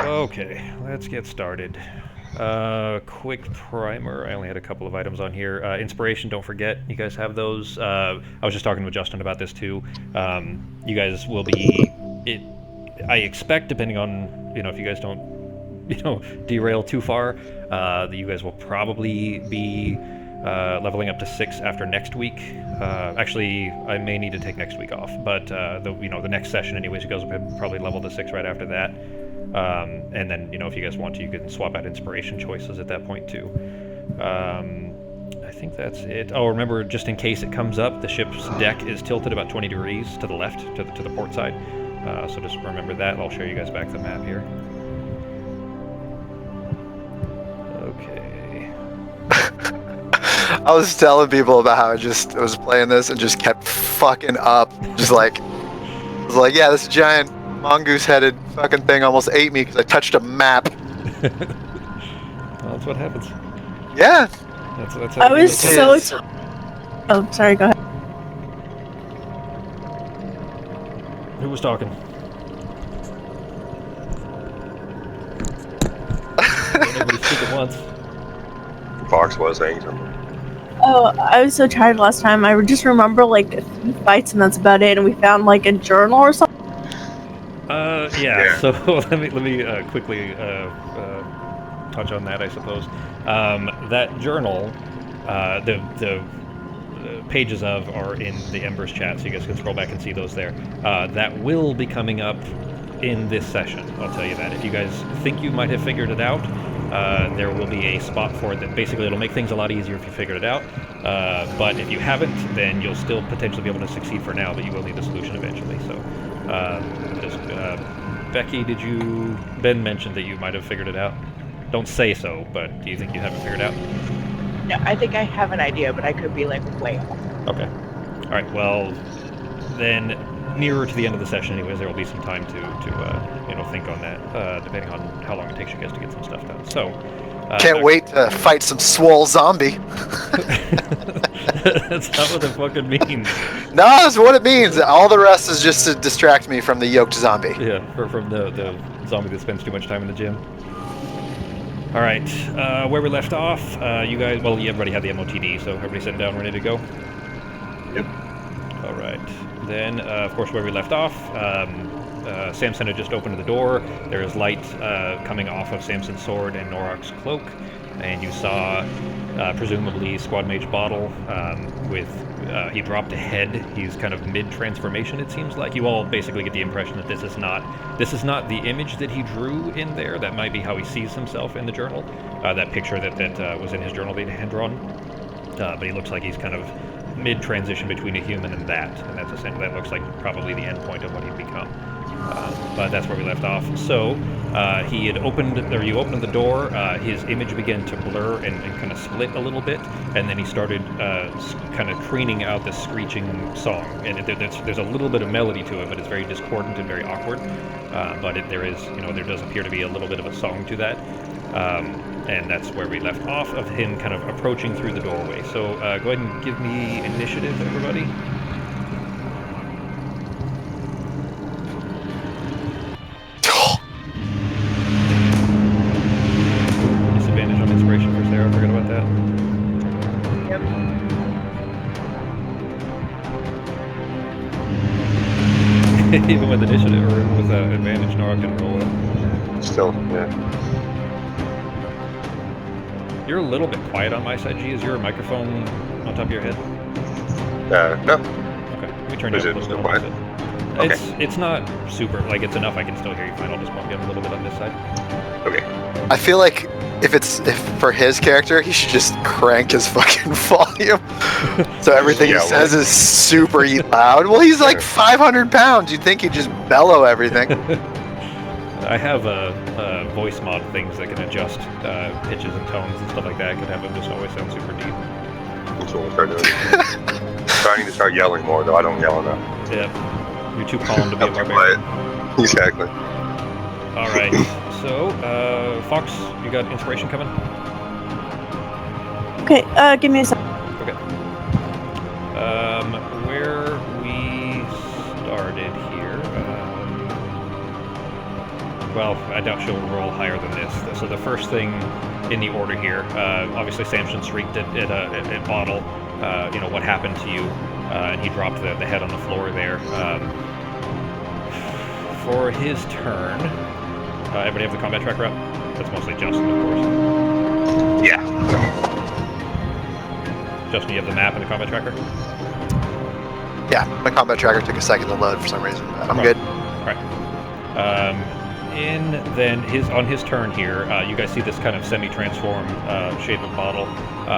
Okay, let's get started. Quick primer. I only had a couple of items on here. Inspiration, don't forget, you guys have those. I was just talking with Justin about this too. You guys will be. I expect, depending on if you guys don't derail too far, that you guys will probably be leveling up to 6 after next week. Actually, I may need to take next week off, but the next session, anyways, you guys will probably level to 6 right after that. And then, if you guys want to, you can swap out inspiration choices at that point too. I think that's it. Oh, remember, just in case it comes up, the ship's deck is tilted about 20 degrees to the left, to the port side. So just remember that. I'll show you guys back the map here. Okay. I was telling people about how I was playing this and just kept fucking up. Just like, I was like, yeah, this giant mongoose-headed fucking thing almost ate me because I touched a map. Well, that's what happens. Yeah. That's how I was so... Oh, sorry, go ahead. Who was talking? Everybody speak at once. Fox was saying something. Oh, I was so tired last time. I just remember like a few fights and that's about it. And we found like a journal or something. Yeah. So let me quickly touch on that, I suppose. That journal, the pages of are in the Embers chat, so you guys can scroll back and see those there. That will be coming up in this session, I'll tell you that. If you guys think you might have figured it out, there will be a spot for it that basically it'll make things a lot easier if you figured it out. But if you haven't, then you'll still potentially be able to succeed for now, but you will need a solution eventually. So, Becky, Ben mentioned that you might have figured it out. Don't say so, but do you think you haven't figured it out? No, I think I have an idea, but I could be like way off. Okay. All right. Well, then nearer to the end of the session, anyways, there will be some time to think on that, depending on how long it takes you guys to get some stuff done. So. Can't wait to fight some swole zombie. That's not what it fucking means. No, that's what it means. All the rest is just to distract me from the yoked zombie. Yeah, from the zombie that spends too much time in the gym. All right, where we left off, you guys, well, everybody had the MOTD, so everybody sitting down, ready to go? Yep. All right. Then, of course, where we left off, Samson had just opened the door. There is light coming off of Samson's sword and Norok's cloak, and you saw, presumably, Squad Mage Bottle he dropped a head. He's kind of mid-transformation, it seems like. You all basically get the impression that this is not the image that he drew in there. That might be how he sees himself in the journal. That picture that was in his journal that he had drawn. But he looks like he's kind of mid-transition between a human and that that's essentially, that looks like probably the end point of what he'd become. But that's where we left off. So you opened the door. His image began to blur and kind of split a little bit, and then he started kind of crooning out this screeching song. And there's a little bit of melody to it, but it's very discordant and very awkward. But there does appear to be a little bit of a song to that. And that's where we left off, of him kind of approaching through the doorway. So go ahead and give me initiative, everybody. Disadvantage on inspiration for Sarah, forgot about that. Yep. Even with initiative, or with advantage, Nora can roll it. Still, yeah. You're a little bit quiet on my side, G. Is your microphone on top of your head? No. Okay, we turned it a little bit quiet? Okay. It's not super, like, it's enough I can still hear you fine. I'll just bump you up a little bit on this side. Okay. I feel like if for his character, he should just crank his fucking volume. So everything he says is super loud. Well, he's like 500 pounds. You'd think he'd just bellow everything. I have voice mod things that can adjust pitches and tones and stuff like that. I can have them just always sound super deep. That's what we'll start doing. So I need to start yelling more, though. I don't yell enough. Yeah. You're too calm to be a barbarian. Exactly. All right. So, Fox, you got inspiration coming? Okay, give me a second. Okay. Where we started here. Go well, I doubt she'll roll higher than this. So the first thing in the order here, obviously Samson shrieked at Bottle, what happened to you, and he dropped the head on the floor there. For his turn, everybody have the combat tracker up? That's mostly Justin, of course. Yeah. Justin, you have the map and the combat tracker? Yeah, my combat tracker took a second to load for some reason. But I'm good. All right. On his turn here, you guys see this kind of semi-transformed shape of Bottle.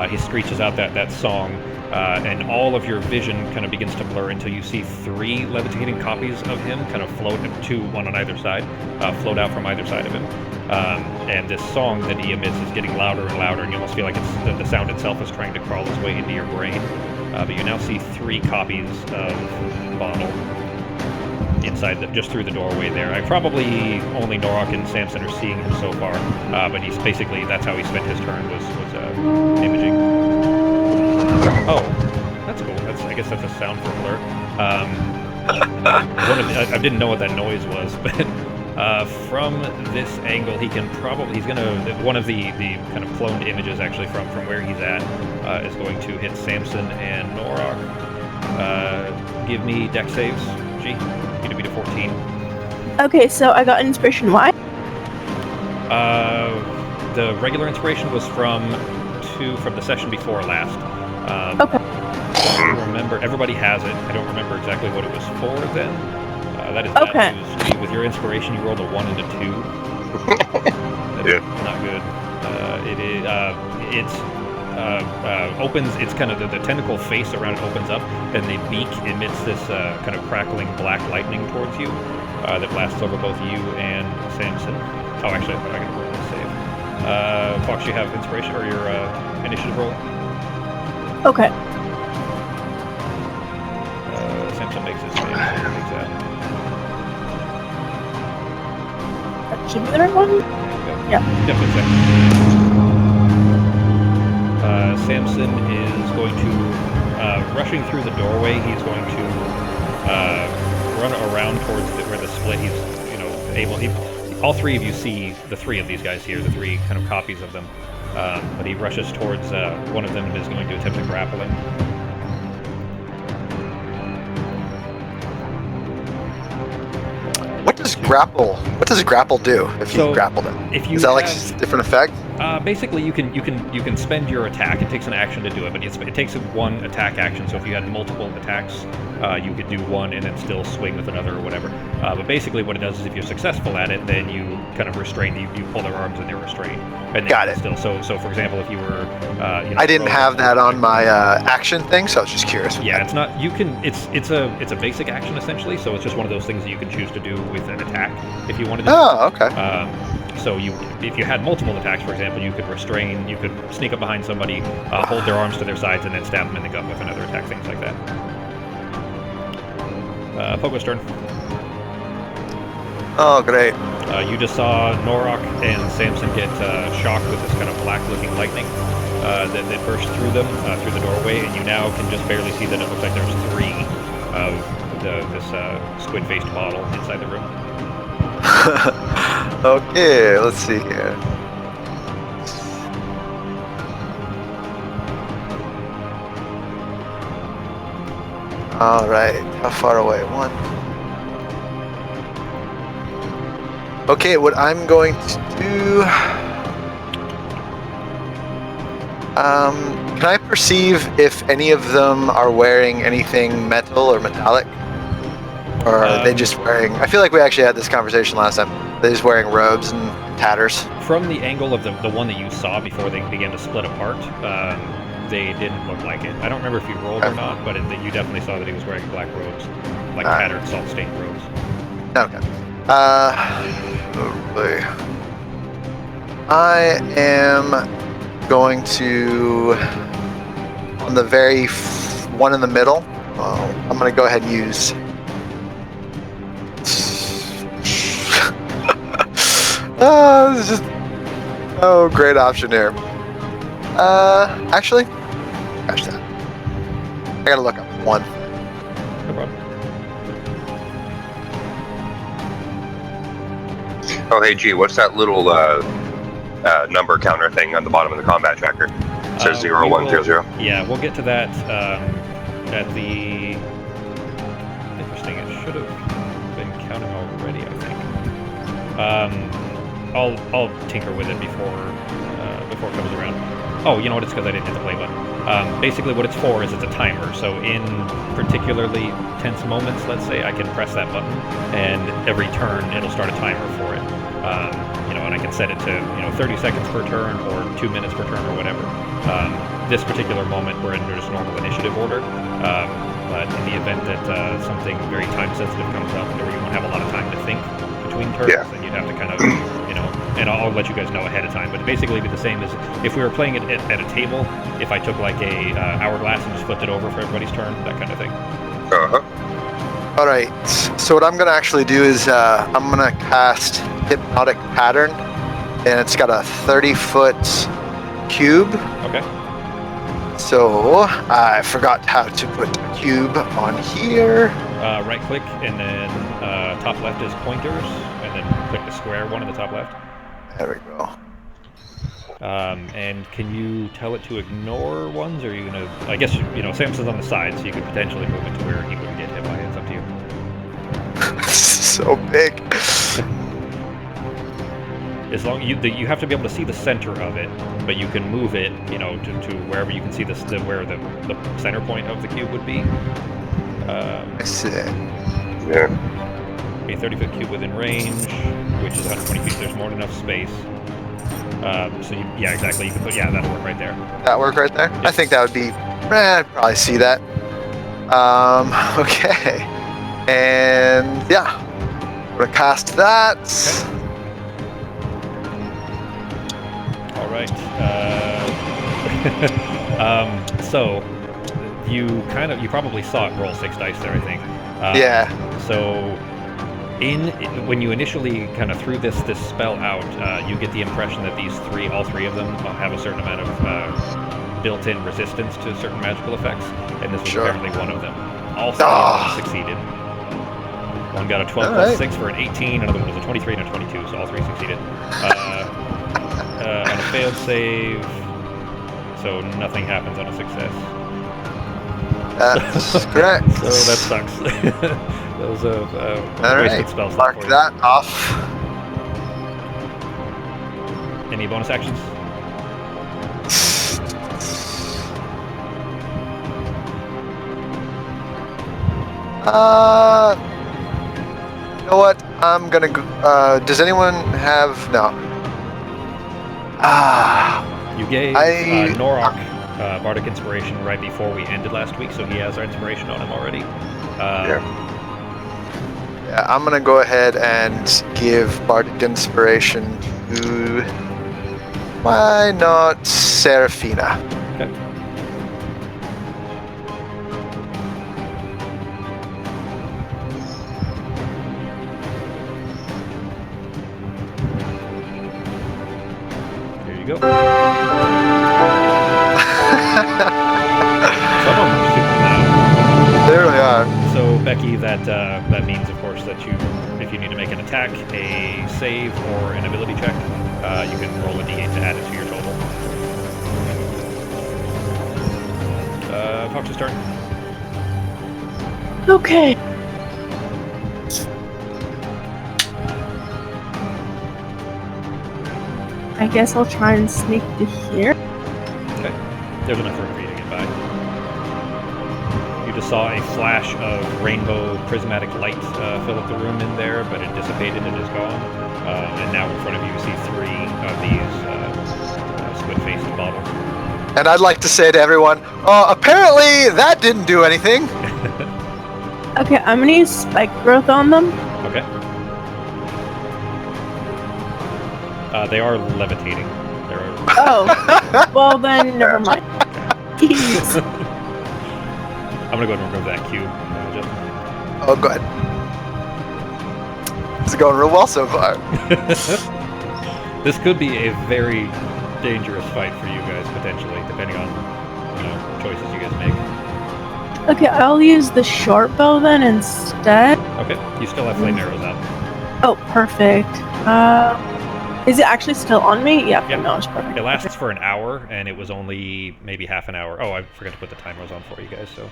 He screeches out that song, and all of your vision kind of begins to blur until you see 3 levitating copies of him kind of float, 2, one on either side, float out from either side of him. And this song that he emits is getting louder and louder, and you almost feel like the sound itself is trying to crawl its way into your brain. But you now see 3 copies of Bottle inside, just through the doorway there. Probably only Norok and Samson are seeing him so far, but he's basically, that's how he spent his turn, was imaging. Oh, that's cool. I guess that's a sound for Blur. I didn't know what that noise was, but from this angle, he's gonna, one of the kind of cloned images actually from where he's at is going to hit Samson and Norok. Give me dex saves, G. Need to be to 14. Okay, so I got inspiration. Why? The regular inspiration was from the session before last. Okay. I don't remember. Everybody has it. I don't remember exactly what it was for then. That is okay. bad news. With your inspiration, you rolled a 1 and a 2. That's not good. It opens. It's kind of the tentacle face around it opens up, and the beak emits this kind of crackling black lightning towards you that blasts over both you and Samson. Oh, actually, I got to roll this save. Fox, you have inspiration or your initiative roll? Okay. Samson makes his save. So he takes that. That should be the right one? Yeah. Yep, it's there. Samson is going to, rushing through the doorway, he's going to run around towards where the split, all 3 of you see the 3 of these guys here, the 3 kind of copies of them, but he rushes towards one of them and is going to attempt to grapple him. What does grapple do if you grappled it? Is that like a different effect? Basically, you can spend your attack. It takes an action to do it, but it takes 1 attack action. So if you had multiple attacks, you could do 1 and then still swing with another or whatever. But basically, what it does is if you're successful at it, then you kind of restrain. You pull their arms and they're restrained. And Got it. Still, so for example, if you were, I didn't have that on my action thing, so I was just curious. Yeah, it's not. You can. It's a basic action essentially. So it's just one of those things that you can choose to do with an attack if you wanted to. Oh, okay. So if you had multiple attacks, for example, you could restrain, you could sneak up behind somebody, hold their arms to their sides, and then stab them in the gut with another attack, things like that. Pogo's turn. Oh, great. You just saw Norok and Samson get shocked with this kind of black-looking lightning that burst through them, through the doorway, and you now can just barely see that it looks like there's 3 of this squid-faced Bottle inside the room. Okay, let's see here. All right, how far away? 1. Okay, what I'm going to do. Can I perceive if any of them are wearing anything metal or metallic? Or are they just wearing... I feel like we actually had this conversation last time. They're just wearing robes and tatters. From the angle of the one that you saw before they began to split apart, they didn't look like it. I don't remember if he rolled or not, but you definitely saw that he was wearing black robes. Like tattered, salt-stained robes. Okay. I am going to... On the very one in the middle, I'm going to go ahead and use... this is just great option here. Actually, gosh, that I gotta look up 1. No problem. Oh, hey, G, what's that little number counter thing on the bottom of the combat tracker? It says 0100. Yeah, we'll get to that at the... Interesting, it should have been counting already, I think. I'll tinker with it before it comes around. Oh, you know what? It's because I didn't hit the play button. Basically, what it's for is it's a timer. So in particularly tense moments, let's say, I can press that button, and every turn it'll start a timer for it. And I can set it to 30 seconds per turn or 2 minutes per turn or whatever. This particular moment, we're in just normal initiative order. But in the event that something very time sensitive comes up, where you won't have a lot of time to think between turns, then you'd have to kind of, and I'll let you guys know ahead of time. But basically, it'd be the same as if we were playing it at a table. If I took like a hourglass and just flipped it over for everybody's turn, that kind of thing. All right. So what I'm gonna actually do is I'm gonna cast Hypnotic Pattern, and it's got a 30-foot cube. Okay. So I forgot how to put a cube on here. Right click, and then top left is pointers, and then click the square one in the top left. There we go. And can you tell it to ignore ones, or are you gonna? I guess Samson's on the side, so you could potentially move it to where he wouldn't get hit by it. It's up to you. So big. As long you have to be able to see the center of it, but you can move it, to wherever you can see where the center point of the cube would be. I see. Yeah. A 30-foot cube within range, which is 120 feet. There's more than enough space. Yeah, exactly. You can put that'll work right there. That work right there? Yes. I think that would be. I'd probably see that. Okay. And yeah, I'm gonna cast that. Okay. All right. So you probably saw it roll 6 dice there, I think. Yeah. So when you initially kind of threw this spell out, you get the impression that all three of them have a certain amount of built-in resistance to certain magical effects, and this was apparently one of them. All 3 of them succeeded. One got a 12 plus 6 for an 18, another one was a 23 and a 22, so all 3 succeeded. On a failed save, so nothing happens on a success. That's correct. So that sucks. Those are wasted spell slot Mark for you. that off. Any bonus actions? You know what? I'm gonna go. Does anyone have no? You gave Norok Bardic Inspiration right before we ended last week, so he has our inspiration on him already. Yeah, I'm gonna go ahead and give Bardic Inspiration to. Why not Seraphina? Okay. Here you go. Some of them are super loud. There we are. So Becky, that means, of course, that if you need to make an attack, a save, or an ability check, you can roll a d8 to add it to your total. Fox's turn. Okay. I guess I'll try and sneak to here. Okay. There's enough room for you to get by. You just saw a flash of rainbow prismatic light fill up the room in there, but it dissipated and is gone. And now in front of you see 3 of these squid-faced bottles. And I'd like to say to everyone, apparently that didn't do anything. Okay, I'm gonna use spike growth on them. Okay. They are levitating. Oh, well then, never mind. Jeez. I'm gonna go ahead and remove that cube. Oh, good. It's going real well so far. This could be a very dangerous fight for you guys, potentially, depending on choices you guys make. Okay, I'll use the short bow then instead. Okay, you still have flame arrows out. Oh, perfect. Is it actually still on me? Yeah. Yep. No, it's perfect. It lasts for an hour, and it was only maybe half an hour. Oh, I forgot to put the timers on for you guys, so...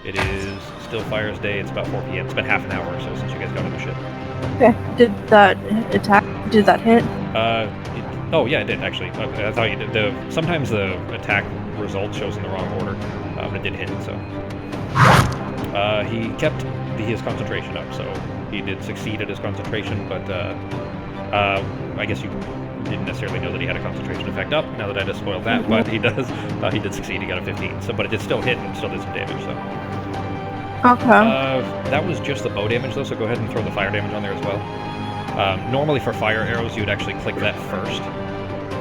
It is still Fire's Day, it's about 4 p.m. It's been half an hour or so since you guys got on the ship. Okay. Did that hit? Oh yeah, it did, actually. I thought you did. Sometimes the attack result shows in the wrong order, but it did hit, so... he kept his concentration up, so he did succeed at his concentration, but I guess you didn't necessarily know that he had a concentration effect up, now that I just spoiled that, but he does. He did succeed, he got a 15, so, but it did still hit and still did some damage, so... Okay. That was just the bow damage, though, so go ahead and throw the fire damage on there as well. Normally for fire arrows, you would actually click that first.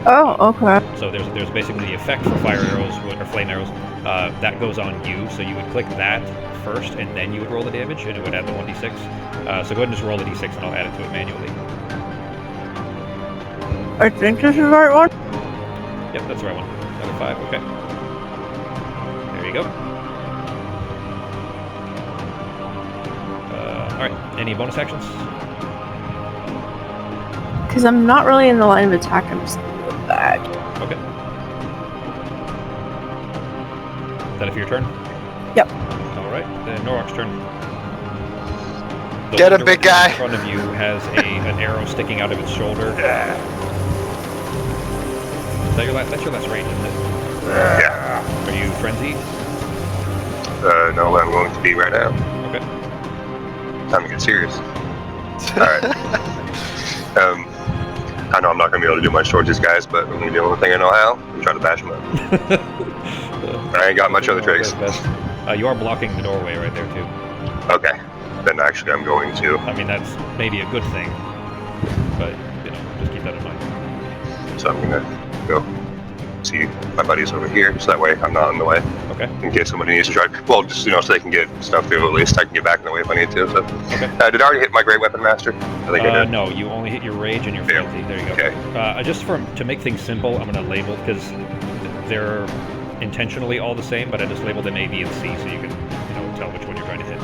Oh, okay. So there's basically the effect for fire arrows, or flame arrows, that goes on you, so you would click that first, and then you would roll the damage, and it would add the 1d6. So go ahead and just roll the d6, and I'll add it to it manually. I think this is the right one. Yep, that's the right one. Another 5, okay. There you go. Alright, any bonus actions? Because I'm not really in the line of attack, I'm just gonna go back. Okay. Is that it for your turn? Yep. Alright, then Norok's turn. The Get him, Wonder big Woman guy. in front of you has an arrow sticking out of its shoulder. Is that your that's your last range, isn't it? Yeah. Are you frenzied? No, I'm going to be right now. Okay. Time to get serious. Alright. I know I'm not going to be able to do much towards these guys, but I'm going to do the only thing I know how. I'm trying to bash them up. I ain't got much other tricks. You are blocking the doorway right there, too. Okay. Then actually I'm going to. I mean, that's maybe a good thing, but, you know, just keep that in mind. So I'm going to go see my buddies over here, so that way I'm not in the way. Okay. In case somebody needs to try. Well, just, so they can get stuff through at least. I can get back in the way if I need to. So. Okay. Did I already hit my Great Weapon Master? I think I did. No, you only hit your rage and your Yeah. frenzy. There you go. Okay. Just to make things simple, I'm going to label, because they're intentionally all the same, but I just labeled them A, B, and C, so you can, tell which one you're trying to hit.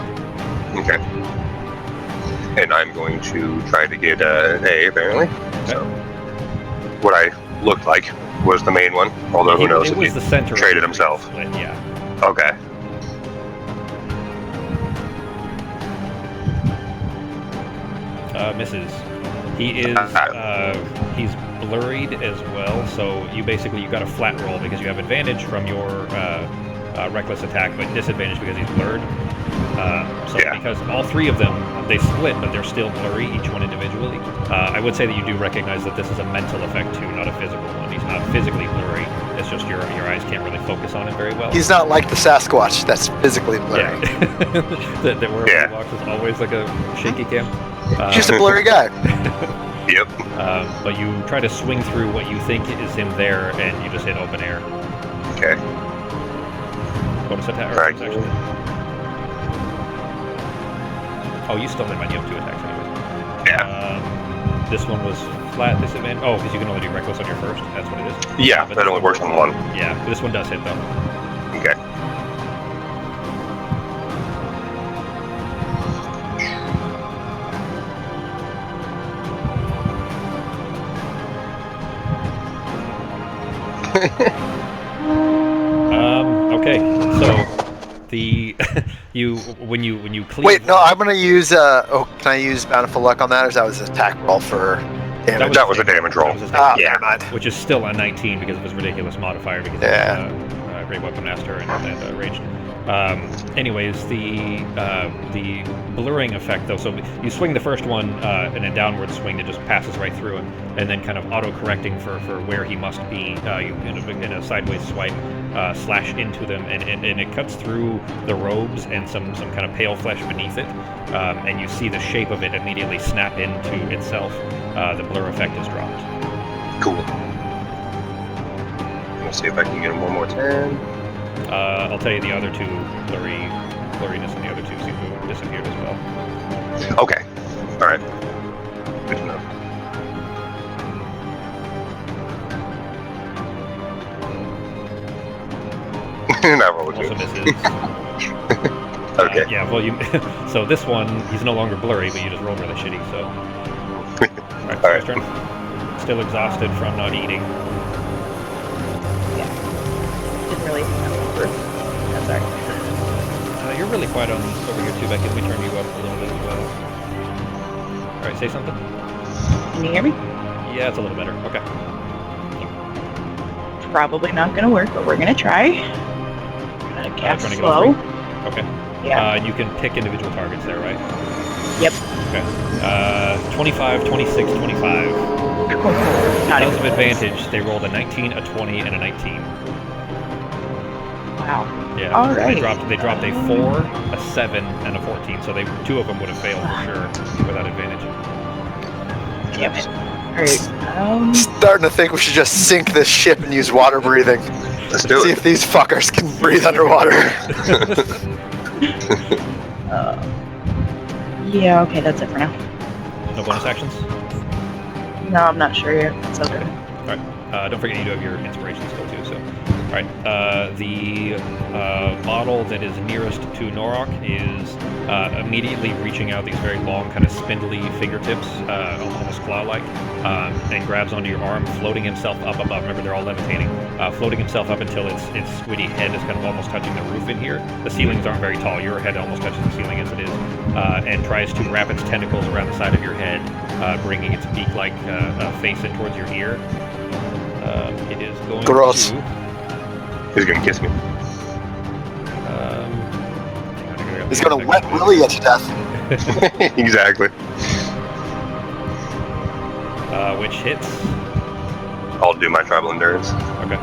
Okay. And I'm going to try to get an A, apparently. Okay. So, what I looked like was the main one, although who knows It if was he the center of traded the himself. split, yeah. Okay. Misses. He is, he's blurried as well, so you got a flat roll because you have advantage from your reckless attack, but disadvantage because he's blurred. Because all three of them, they split, but they're still blurry, each one individually. I would say that you do recognize that this is a mental effect too, not a physical one. He's not physically blurry. It's just your eyes can't really focus on it very well. He's not like the Sasquatch that's physically blurry. Yeah. that where he walks is always like a shaky cam. Just a blurry guy. Yep. But you try to swing through what you think is him there, and you just hit open air. Okay. Bonus attack, Right. actually. Oh, you still have 2 attacks anyways. Yeah. This one was flat disadvantage. Oh, because you can only do reckless on your first. That's what it is. Yeah, but that only works on one. Yeah, but this one does hit though. Okay. Okay, so the when you cleave. Wait, no, I'm gonna use. Can I use Bountiful Luck on that, or is that was an attack roll for damage? That was a damage roll. That was a Never mind. which is still a 19 because of his ridiculous modifier because of Great Weapon Master and Rage. Anyways, the blurring effect though, so you swing the first one in a downward swing that just passes right through him, and then kind of auto-correcting for where he must be, you in a sideways swipe, slash into them, and it cuts through the robes and some kind of pale flesh beneath it, and you see the shape of it immediately snap into itself. The blur effect is dropped. Cool. Let's see if I can get him one more time. I'll tell you the other two blurriness and the other two seem to have disappeared as well. Okay. All right. Good to know. Not roll Also two. misses. Okay. Yeah, well, so this one, he's no longer blurry, but you just rolled really shitty, so... turn. Still exhausted from not eating. Didn't really think that was worth. That's alright. You're really quiet on over here too, Becky. Let me turn you up a little bit as well. Alright, say something. Can you hear me? Yeah, it's a little better. Okay. Probably not gonna work, but we're gonna try. We're gonna cast trying to get slow. all three? Okay. Yeah. You can pick individual targets there, right? Yep. Okay. 25, 26, 25. Not Because even of close. advantage, they rolled a 19, a 20, and a 19. Wow. Yeah. All They right. dropped a 4, a 7, and a 14. So two of them would have failed for sure without advantage. Damn it. Alright. Starting to think we should just sink this ship and use water breathing. Let's do See it. if these fuckers can breathe underwater. Yeah, okay, that's it for now. No bonus actions? No, I'm not sure yet. It's okay. Alright. Don't forget you do have your inspiration skill too, so. Alright. The model that is nearest to Norok is immediately reaching out these very long, kind of spindly fingertips, almost claw-like, and grabs onto your arm, floating himself up above. Remember, they're all levitating. Floating himself up until its squiddy head is kind of almost touching the roof in here. The ceilings aren't very tall. Your head almost touches the ceiling as it is, and tries to wrap its tentacles around the side of your head, bringing its beak-like face in towards your ear. It is going Gross. to... He's gonna kiss me. He's gonna wet willy you to death. Exactly. Which hits. I'll do my tribal endurance. Okay.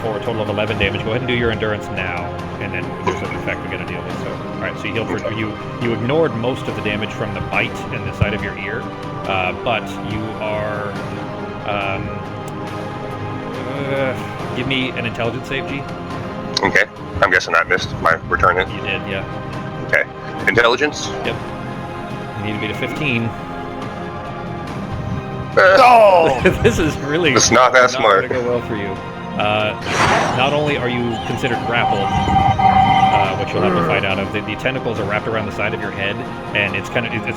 For a total of 11 damage. Go ahead and do your endurance now, and then there's an effect we're going to deal with. So, all right. So you healed for you ignored most of the damage from the bite and the side of your ear, but you are. Give me an intelligence save, G. Okay. I'm guessing I missed my return hit. You did, yeah. Okay. Intelligence? Yep. You need to beat a 15. Oh! This is really It's not that smart. going to go well for you. Not only are you considered grappled, which you'll have to fight out of, the tentacles are wrapped around the side of your head, and it's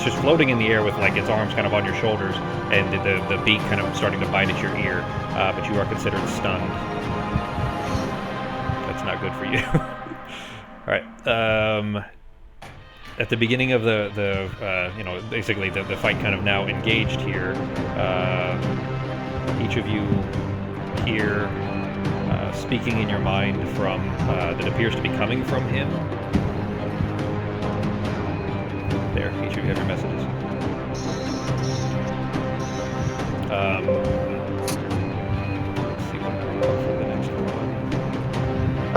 just floating in the air with like its arms kind of on your shoulders, and the beak kind of starting to bite at your ear. But you are considered stunned. That's not good for you. All right. At the beginning of basically the fight kind of now engaged here, each of you hear speaking in your mind from that appears to be coming from him. There, each of you have your messages. Let's see what we have for the next one.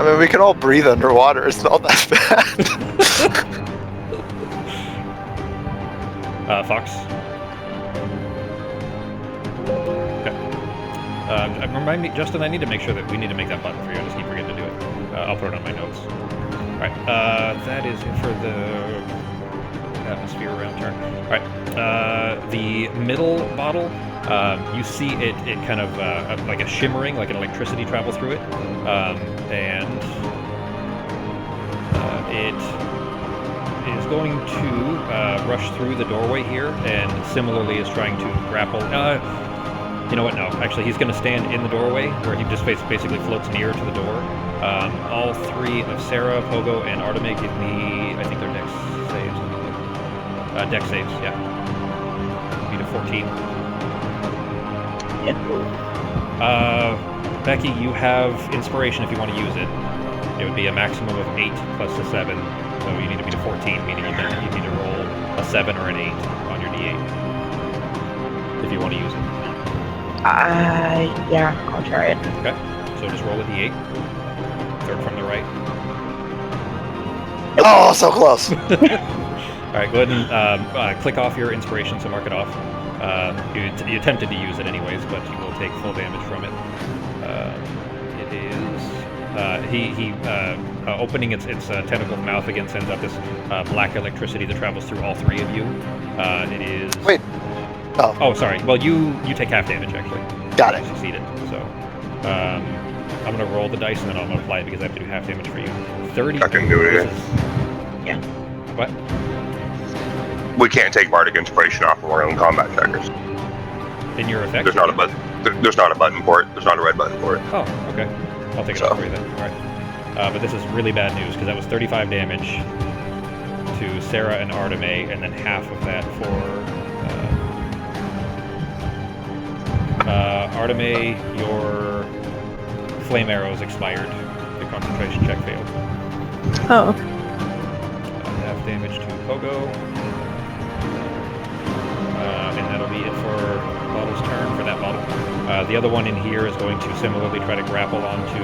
I mean, we can all breathe underwater. It's not that bad. Fox. Okay. Remind me, Justin, I need to make sure that we need to make that button for you. I just keep forgetting to do it. I'll put it on my notes. Alright, that is it for the atmosphere round turn. Alright, the middle bottle, you see it kind of like a shimmering, like an electricity travel through it. And it is going to rush through the doorway here, and similarly is trying to grapple. You know what? No, actually, he's going to stand in the doorway where he just basically floats near to the door. All three of Sarah, Pogo, and Arteme give me, I think they're dex saves. Dex saves, yeah. Beat a 14. Yeah. Becky, you have inspiration if you want to use it. It would be a maximum of 8 plus a 7. So you need to beat a 14, meaning you need to roll a 7 or an 8 on your d8 if you want to use it. Yeah, I'll try it. Okay, so just roll a d8. Third from the right. Oh, so close. All right, go ahead and click off your inspiration, so mark it off. You attempted to use it anyways, but you will take full damage from it. It is opening its tentacle mouth again sends out this black electricity that travels through all three of you. It is. Wait. Oh, sorry. Well, you take half damage actually. Got it. You succeeded. So I'm gonna roll the dice and then I'm gonna apply it because I have to do half damage for you. 30. I can do it. Yeah. What? we can't take bardic inspiration off of our own combat trackers. In your effect? There's not a button. There's not a button for it. There's not a red button for it. Oh, okay. I'll take it off for you then. All right. But this is really bad news because that was 35 damage to Sarah and Arteme, and then half of that for Arteme. Your flame arrows expired. The concentration check failed. Oh, okay. Half damage to Pogo. And that'll be it for Bottle's turn for that bottle. The other one in here is going to similarly try to grapple onto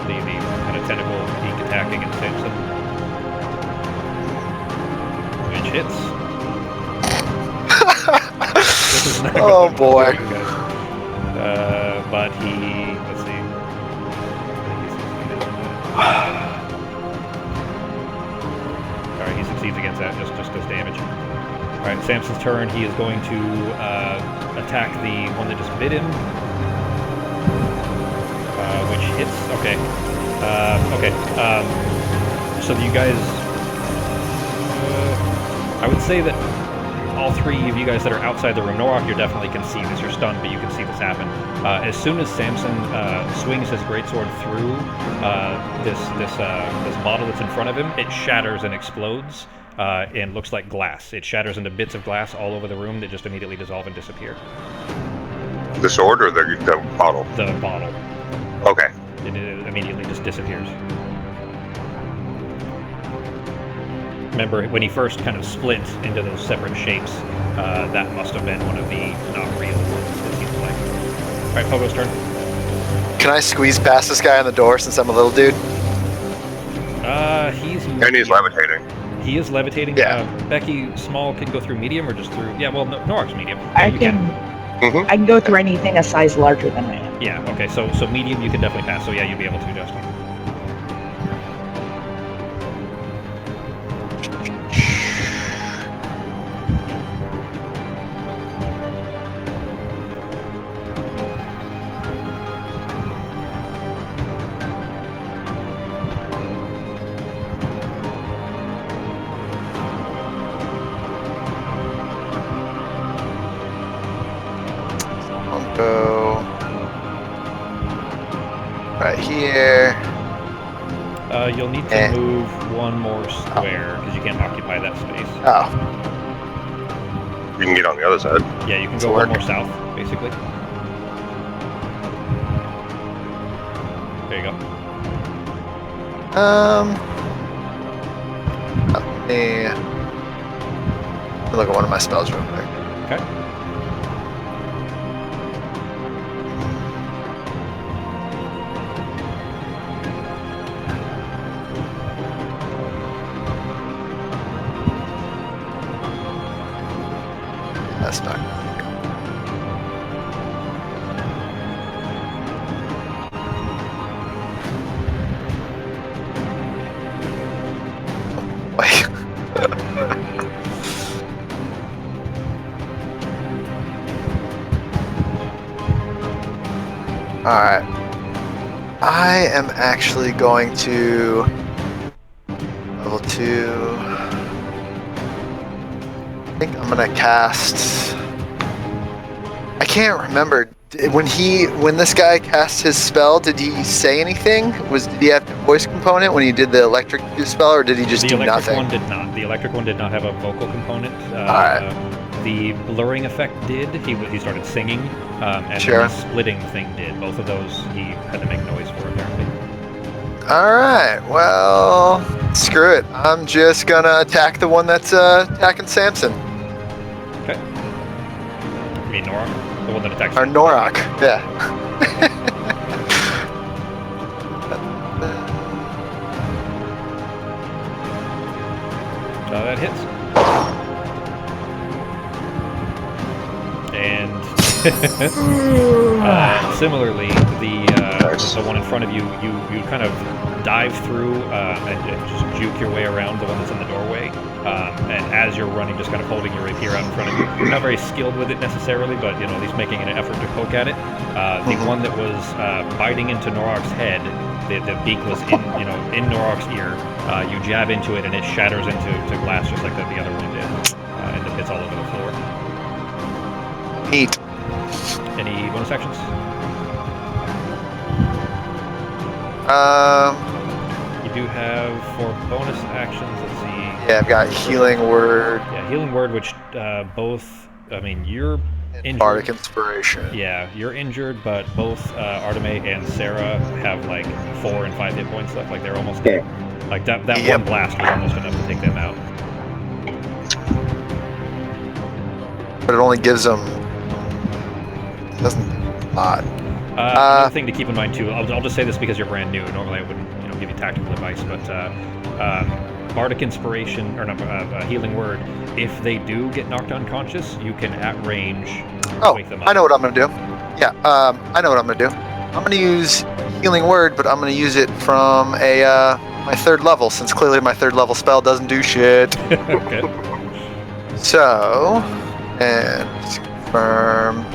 the kind of tentacle beak attack against Samson. Which hits. This is not Oh boy. But he, let's see. Alright, he succeeds against that, just does damage. Alright, Samson's turn. He is going to attack the one that just bit him. Which hits. Okay. Okay. So you guys... I would say that all three of you guys that are outside the room, Norak, you definitely can see this. You're stunned, but you can see this happen. As soon as Samson swings his greatsword through this bottle that's in front of him, it shatters and explodes. And looks like glass. It shatters into bits of glass all over the room that just immediately dissolve and disappear. The sword or the bottle? The bottle. Okay. It immediately just disappears. Remember, when he first kind of split into those separate shapes, that must have been one of the not real ones, it seems like. Alright, Pogo's turn. Can I squeeze past this guy on the door since I'm a little dude? And he's levitating. He is levitating. Yeah. Becky, small can go through medium or just through... Yeah, well, Norak's medium. I You can go through anything a size larger than I am. Yeah, okay, so medium you can definitely pass, so yeah, you'll be able to, Justin. I'll go right here. You'll need to move one more square, because you can't occupy that space. Oh, You can get on the other side. Yeah, you can This'll go one work. more south, basically. There you go. let me look at one of my spells real quick. Okay. That's not. Wait. Alright. I am actually going to level 2. I think I'm gonna cast. I can't remember. When this guy cast his spell, did he say anything? Did he have a voice component when he did the electric spell, or did he just The do electric nothing? one did not. The electric one did not have a vocal component. Alright. The blurring effect did. He started singing, and Sure. the splitting thing did. Both of those he had to make noise for, apparently. Alright, well, screw it. I'm just gonna attack the one that's attacking Samson. Okay. You mean Norak? The one that attacks Or Norak, yeah. That hits. And similarly, the one in front of you, you kind of dive through and just juke your way around the one that's in the doorway. And as you're running, just kind of holding your rapier out in front of you. You're not very skilled with it necessarily, but at least making an effort to poke at it. The one that was biting into Norak's head, the beak was in Norak's ear. You jab into it, and it shatters into glass just like the other one did, and it hits all over the floor. Neat. Any bonus actions? You do have for bonus actions. Let's see. Yeah, I've got healing word. Yeah, healing word, which both. I mean, you're injured. Bardic inspiration. Yeah, you're injured, but both Arteme and Sarah have like 4 and 5 hit points left. Like they're almost dead. Like that one blast was almost enough to take them out. But it only gives them. Doesn't odd. Another thing to keep in mind too. I'll just say this because you're brand new. Normally I wouldn't give you tactical advice, but bardic inspiration or healing word. If they do get knocked unconscious, you can at range wake them up. I know what I'm gonna do. Yeah, I know what I'm gonna do. I'm gonna use healing word, but I'm gonna use it from my 3rd level, since clearly my 3rd level spell doesn't do shit. Okay. So, and confirm.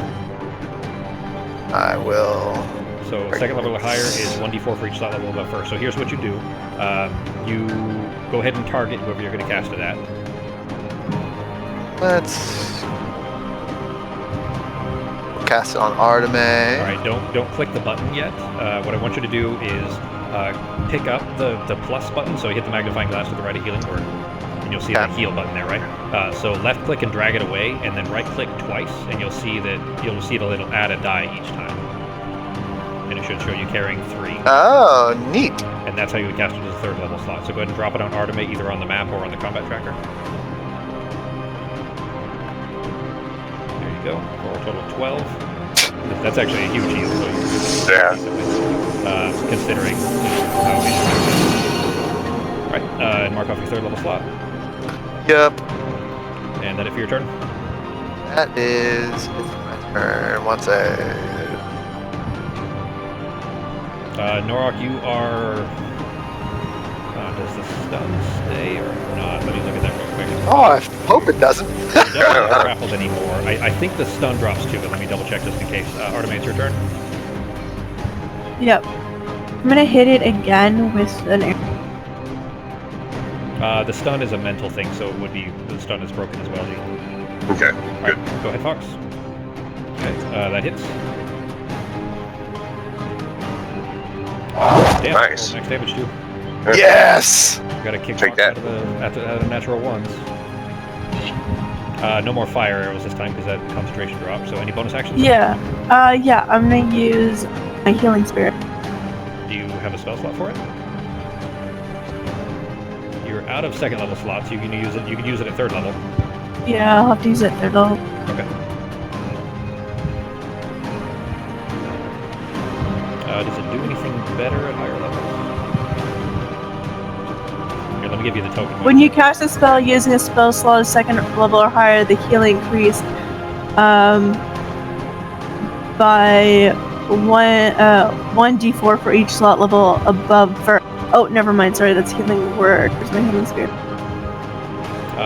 I will. So 2nd level or higher is 1d4 for each slot level above first. So here's what you do. You go ahead and target whoever you're going to cast it at. Let's cast it on Arteme. All right, don't click the button yet. What I want you to do is pick up the plus button. So you hit the magnifying glass to the right of healing word, and you'll see the heal button there, right? So left click and drag it away, and then right click twice, and you'll see that it'll add a die each time, and it should show you carrying 3. Oh, neat. And that's how you would cast it as a 3rd level slot. So go ahead and drop it on Arteme, either on the map or on the combat tracker. There you go. For a total of 12. That's actually a huge heal. So considering how it. Alright, and mark off your 3rd level slot. Yep. And that it for your turn? That is my turn. Once Norok, you are... does the stun stay or not? Let me look at that real quick. Oh, I hope it doesn't. It doesn't get grappled anymore. I think the stun drops too, but let me double check just in case. Arteme, it's your turn. Yep. I'm gonna hit it again with an arrow. The stun is a mental thing, so it would be... The stun is broken as well. Okay, Alright, go ahead, Fox. Okay, that hits. Damn, Nice. Next damage too. Yes! Gotta kick Take Fox that. out of natural ones. No more fire arrows this time because that concentration dropped. So any bonus actions? Yeah. Yeah. I'm gonna use my healing spirit. Do you have a spell slot for it? You're out of 2nd level slots. You can use it. You can use it at 3rd level. Yeah, I'll have to use it 3rd level. Okay. Does it do anything better at higher levels? Here, let me give you the token. When you cast a spell using a spell slot of 2nd level or higher, the healing increased by 1d4 for each slot level above first. Oh, never mind. Sorry, that's healing word. Where's my healing spirit?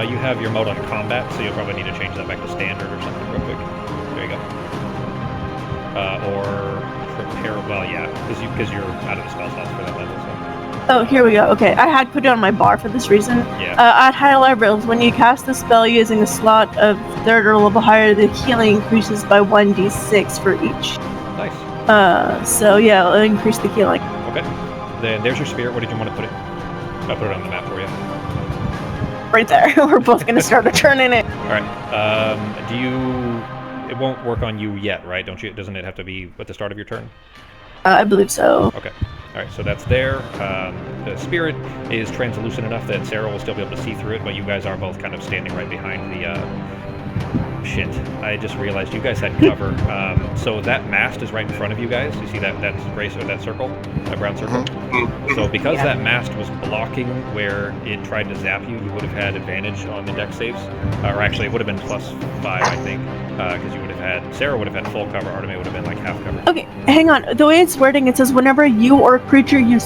You have your mode on combat, so you'll probably need to change that back to standard or something real quick. There you go. Or prepare. Well, yeah, because you're out of the spell slots for that level. So. Oh, here we go. Okay, I had put it on my bar for this reason. Yeah. At higher levels, when you cast a spell using a slot of 3rd or level higher, the healing increases by 1d6 for each. Nice. So yeah, it'll increase the healing. Okay. Then there's your spear. Where did you want to put it? I'll put it on the map for you. Right there. We're both gonna start a turn in it. All right. Do you? It won't work on you yet, right? Don't you? Doesn't it have to be at the start of your turn? I believe so. Okay. All right. So that's there. The spirit is translucent enough that Sarah will still be able to see through it, but you guys are both kind of standing right behind the. Shit. I just realized you guys had cover. So that mast is right in front of you guys. You see that race or that circle, that brown circle. So because that mast was blocking where it tried to zap you, you would have had advantage on the dex saves. Or actually, it would have been +5, I think, because you would have had Sarah would have had full cover. Arteme would have been like half cover. Okay, hang on. The way it's wording, it says whenever you or a creature you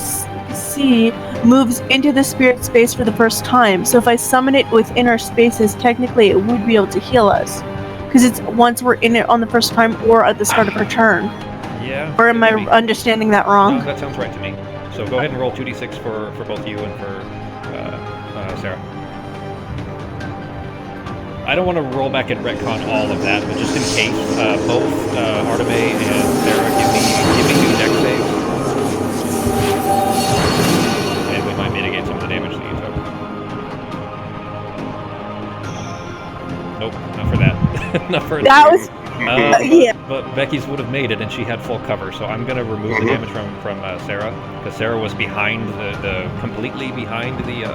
see moves into the spirit space for the first time. So if I summon it within our spaces, technically it would be able to heal us. Because it's once we're in it on the first time or at the start of our turn. Yeah. Or am I understanding that wrong? No, that sounds right to me. So go ahead and roll 2d6 for both you and for Sarah. I don't want to roll back and retcon all of that, but just in case, both Arteme and Sarah give me 2 dex saves. And we might mitigate some of the damage that you took. Nope, not for that. Not for That was yeah. But Becky's would have made it, and she had full cover. So I'm gonna remove the damage from Sarah, because Sarah was behind the completely behind the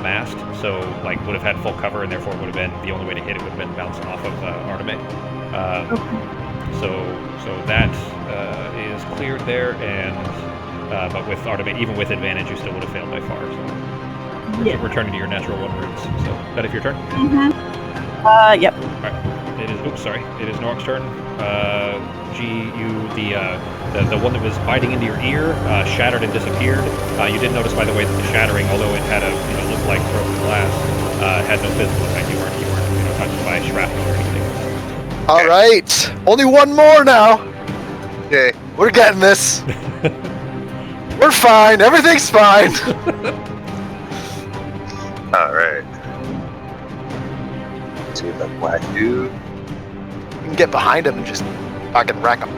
mast, so like would have had full cover, and therefore would have been the only way to hit it would have been bouncing off of Arteme. So that is cleared there, and but with Arteme, even with advantage, you still would have failed by far. So returning to your natural 1 roots. So that is your turn. Yep. All right. It is. Oops, sorry. It is Nork's turn. The one that was biting into your ear shattered and disappeared. You did notice, by the way, that the shattering, although it had looked like broken glass, had no physical effect. You weren't touched by shrapnel or anything. All right, only 1 more now. Okay, we're getting this. We're fine. Everything's fine. All right. Let's see if that black dude. You can get behind him and just fucking wreck him.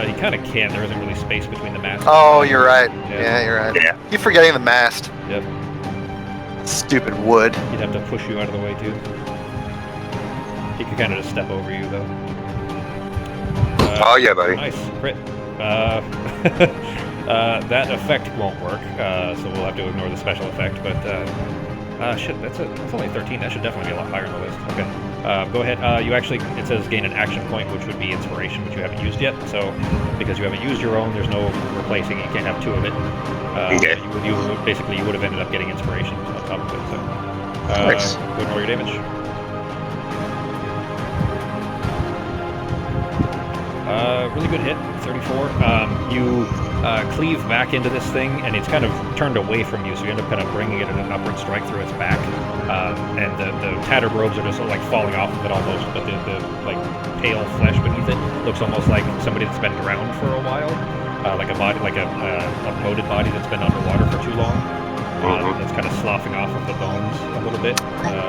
He kind of can. There isn't really space between the masts. Oh, you're right. Yeah. Yeah, you're right. Yeah. Keep forgetting the mast. Yep. Stupid wood. He'd have to push you out of the way too. He could kind of just step over you though. Oh yeah, buddy. Nice crit. That effect won't work, so we'll have to ignore the special effect. But shit, that's only 13. That should definitely be a lot higher on the list. Okay, go ahead. You actually, it says gain an action point, which would be inspiration, which you haven't used yet. So because you haven't used your own, there's no replacing it. You can't have 2 of it. Okay. You would have ended up getting inspiration on top of it. So Nice. go and roll your damage. Really good hit, 34. You cleave back into this thing, and it's kind of turned away from you, so you end up kind of bringing it in an upward strike through its back. And the tattered robes are just sort of like falling off of it almost, but the like pale flesh beneath it looks almost like somebody that's been drowned for a while, like a body, like a bloated body that's been underwater for too long. That's kind of sloughing off of the bones a little bit.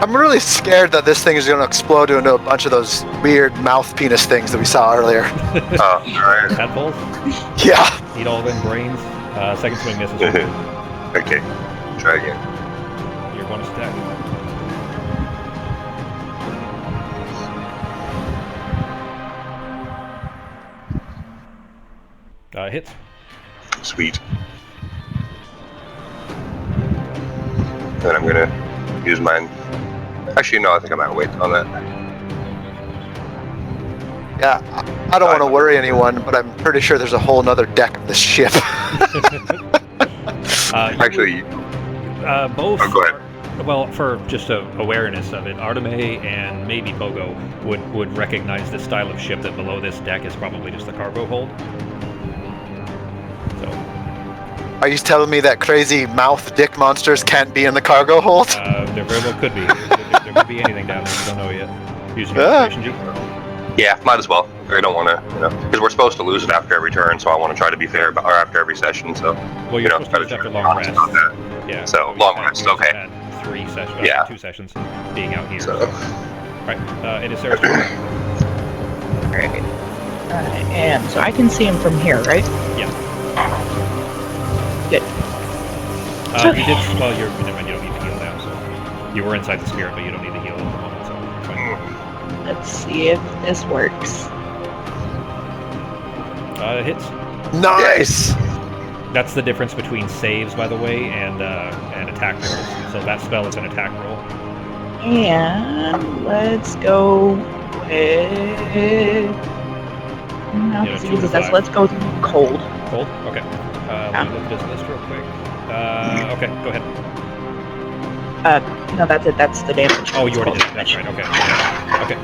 I'm really scared that this thing is going to explode into a bunch of those weird mouth penis things that we saw earlier. Oh, alright. Tadpoles, Yeah. eat all them brains. Second swing misses. Okay. Try again. Your bonus attack. Hits. Sweet. Then I'm gonna use mine. Actually, no, I think I might wait on that. Yeah, I don't want to worry anyone, but I'm pretty sure there's a whole nother deck of this ship. Actually, both. oh, go ahead. Well, for just awareness of it, Arteme and maybe Bogo would recognize this style of ship that below this deck is probably just the cargo hold. So. Are you telling me that crazy mouth dick monsters can't be in the cargo hold? There very well could be. There could be anything down there. We don't know yet. Using your inspiration, G. Yeah, might as well. I don't want to, because we're supposed to lose it after every turn, so I want to try to be fair, or after every session. So, Well, you're supposed to lose after long rest. Yeah. So long rest, okay. Had 3 sessions. Yeah. 2 sessions being out here. So. Right. It is Sarah's turn. Right. And so I can see him from here, right? Yeah. Good. You did. Well, you don't need to heal now. So you were inside the spirit, but you don't need to heal at the moment. So you're fine. Let's see if this works. It hits. Nice! That's the difference between saves, by the way, and attack rolls. So that spell is an attack roll. And let's go with. No, Yeah, because he 2 uses to that, so let's go with cold. Cold? Okay. Let me look at this list real quick. Okay, go ahead. No, that's it. That's the damage. Oh, you already Cold did it. That's damage. right. Okay.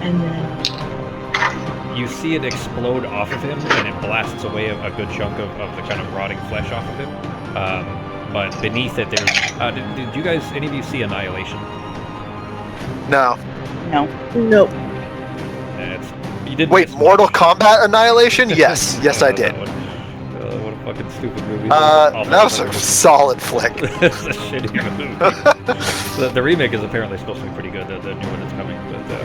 And then You see it explode off of him, and it blasts away a good chunk of the kind of rotting flesh off of him. But beneath it, there's... did you guys, any of you see Annihilation? No. no. Nope. You did Wait, miss Mortal much. Kombat Annihilation? Yes. Yes, I did. What a fucking stupid movie. That was a solid flick. It's a shitty movie. The remake is apparently supposed to be pretty good. The new one that's coming, but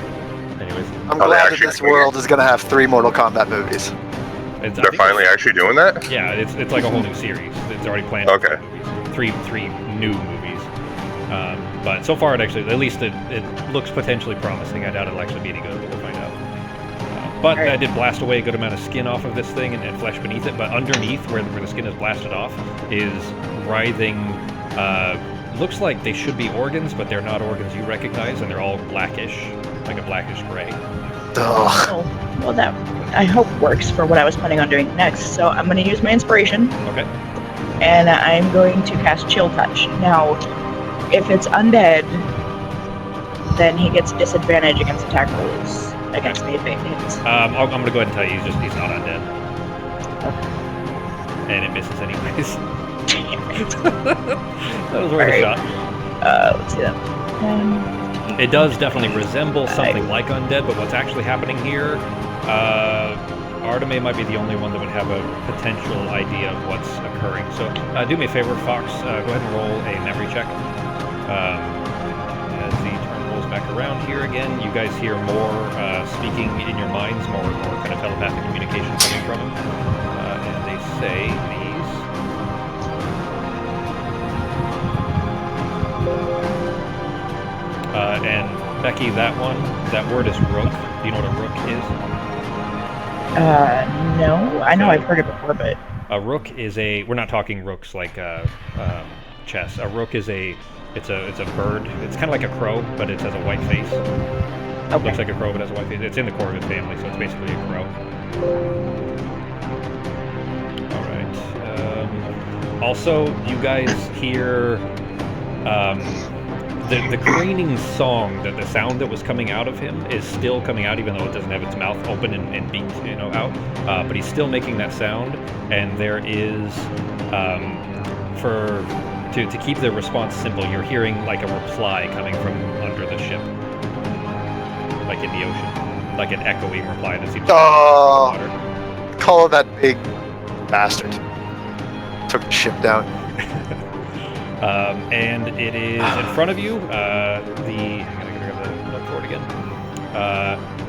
anyways, I'm Are they glad that actually this doing world is gonna have 3 Mortal Kombat movies. I They're think finally actually doing that? yeah, it's like a whole new series. It's already planned. Okay. Three new movies. But so far, at least it looks potentially promising. I doubt it'll actually be any good, but we'll find out. But I did blast away a good amount of skin off of this thing and flesh beneath it. But underneath, where the skin is blasted off, is writhing. Looks like they should be organs, but they're not organs you recognize, and they're all blackish, like a blackish gray. Ugh. Oh, well, that I hope works for what I was planning on doing next. So I'm going to use my inspiration, Okay. and I'm going to cast Chill Touch. Now, if it's undead, then he gets disadvantage against attack rolls against me if it hits. I'm going to go ahead and tell you he's not undead. And it misses anyways. That was worth a shot. Let's see that. It does definitely resemble something like undead, but what's actually happening here, Arteme might be the only one that would have a potential idea of what's occurring. So do me a favor, Fox, go ahead and roll a memory check. As the turn rolls back around here again, you guys hear more speaking in your minds, more kind of telepathic communication coming from him. And they say these. And Becky, that word is rook. Do you know what a rook is? No, I know I've heard it before, but A rook is we're not talking rooks like chess. A rook is it's a bird. It's kind of like a crow, but it has a white face. okay. Looks like a crow, but has a white face. It's in the Corvid family, so it's basically a crow. All right. Also, you guys hear the craning song, the sound that was coming out of him is still coming out, even though it doesn't have its mouth open and beat out. But he's still making that sound, and there is to keep the response simple, you're hearing like a reply coming from under the ship, like in the ocean, like an echoing reply that seems to Oh. come from the water. Call that big bastard. Took the ship down. And it is in front of you. I gotta grab the look for it again.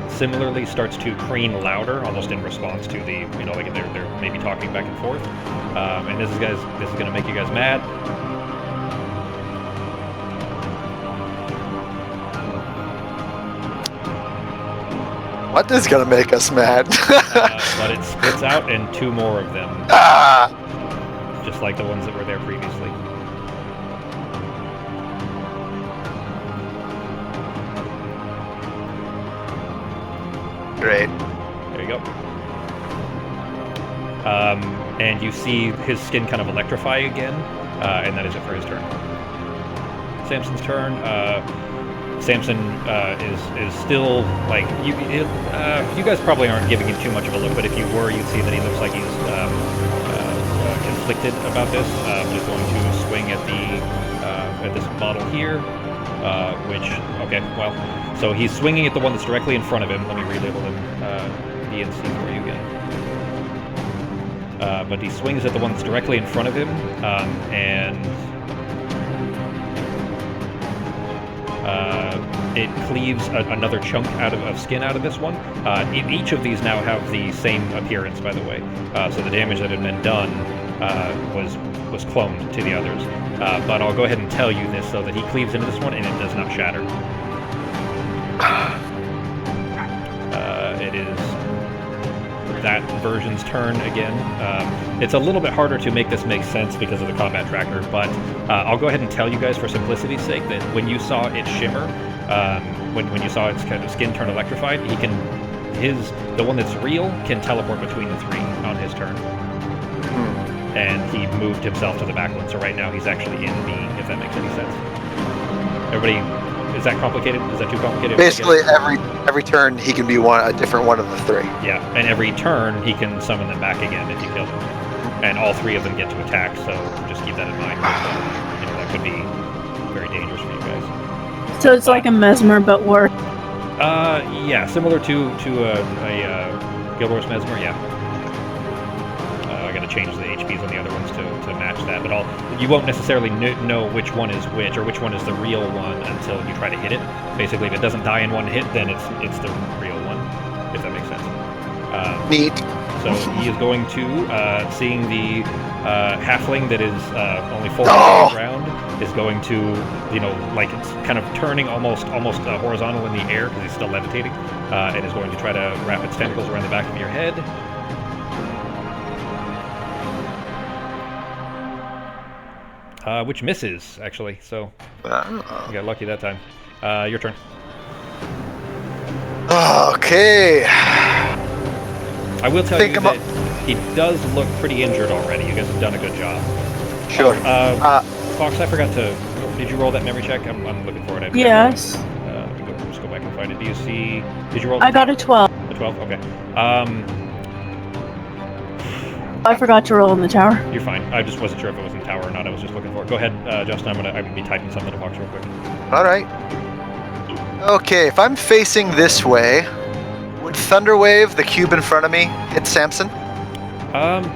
Similarly, starts to crane louder, almost in response to the, like they're maybe talking back and forth. And this is gonna make you guys mad. What is gonna make us mad? But it splits out, and 2 more of them, Ah! just like the ones that were there previously. Great. There you go. And you see his skin kind of electrify again, and that is it for his turn. Samson's turn. Samson is still like you guys probably aren't giving him too much of a look, but if you were, you'd see that he looks like he's conflicted about this. He's going to swing at this model here, so he's swinging at the one that's directly in front of him. Let me relabel him B and C for you again. But he swings at the one that's directly in front of him, and it cleaves another chunk of skin out of this one. Each of these now have the same appearance, by the way. So the damage that had been done was cloned to the others. But I'll go ahead and tell you this, so that he cleaves into this one and it does not shatter. It is that version's turn again. It's a little bit harder to make this make sense because of the combat tracker, but I'll go ahead and tell you guys for simplicity's sake that when you saw it shimmer, when you saw its kind of skin turn electrified, the one that's real can teleport between the 3 on his turn. And he moved himself to the back one, so right now he's actually in B, if that makes any sense. Everybody, is that complicated? Is that too complicated? Basically, every turn he can be a different one of the 3. Yeah, and every turn he can summon them back again if you kill them. And all 3 of them get to attack, so just keep that in mind. That could be very dangerous for you guys. So it's like a mesmer, but worse. Yeah, similar to a Guild Wars Mesmer, yeah. I got to change the HPs on the other ones to match that. But you won't necessarily know which one is which, or which one is the real one until you try to hit it. Basically, if it doesn't die in one hit, then it's the real one, if that makes sense. Neat. So he is going to, seeing the halfling that is only 4 feet on the ground, is going to, like it's kind of turning almost horizontal in the air because he's still levitating, and is going to try to wrap its tentacles around the back of your head. Which misses, actually, so you got lucky that time. Your turn. Okay. I will tell you that he does look pretty injured already. You guys have done a good job. Sure. Fox, I forgot to... Did you roll that memory check? I'm looking for it. Yes. Let me just go back and find it. Do you see... Did you roll... I got a 12. A 12? Okay. I forgot to roll in the tower. You're fine. I just wasn't sure if it was in the tower or not. I was just looking for it. Go ahead, Justin. I'm gonna be typing something to Fox real quick. All right. Okay, if I'm facing this way, would Thunderwave, the cube in front of me, hit Samson?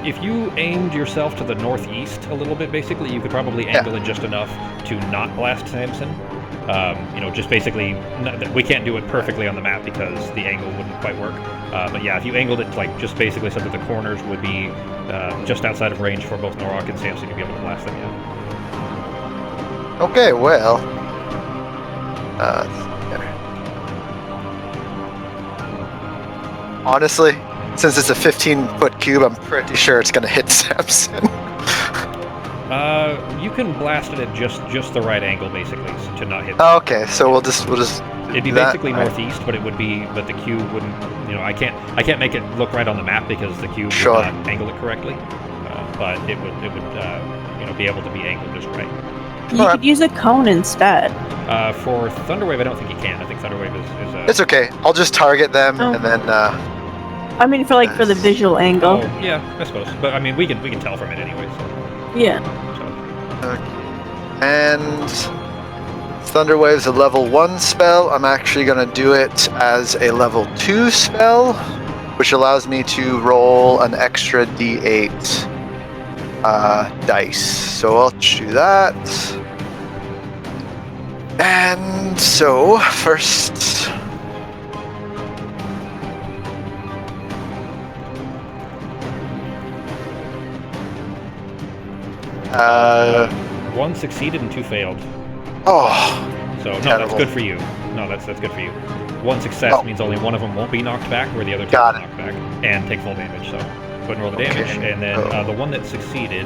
If you aimed yourself to the northeast a little bit, basically, you could probably angle it just enough to not blast Samson. Just basically, we can't do it perfectly on the map because the angle wouldn't quite work. But yeah, if you angled it like just basically so that the corners would be just outside of range for both Norok and Samson, you'd be able to blast them. Yeah. Okay, well. Honestly, since it's a 15-foot cube, I'm pretty sure it's going to hit Samson. You can blast it at just the right angle, basically, to not hit. Okay, so we'll just. It'd be basically northeast, but but the cube wouldn't. I can't make it look right on the map because the cube would not angle it correctly. But it would be able to be angled just right. You could use a cone instead. For Thunderwave, I don't think you can. I think Thunderwave is It's okay. I'll just target them and then. I mean, for the visual angle. Oh, yeah, I suppose. But I mean, we can tell from it anyway. So. Yeah. And Thunderwave's a level 1 spell. I'm actually going to do it as a level 2 spell, which allows me to roll an extra d8 dice. So I'll do that. And so, first... One succeeded and 2 failed. Oh. So no, terrible. that's good for you. No, that's good for you. One success means only one of them won't be knocked back, where the other 2 will be knocked back and take full damage. So go ahead and roll the damage, and then the one that succeeded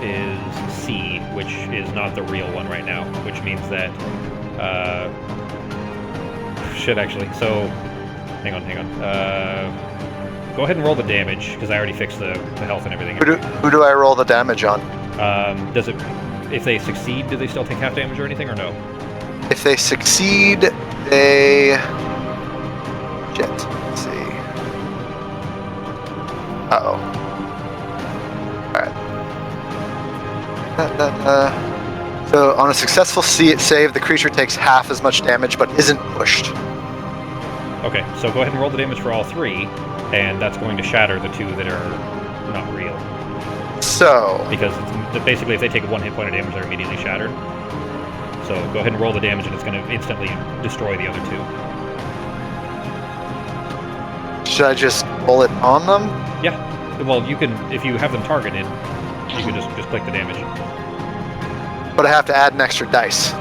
is C, which is not the real one right now, which means that shit actually. So hang on. Go ahead and roll the damage because I already fixed the health and everything. Who do I roll the damage on? Does it? If they succeed, do they still take half damage or anything, or no? If they succeed, they... Shit. Let's see. Uh-oh. Alright. So, on a successful save, the creature takes half as much damage, but isn't pushed. Okay, so go ahead and roll the damage for all 3, and that's going to shatter the 2 that are not real. So... Because basically, if they take 1 hit point of damage, they're immediately shattered. So go ahead and roll the damage, and it's going to instantly destroy the other 2. Should I just roll it on them? Yeah. Well, you can, if you have them targeted, you can just click the damage. But I have to add an extra dice.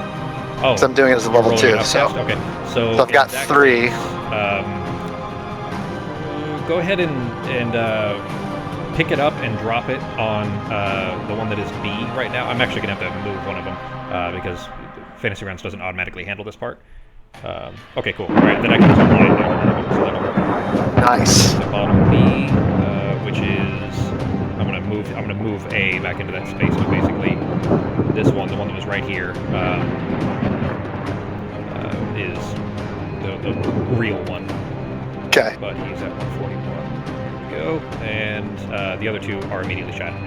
Oh. So I'm doing it as a level 2, so... Okay. So I've got 3. Case, go ahead and pick it up and drop it on the one that is B right now. I'm actually going to have to move one of them because Fantasy Grounds doesn't automatically handle this part. Okay, cool. All right, then I can just apply it there. So that'll work. Nice. The bottom B, which is I'm going to move A back into that space. So basically, this one, the one that was right here, is the real one. Okay. But he's at 141. There we go. And the other 2 are immediately shattered.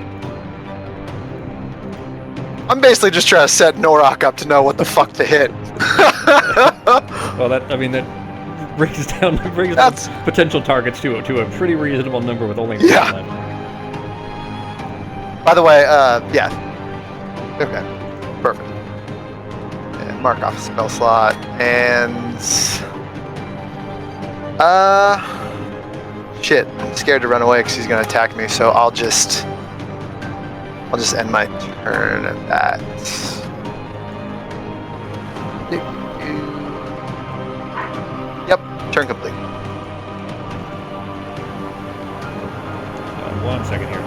I'm basically just trying to set Norok up to know what the fuck to hit. Well, that brings down potential targets to a pretty reasonable number with only 3 left. By the way, yeah. Okay, perfect. And mark off spell slot and shit. I'm scared to run away because he's gonna attack me. So I'll just end my turn at that. Yep, turn complete. 1 second here.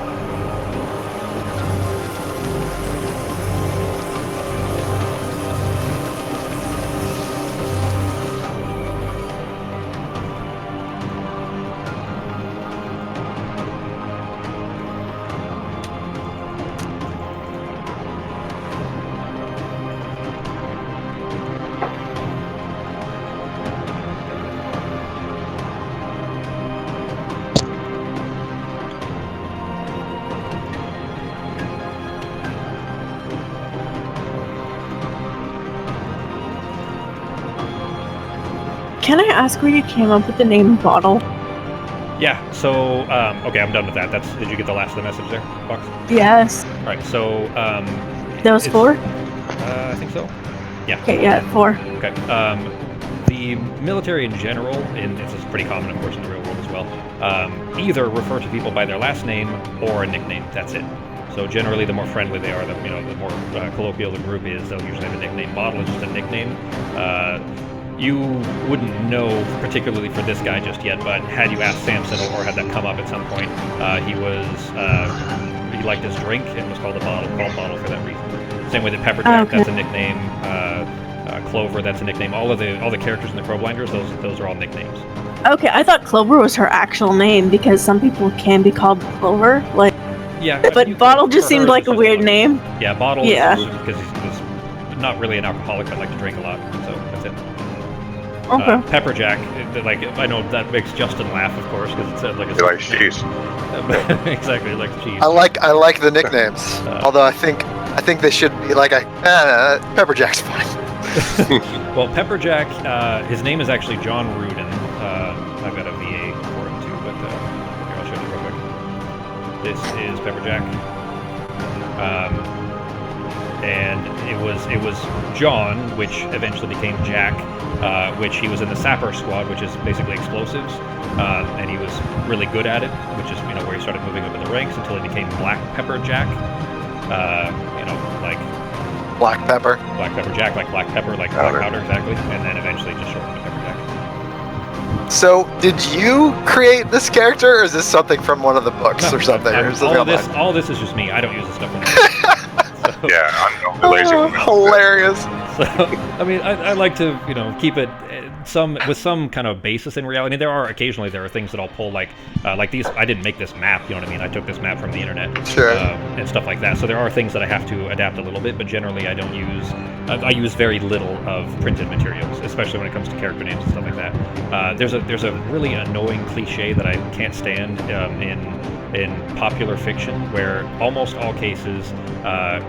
Can I ask where you came up with the name Bottle? Yeah, so, okay, I'm done with that. Did you get the last of the message there, Fox? Yes. Alright, so, That was 4? I think so. Yeah. Okay, yeah, 4. Okay. The military in general, and this is pretty common, of course, in the real world as well, either refer to people by their last name or a nickname. That's it. So generally, the more friendly they are, the more colloquial the group is, they'll usually have a nickname. Bottle is just a nickname. You wouldn't know particularly for this guy just yet, but had you asked Samson or had that come up at some point, he liked his drink and was called Bottle for that reason. Same way that Pepperjack, Okay. that's a nickname. Clover, that's a nickname. All the characters in the Crowblinders, those are all nicknames. Okay, I thought Clover was her actual name because some people can be called Clover. Like, Yeah, but Bottle just seemed like a weird name. Yeah, Bottle. Yeah. Because he's not really an alcoholic, but like to drink a lot. So that's it. Okay. Pepperjack, like I know that makes Justin laugh, of course, because it's like He likes cheese. exactly, like cheese. I like the nicknames. Although I think they should be like Pepperjack's fine. Well, Pepperjack, his name is actually John Rudin. I've got a VA for him too, but here, I'll show you real quick. This is Pepperjack. And it was John, which eventually became Jack, which he was in the Sapper Squad, which is basically explosives, and he was really good at it, which is where he started moving up in the ranks until he became Black Pepper Jack, like Black Pepper. Black Pepper Jack, like black pepper, like black powder, exactly, and then eventually just shortened to Pepper Jack. So, did you create this character, or is this something from one of the books or something? Or something all this is just me. I don't use this stuff anymore. So, Yeah, I'm no lazy. Hilarious. So, I mean, I like to, keep it with some kind of basis in reality. There are things that I'll pull, like these. I didn't make this map, you know what I mean? I took this map from the internet, Sure. And stuff like that. So there are things that I have to adapt a little bit, but generally I don't use. I use very little of printed materials, especially when it comes to character names and stuff like that. There's a really annoying cliche that I can't stand in popular fiction, where almost all cases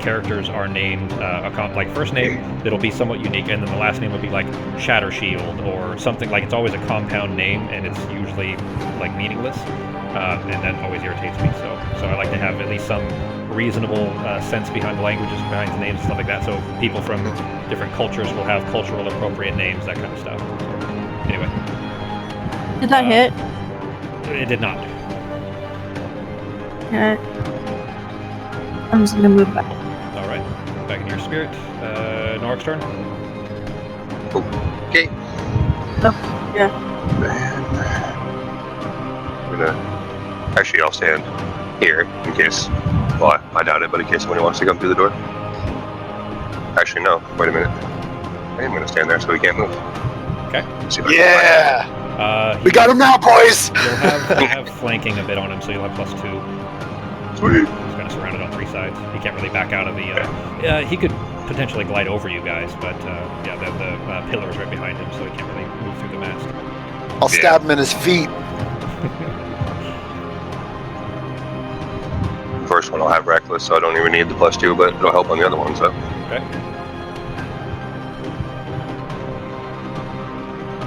characters are named like first name that'll be somewhat unique, and then the last name will be like Shatter Shield or something. Like it's always a compound name, and it's usually like meaningless, and that always irritates me. So I like to have at least some reasonable sense behind the languages, behind the names and stuff like that. So people from different cultures will have cultural appropriate names, that kind of stuff. So, anyway, Did that hit? it did not. Okay. I'm just gonna move back. All right, back in your spirit. Norik's turn. Okay. Oh, yeah. I'm gonna. Actually, I'll stand here in case. Well, I doubt it, but in case somebody wants to come through the door. Actually, no. Wait a minute. I am gonna stand there so he can't move. Okay. See if I can Yeah. We got him now, boys. You'll have flanking a bit on him, so you'll have +2. Sweet. He's kind of surrounded on 3 sides. He can't really back out of the. He could potentially glide over you guys, but the pillar is right behind him, so he can't really move through the mast. I'll stab him in his feet. First one I'll have reckless, so I don't even need the +2, but it'll help on the other one. So. Okay.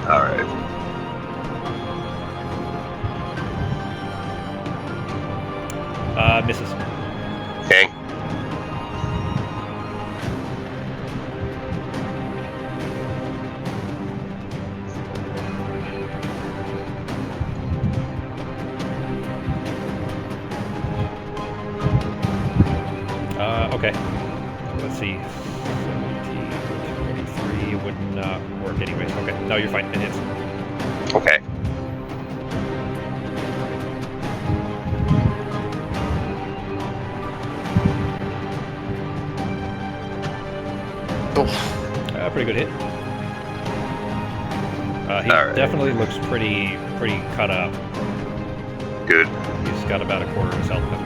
All right. Misses. Okay. Let's see. 17, 43 would not work anyways. Okay. No, you're fine. It hits. Okay. Pretty good hit. He All right. definitely looks pretty cut up. Good. He's got about a quarter of his health left.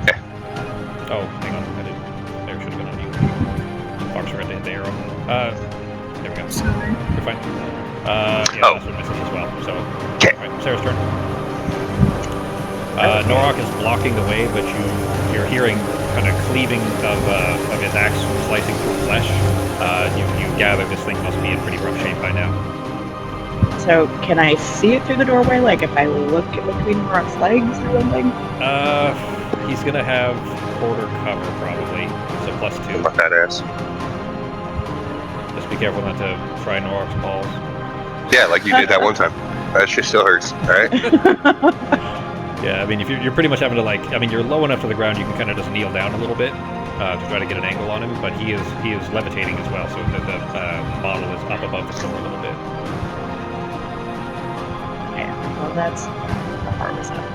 Okay. Oh, hang on. I should have been on you. Fox forgot to hit the arrow. There we go. Sorry. You're fine. Yeah, Oh. that's what I said as well. So, Okay. alright, Sarah's turn. Norok is blocking the way, but you're hearing kind of cleaving of his axe slicing through flesh. You gather this thing must be in pretty rough shape by now. So can I see it through the doorway? Like if I look in between Rock's legs or something? He's gonna have quarter cover probably, so +2. Fuck that ass. Just be careful not to fry Norok's balls. Yeah, like you did that one time. That shit still hurts. All right. Yeah, I mean, if you're pretty much having to you're low enough to the ground, you can kind of just kneel down a little bit to try to get an angle on him. But he is levitating as well, so the model is up above the floor a little bit. Yeah, well that's how far was that?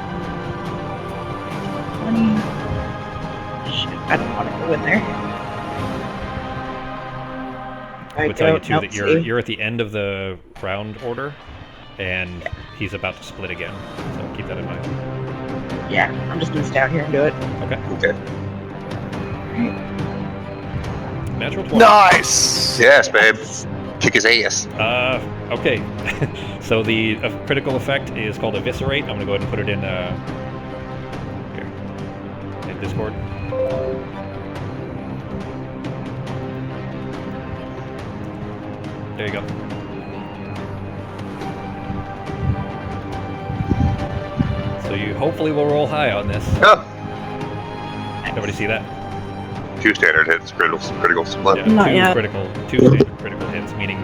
20. Shit, I don't want to go in there. I would tell you too that you're at the end of the round order, and he's about to split again. So keep that in mind. Yeah, I'm just gonna stay out here and do it. Okay. Okay. Natural 20. Nice. Yes, babe. Kick his ass. Okay. So the critical effect is called Eviscerate. I'm gonna go ahead and put it in here in Discord. There you go. So you hopefully will roll high on this. Oh, Everybody see that? 2 standard hits, critical split. Yeah, Not two yet. two standard critical hits, meaning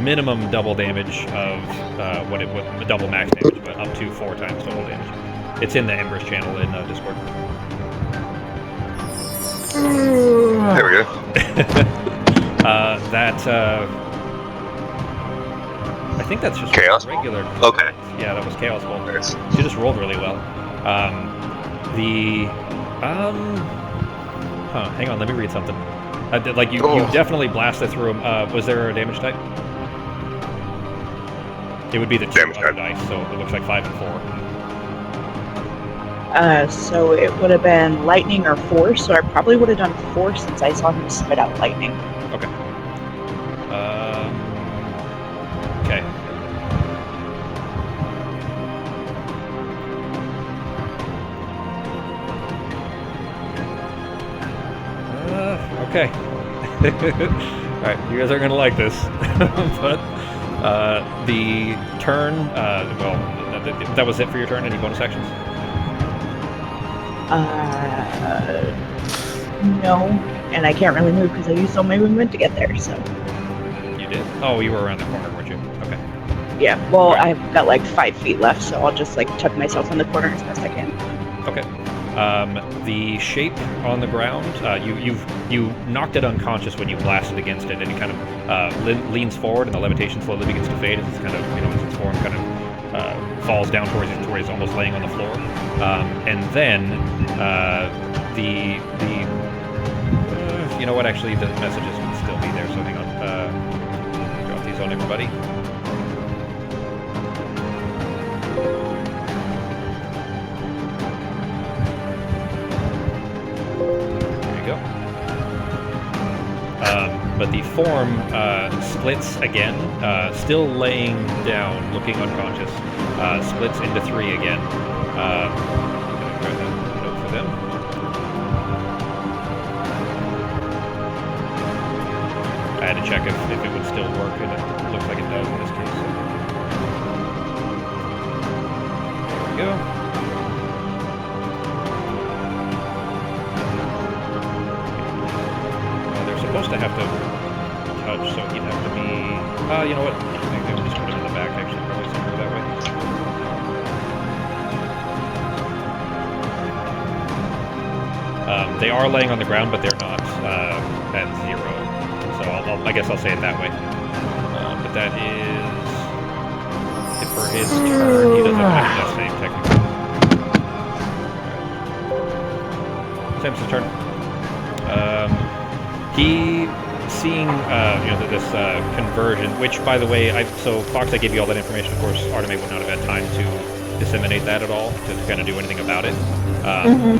minimum double damage of double max damage, but up to 4 times total damage. It's in the Embers channel in Discord. There we go. I think that's just Chaos? regular. Okay. Yeah, that was Chaos Ball. Nice. She just rolled really well. Hang on, let me read something. You definitely blasted through him. Was there a damage type? It would be the 2 Damage other type. dice, so it looks like 5 and 4. So it would have been lightning or force, so I probably would have done force since I saw him spit out lightning. Okay. Okay. Okay. Alright, you guys are gonna like this. But the turn, that was it for your turn. Any bonus actions? No, and I can't really move because I used all my movement to get there. So You did. Oh, you were around the corner, weren't you? Okay. yeah, well I've got like 5 feet left, so I'll just like tuck myself in the corner as best I can. Okay. The shape on the ground, you knocked it unconscious when you blasted against it, and it kind of leans forward, and the levitation slowly begins to fade as it's kind of, as its form kind of falls down towards it, where he's almost laying on the floor. And then you know what? Actually, the messages would still be there. So hang on. Drop these on everybody. But the form splits again, still laying down, looking unconscious. Splits into 3 again. I'm going to grab that note for them. I had to check if it would still work, and it looks like it does in this case. There we go. Supposed to have to touch, so he'd have to be. You know what? I think I'll just put him in the back, actually, probably somewhere that way. They are laying on the ground, but they're not at 0. So I guess I'll say it that way. But that is for his turn. He doesn't have that save technically. Samson's turn. He seeing this conversion, which by the way, so Fox, I gave you all that information. Of course, Artemis would not have had time to disseminate that at all to kind of do anything about it.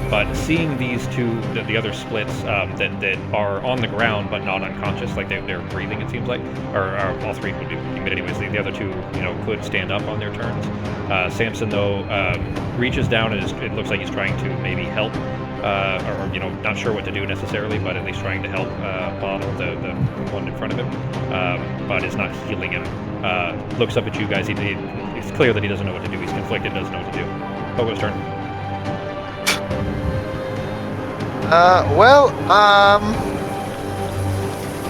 But seeing these two, the other splits that are on the ground but not unconscious, like they're breathing, it seems like, or all three would be, but anyways, the other two, could stand up on their turns. Samson though reaches down and it looks like he's trying to maybe help, or not sure what to do necessarily, but at least trying to help Bottle, the one in front of him, but is not healing him. Looks up at you guys. It's clear that he doesn't know what to do. He's conflicted, doesn't know what to do. Pogo's turn.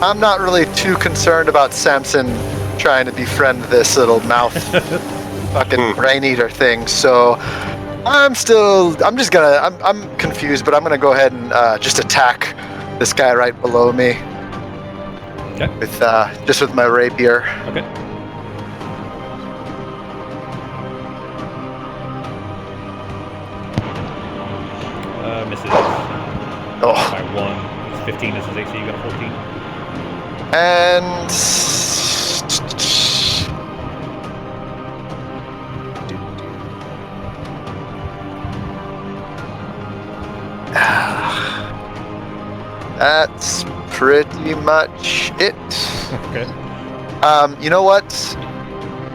I'm not really too concerned about Samson trying to befriend this little mouth fucking brain eater thing, so I'm confused, but I'm gonna go ahead and just attack this guy right below me. Okay. With my rapier. Okay. Misses. Oh. By 1. It's 15 is his AC. You got a 14. And that's pretty much it. Okay. You know what?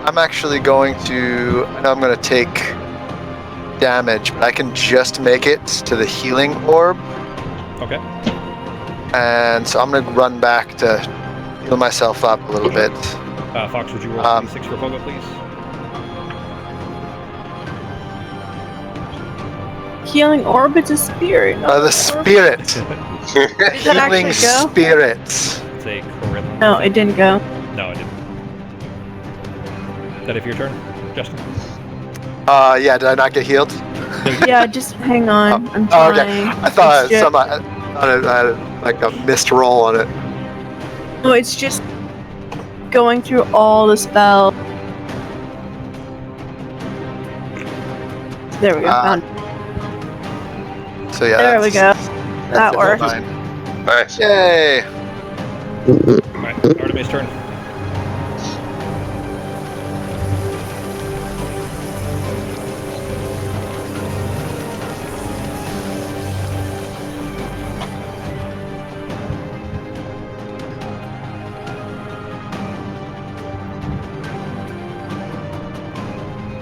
I'm actually going to. I know I'm going to take damage, but I can just make it to the healing orb. Okay. And so I'm going to run back to heal myself up a little bit. Fox, would you roll 6 for Pogo, please? Healing orb, it's a spirit. The spirit. Did that Healing actually go? spirit. It's a charisma. No, it didn't go. No, it didn't. Is that it for your turn, Justin? Yeah, did I not get healed? Yeah, just hang on. I'm Oh, trying. okay. I thought It's I had like a missed roll on it. No, it's just going through all the spells. There we go. Found it. So yeah. There we go. That worked. Fine. Nice. Yay! Alright, Artemis' turn.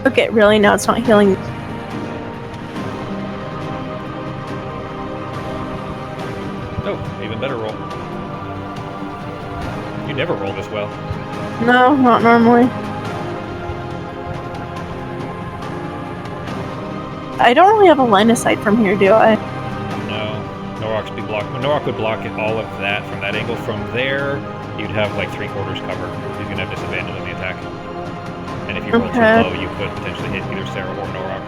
Okay, really? Now it's not healing. Oh, even better roll. You never roll this well. No, not normally. I don't really have a line of sight from here, do I? No. Norok would block all of that from that angle. From there, you'd have like 3/4 cover. He's gonna have disadvantage on the attack. And if you roll too low, you could potentially hit either Sarah or Norok.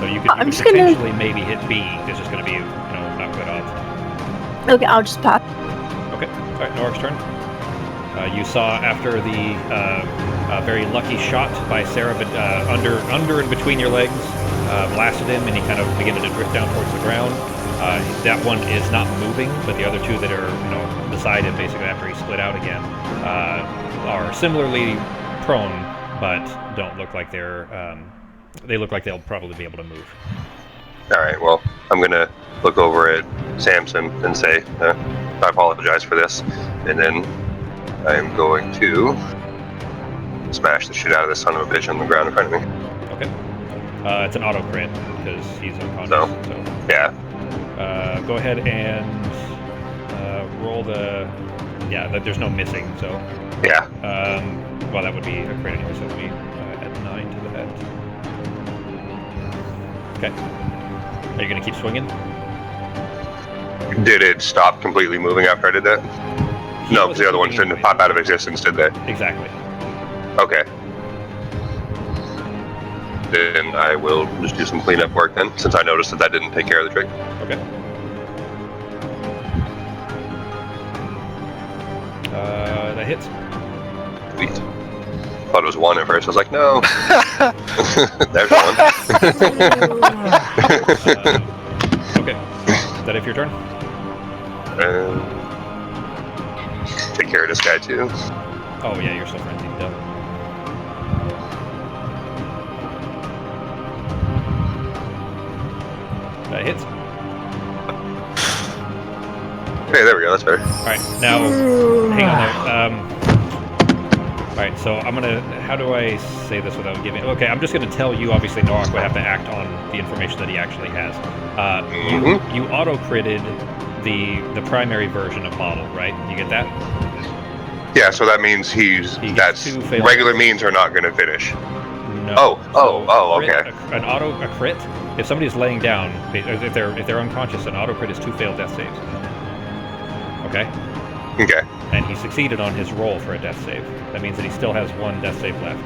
So you could potentially maybe hit B. It's just gonna be, not good odds. Okay, I'll just pass. Okay. Alright, Norok's turn. You saw after the very lucky shot by Sarah, but under and between your legs, blasted him, and he kind of began to drift down towards the ground. That one is not moving, but the other two that are, beside him, basically after he split out again, are similarly prone, but don't look like they look like they'll probably be able to move. Alright, well, I'm gonna look over at Samson and say, I apologize for this, and then I'm going to smash the shit out of this son of a bitch on the ground in front of me. Okay. It's an auto crit, because he's unconscious. So, yeah. Go ahead and roll the... Yeah, there's no missing, so... Yeah. Well, that would be a crit anyway, so it would be at 9 to the head. Okay. Are you going to keep swinging? Did it stop completely moving after I did that? No, because the other ones didn't pop out of existence, did they? Exactly. Okay. then I will just do some cleanup work then, since I noticed that didn't take care of the trick. Okay. That hits. Sweet. Thought it was 1 at first. I was like, no. There's 1. Okay. Is that it for your turn? Take care of this guy too. Oh yeah, you're still frenzied. Duh. That hits. Okay, there we go. That's better. All right, now hang on there. All right, so I'm gonna. How do I say this without giving? Okay, I'm just gonna tell you. Obviously, Norak would have to act on the information that he actually has. You auto critted the primary version of model, right? You get that? Yeah, so that means He gets that's 2 failed. regular means are not going to finish. No. Okay. A crit. If somebody's laying down, if they're unconscious, an auto crit is 2 failed death saves. Okay. Okay. And he succeeded on his roll for a death save. That means that he still has 1 death save left.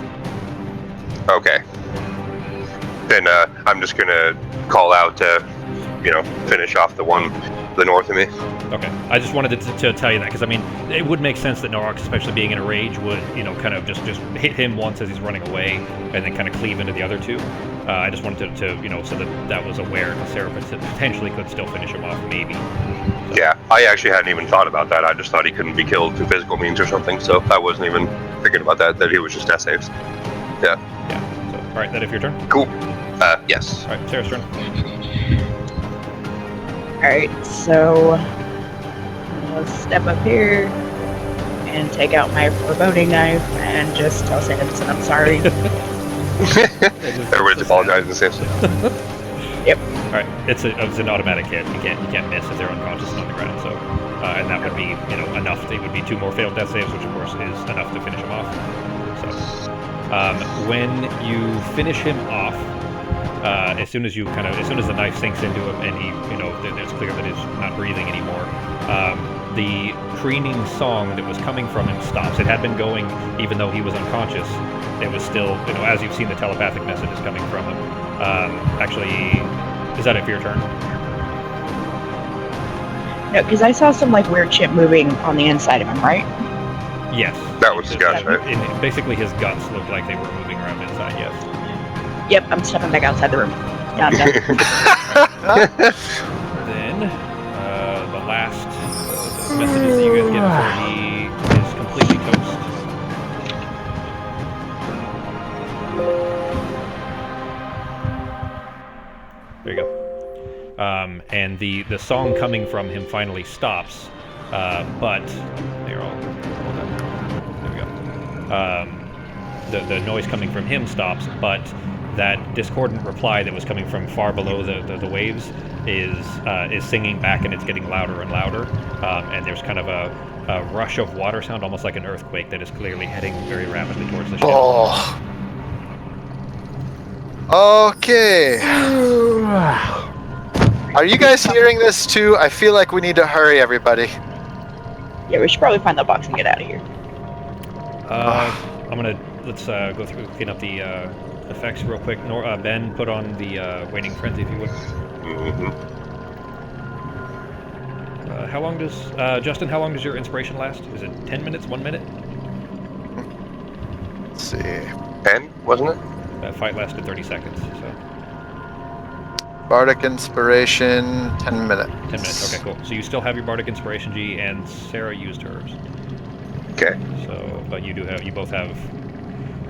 Okay. Then I'm just going to call out to, finish off the one to the north of me. Okay. I just wanted to tell you that because I mean it would make sense that Norak, especially being in a rage, would kind of just hit him once as he's running away and then kind of cleave into the other 2. I just wanted to so that was aware that Sarah potentially could still finish him off, maybe. So. Yeah, I actually hadn't even thought about that. I just thought he couldn't be killed through physical means or something, so I wasn't even thinking about that he was just death saves. Yeah. Yeah. So, all right, that if your turn? Cool. Yes. All right, Sarah's turn. Alright, so I'll step up here and take out my foreboding knife and just tell Samson I'm sorry. Everybody's apologizing to Samson. Yep. All right, it's an automatic hit. You can't miss if they're unconscious and on the ground. So, and that would be enough. It would be 2 more failed death saves, which of course is enough to finish him off. So, when you finish him off, as soon as the knife sinks into him and he, it's clear that he's not breathing anymore. The preening song that was coming from him stops. It had been going even though he was unconscious. It was still, as you've seen, the telepathic messages coming from him. Actually, is that it for your turn? No, because I saw some weird shit moving on the inside of him, right? Yes. That was his guts, right? Basically, his guts looked like they were moving around inside. Yes. Yep, I'm stepping back outside the room. Now I'm done. Then, the last messages that you guys get before he is completely toast. There you go. And the song coming from him finally stops, but there we go. The noise coming from him stops, but that discordant reply that was coming from far below the waves is singing back, and it's getting louder and louder. And there's kind of a rush of water sound, almost like an earthquake, that is clearly heading very rapidly towards the ship. Oh. Okay. Are you guys hearing this too? I feel like we need to hurry, everybody. Yeah, we should probably find the box and get out of here. Let's go through, clean up the effects real quick. Ben, put on the waning frenzy if you would. Mm-hmm. How long does Justin? How long does your inspiration last? Is it 10 minutes? 1 minute? Let's see. 10, wasn't it? That fight lasted 30 seconds. So Bardic Inspiration, 10 minutes. 10 minutes. Okay, cool. So you still have your Bardic Inspiration, G, and Sarah used hers. Okay. So, but you both have.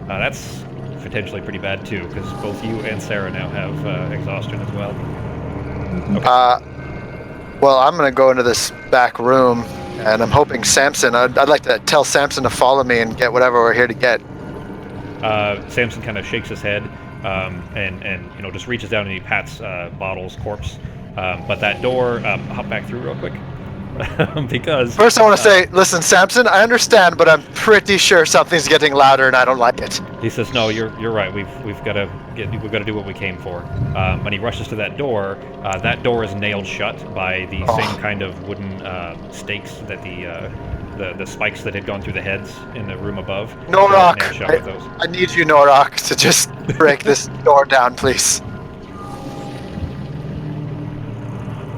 That's potentially pretty bad too, because both you and Sarah now have exhaustion as well. Okay. Well, I'm gonna go into this back room, and I'm hoping Samson. I'd like to tell Samson to follow me and get whatever we're here to get. Samson kind of shakes his head and just reaches down and he pats Bottle's corpse. But that door, hop back through real quick. Because first I want to say, listen, Samson, I understand, but I'm pretty sure something's getting louder and I don't like it. He says, "No, you're right. We've got to do what we came for." When he rushes to that door is nailed shut by the same kind of wooden stakes that the the spikes that had gone through the heads in the room above. Norak, Nailed shut with those. I need you, Norak, to just break this door down, please.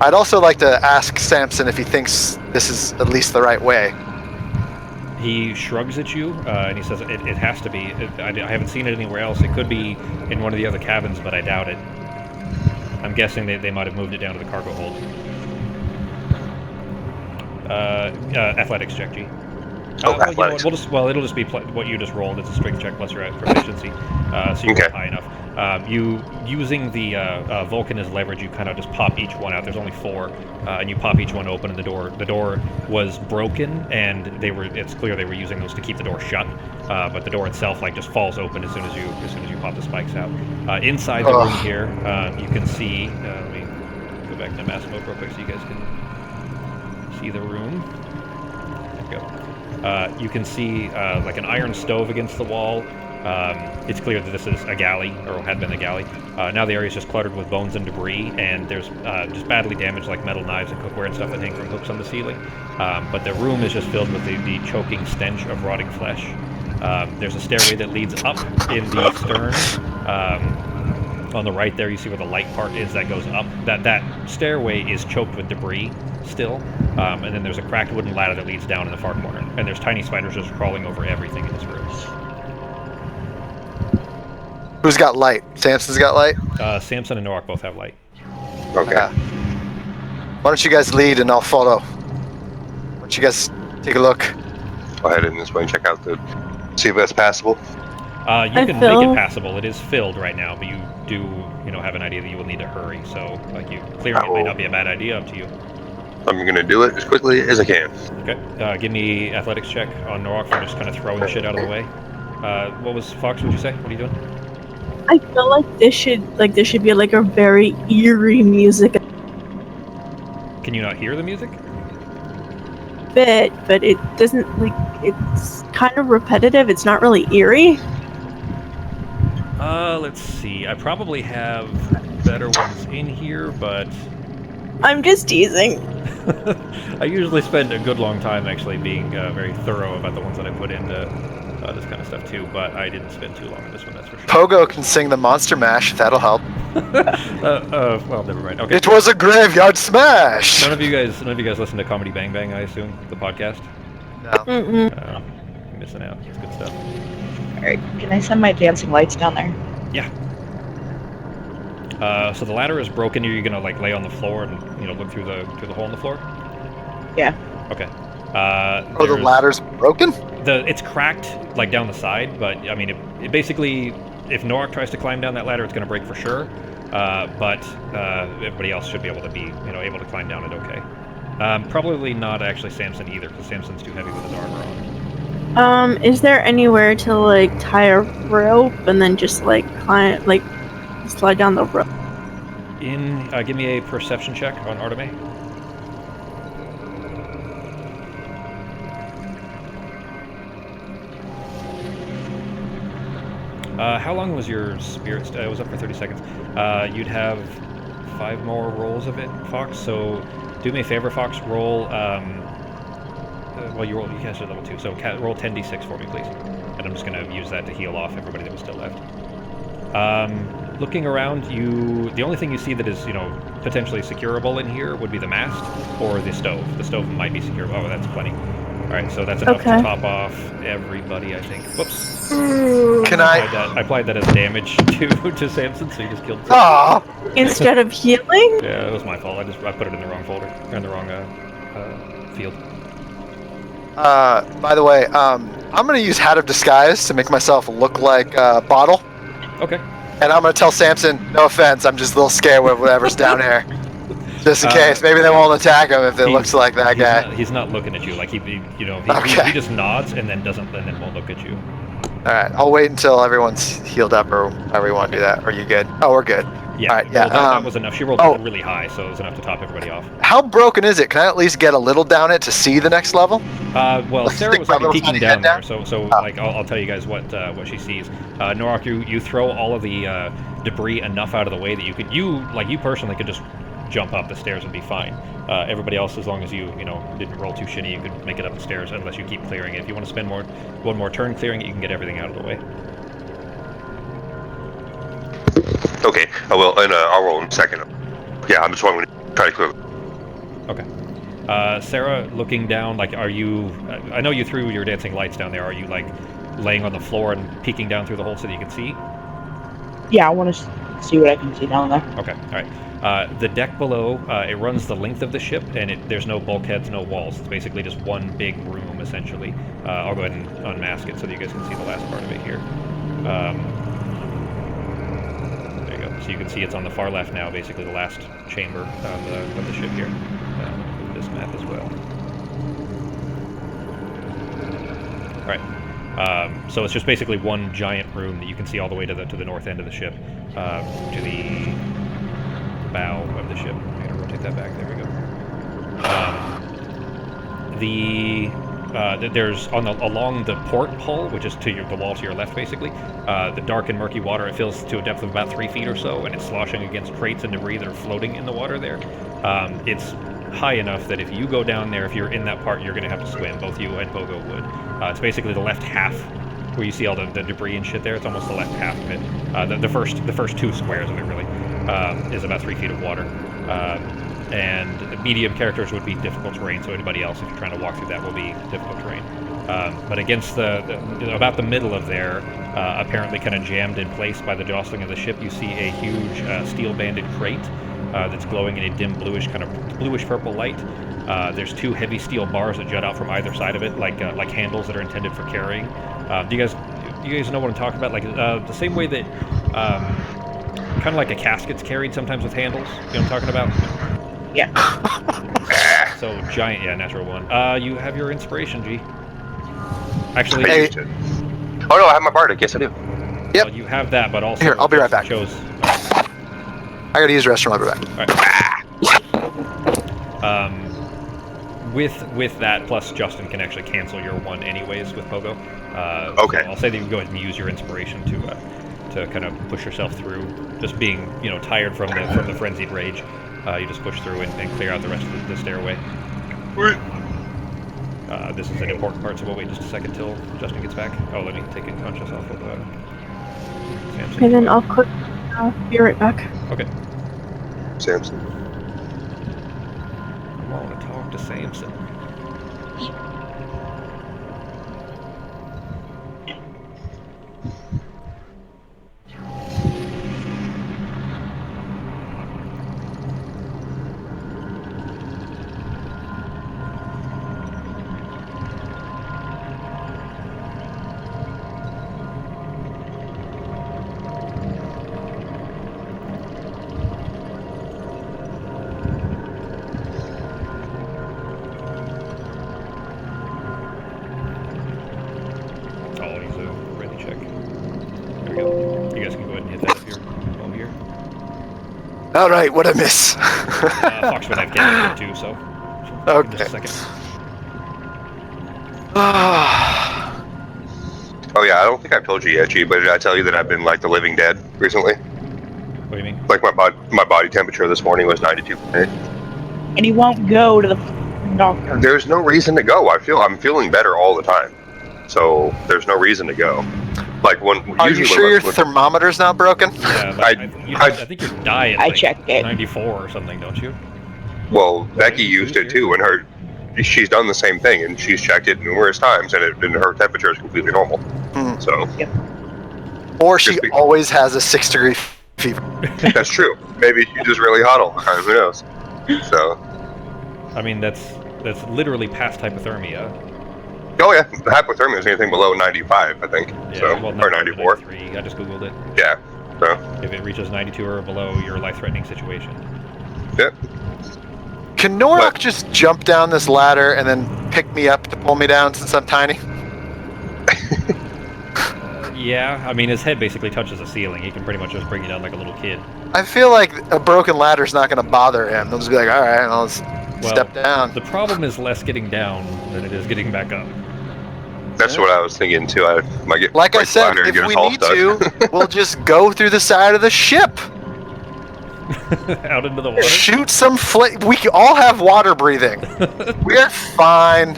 I'd also like to ask Samson if he thinks this is at least the right way. He shrugs at you, and he says, it has to be. I haven't seen it anywhere else. It could be in one of the other cabins, but I doubt it. I'm guessing they might have moved it down to the cargo hold. Athletics check, G. Athletics. You know what, it'll just be what you just rolled. It's a strength check plus your proficiency, so you roll high enough. You using the Vulcan as leverage, you kind of just pop each one out. There's only 4, and you pop each one open, and the door was broken, and it's clear they were using those to keep the door shut. But the door itself just falls open as soon as you pop the spikes out. Inside the room here, you can see. Let me go back to mass mode real quick so you guys can see the room. There we go. You can see like an iron stove against the wall. It's clear that this is a galley, or had been a galley. Now the area is just cluttered with bones and debris, and there's just badly damaged like metal knives and cookware and stuff that hang from hooks on the ceiling. But the room is just filled with the choking stench of rotting flesh. There's a stairway that leads up in the stern. On the right there, you see where the light part is that goes up. That stairway is choked with debris still, and then there's a cracked wooden ladder that leads down in the far corner. And there's tiny spiders just crawling over everything in this room. Who's got light? Samson's got light? Samson and Norak both have light. Okay. Why don't you guys lead and I'll follow? Why don't you guys take a look? Go ahead and this way and check out see if that's passable. You can make it passable. It is filled right now, but you do, have an idea that you will need to hurry. So, clearing it may not be a bad idea. Up to you. I'm gonna do it as quickly as I can. Okay. Give me athletics check on Norak for just kind of throwing shit out of the way. What was Fox? What'd you say? What are you doing? I feel like there should be a very eerie music Can you not hear the music? bit, but it doesn't it's kind of repetitive. It's not really eerie. Let's see. I probably have better ones in here, but I'm just teasing. I usually spend a good long time actually being very thorough about the ones that I put into this kind of stuff too, but I didn't spend too long on this one, that's for sure. Pogo can sing the Monster Mash, if that'll help. Well, never mind. Okay. It was a graveyard smash! None of you guys listen to Comedy Bang Bang, I assume, the podcast? No. Mm-mm. You're missing out. It's good stuff. Alright, can I send my dancing lights down there? Yeah. So the ladder is broken. You're gonna lay on the floor and look through the hole in the floor. Yeah. Okay. Oh, the ladder's broken? It's cracked down the side, but I mean, it basically, if Norak tries to climb down that ladder, it's gonna break for sure. But everybody else should be able to able to climb down it okay. Probably not actually Samson either, because Samson's too heavy with his armor on. Is there anywhere to tie a rope and then just climb, slide down the rope? Give me a perception check on Arteme. How long was your spirit? It was up for 30 seconds. You'd have 5 more rolls of it, Fox. So do me a favor, Fox. Roll. You cast it at level 2. So roll 10d6 for me, please. And I'm just going to use that to heal off everybody that was still left. Looking around, the only thing you see that is potentially securable in here would be the mast or the stove. The stove might be secure. Oh, that's plenty. All right, so that's enough to top off everybody, I think. Whoops. Can I applied that as damage to Samson, so you just killed him. Aww! Instead of healing? Yeah, it was my fault. I put it in the wrong folder, or in the wrong field. By the way, I'm gonna use Hat of Disguise to make myself look like a bottle. Okay. And I'm gonna tell Samson, no offense, I'm just a little scared with whatever's down here. Just in case, maybe they won't attack him if it looks like that guy. He's not looking at you. He just nods and then won't look at you. All right, I'll wait until everyone's healed up, or however you want to do that. Are you good? Oh, we're good. Yeah. All right, yeah. That was enough. She rolled really high, so it was enough to top everybody off. How broken is it? Can I at least get a little down it to see the next level? Well, Sarah was already peeking down there, so Oh. I'll tell you guys what she sees. Norak, you throw all of the debris enough out of the way that you personally could just jump up the stairs and be fine. Everybody else, as long as you didn't roll too shitty, you could make it up the stairs unless you keep clearing it. If you want to spend one more turn clearing it, you can get everything out of the way. Okay, I will, and I'll roll in a second. Yeah, I'm just going to try to clear. Okay. Sarah, looking down, like, are you... I know you threw your dancing lights down there. Are you, like, laying on the floor and peeking down through the hole so that you can see? Yeah, I want to see what I can see down there. Okay, alright. The deck below, it runs the length of the ship, and there's no bulkheads, no walls. It's basically just one big room, essentially. I'll go ahead and unmask it so that you guys can see the last part of it here. There you go. So you can see it's on the far left now, basically the last chamber of the ship here. This map as well. Alright. So it's just basically one giant room that you can see all the way to the north end of the ship, to the bow of the ship. I'm gonna rotate that back. There we go. There's along the port hull, which is to the wall to your left, basically. The dark and murky water. It fills to a depth of about 3 feet or so, and it's sloshing against crates and debris that are floating in the water there. It's high enough that if you go down there, if you're in that part, you're going to have to swim. Both you and Pogo would. It's basically the left half where you see all the debris and shit there. It's almost the left half of it. The first 2 squares of it really is about 3 feet of water. And medium characters would be difficult terrain. So anybody else, if you're trying to walk through that, will be difficult terrain. But against about the middle of there, apparently kind of jammed in place by the jostling of the ship, you see a huge steel-banded crate. That's glowing in a dim bluish purple light. There's 2 heavy steel bars that jut out from either side of it, like handles that are intended for carrying. Do you guys know what I'm talking about? Like the same way that kind of like a casket's carried sometimes with handles. You know what I'm talking about? Yeah. So giant, yeah, natural 1. You have your inspiration, G. Actually, Oh no, I have my bardic. Yes, I do. Yep. Well, you have that, but also Here, I'll be right back. Chose. I gotta use the restroom. I'll be back. Alright. With that, plus Justin can actually cancel your 1 anyways with Pogo. Okay. So I'll say that you can go ahead and use your inspiration to kind of push yourself through. Just being, tired from the frenzied rage, you just push through and clear out the rest of the stairway. This is an important part, so we'll wait just a second till Justin gets back. Oh, let me take unconscious off of Samson. And then I'll be right back. Okay. Samson. I want to talk to Samson. All right, what'd I miss? Fox would have Canada too, so. Okay. Just a second. Oh yeah, I don't think I've told you yet, G, but did I tell you that I've been like the living dead recently? What do you mean? Like my body temperature this morning was 92.8. And he won't go to the doctor. There's no reason to go. I'm feeling better all the time, so there's no reason to go. Like Are you sure your thermometer's not broken? Yeah, I think your diet. I like checked it. 94 or something, don't you? Well, Becky used it too, and she's done the same thing, and she's checked it numerous times, and her temperature is completely normal. Mm. So. Yep. Or she always has a 6-degree fever. That's true. Maybe she's just really hot all the time. Who knows? So. I mean, that's literally past hypothermia. Oh yeah, the hypothermia is anything below 95, I think. Yeah, so, well, or 94. 93. I just googled it. Yeah. So. If it reaches 92 or below, you're a life-threatening situation. Yeah. Can Norak just jump down this ladder and then pick me up to pull me down since I'm tiny? Yeah, I mean, his head basically touches the ceiling. He can pretty much just bring you down like a little kid. I feel like a broken ladder's not going to bother him. He'll just be like, all right, I'll just step down. The problem is less getting down than it is getting back up. That's what I was thinking too. I might get like I said, if we need to, we'll just go through the side of the ship. Out into the water. Shoot some We all have water breathing. We're fine.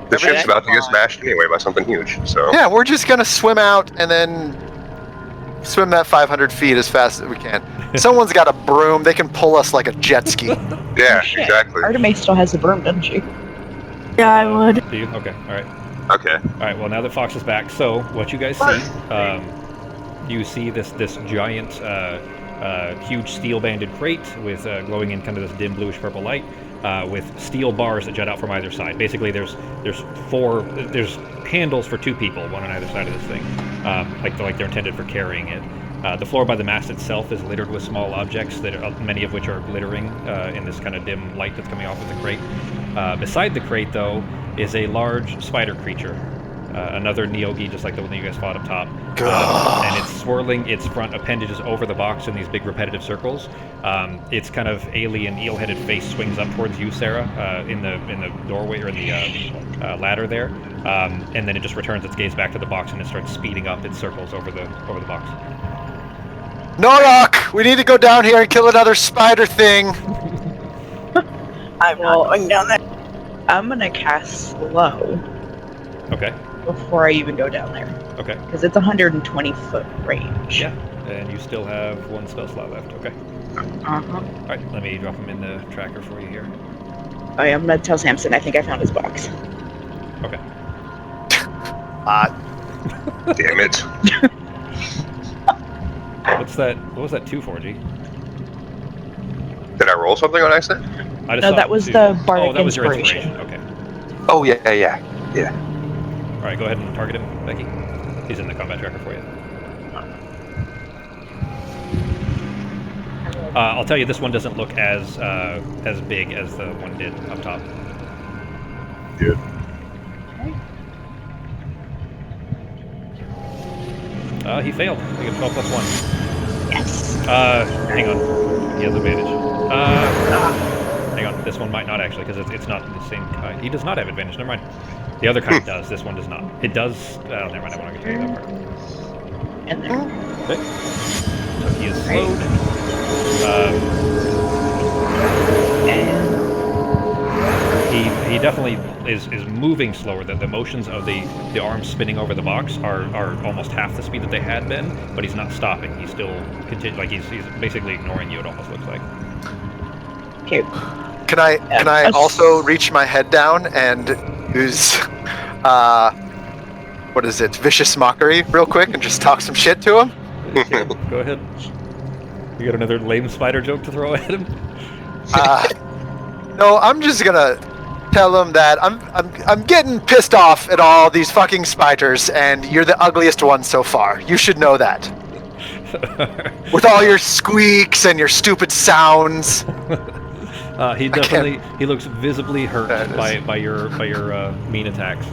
The ship's Everything's about to get fine. smashed anyway by something huge, so... Yeah, we're just gonna swim out and then swim that 500 feet as fast as we can. Someone's got a broom. They can pull us like a jet ski. Yeah, Shit. exactly. Artemis still has the broom, doesn't she? Yeah, I would. Do you? Okay, alright. Okay. Alright, well, now that Fox is back, so what you guys see, you see this giant, huge steel-banded crate with glowing in kind of this dim bluish-purple light, with steel bars that jut out from either side. Basically, there's handles for 2 people, one on either side of this thing, like they're intended for carrying it. The floor by the mast itself is littered with small objects, many of which are glittering in this kind of dim light that's coming off of the crate. Beside the crate, though, is a large spider creature. Another Neogi, just like the one that you guys fought up top. And it's swirling its front appendages over the box in these big repetitive circles. Its kind of alien eel-headed face swings up towards you, Sarah, in the doorway or in the ladder there. And then it just returns its gaze back to the box and it starts speeding up its circles over the box. Norok, we need to go down here and kill another spider thing. I'm not going down there. I'm gonna cast slow Okay. before I even go down there. Okay. Because it's 120 foot range. Yeah. And you still have 1 spell slot left. Okay. Uh-huh. All right. Let me drop him in the tracker for you here. Oh, yeah, I'm gonna tell Samson I think I found his box. Okay. Damn it. What was that 2 for, G? Did I roll something on accident? I just No, saw that was 2. the bardic Oh, that was your inspiration. inspiration. Okay. Oh, yeah. All right. Go ahead and target him, Becky. He's in the combat tracker for you. I'll tell you, this one doesn't look as big as the one did up top. Good. He failed. He got 12 plus 1. Yes. Hang on. He has advantage. Hang on. This one might not actually, because it's not the same kind. He does not have advantage. Never mind. The other kind does. This one does not. It does. Never mind. I won't tell you that part. And there. Okay. So he is slowed. He definitely is moving slower. The motions of the arms spinning over the box are almost half the speed that they had been, but he's not stopping. He's still like he's basically ignoring you. It almost looks like. Okay. Can I also reach my head down and use what is it, vicious mockery real quick and just talk some shit to him? Go ahead. You got another lame spider joke to throw at him? No, I'm just gonna tell him that I'm getting pissed off at all these fucking spiders, and you're the ugliest one so far. You should know that. With all your squeaks and your stupid sounds. He looks visibly hurt by your mean attacks.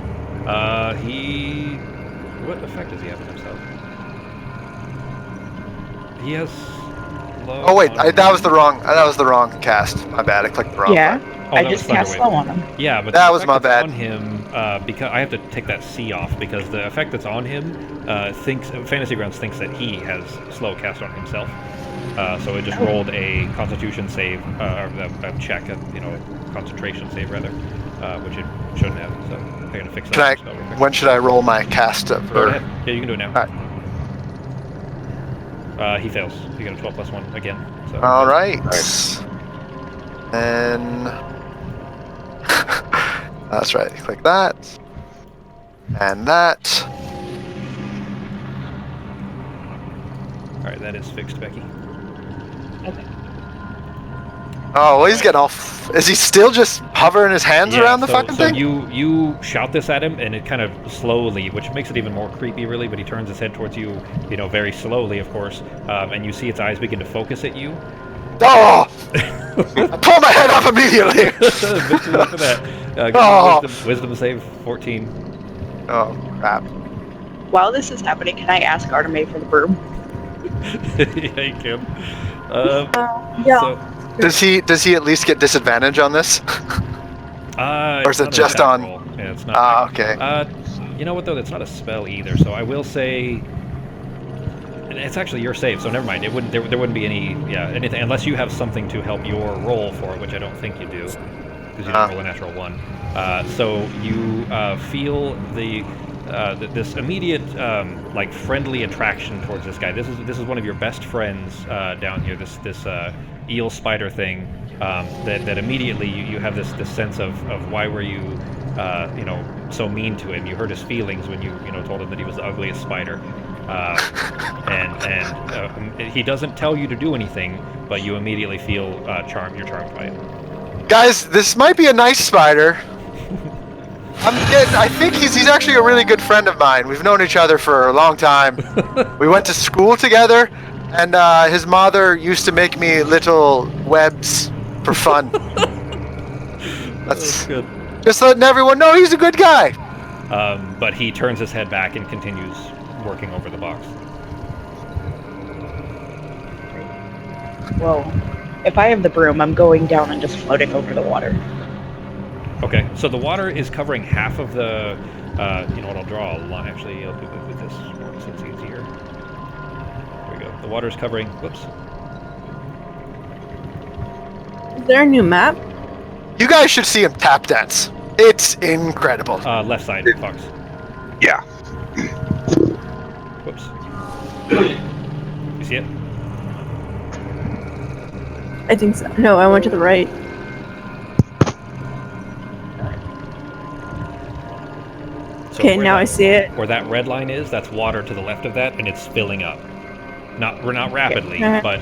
What effect does he have on himself? He has low. Oh wait, that was the wrong cast. My bad. I clicked the wrong Yeah. button. Oh, I that just was cast Thunderwave. slow on him. Yeah, but That the was effect my that's bad. on him, because I have to take that C off because the effect that's on him Fantasy Grounds thinks that he has slow cast on himself. So it just rolled a Constitution save, or a check, a concentration save rather, which it shouldn't have. So I gotta fix that. spell real quick. When should I roll my cast? Go ahead. Yeah, you can do it now. Alright. He fails. You got a 12 plus 1 again. So. All right. Nice. And that's right. Click that. And that. All right, that is fixed, Becky. Okay. Oh, well, he's getting all. Is he still just hovering his hands around the fucking thing? You shout this at him, and it kind of slowly, which makes it even more creepy, really. But he turns his head towards you, very slowly, of course, and you see its eyes begin to focus at you. Oh! I pull my head up immediately. Victory for that. Oh. Wisdom save 14. Oh crap! While this is happening, can I ask Artemis for the broom? Yeah, you can. Yeah. So, Does he at least get disadvantage on this? Or is it just on? Yeah, it's not. Ah, okay. You know what though? That's not a spell either. So I will say. And it's actually your save, so never mind. It wouldn't. There wouldn't be anything unless you have something to help your roll for it, which I don't think you do, because you didn't roll a natural 1. So you feel this immediate like friendly attraction towards this guy. This is one of your best friends down here. This eel spider thing. That immediately you have this sense of why were you so mean to him. You hurt his feelings when you told him that he was the ugliest spider. And he doesn't tell you to do anything, but you immediately feel charmed. You're charmed by it. Guys, this might be a nice spider. I think he's actually a really good friend of mine. We've known each other for a long time. We went to school together, and his mother used to make me little webs for fun. That's good. Just letting everyone know he's a good guy. But he turns his head back and continues working over the box. Well, if I have the broom, I'm going down and just floating over the water. Okay, so the water is covering half of the, you know what, I'll draw a line. Actually, I'll do it with this one so it's easier. There we go. The water is covering, whoops. Is there a new map? You guys should see him tap dance. It's incredible. Left side, Fox. Yeah. Whoops. You see it? I think so. No, I went to the right. So Okay, where now that- I see it. Where that red line is, that's water to the left of that, and it's filling up. We're not rapidly, Okay. but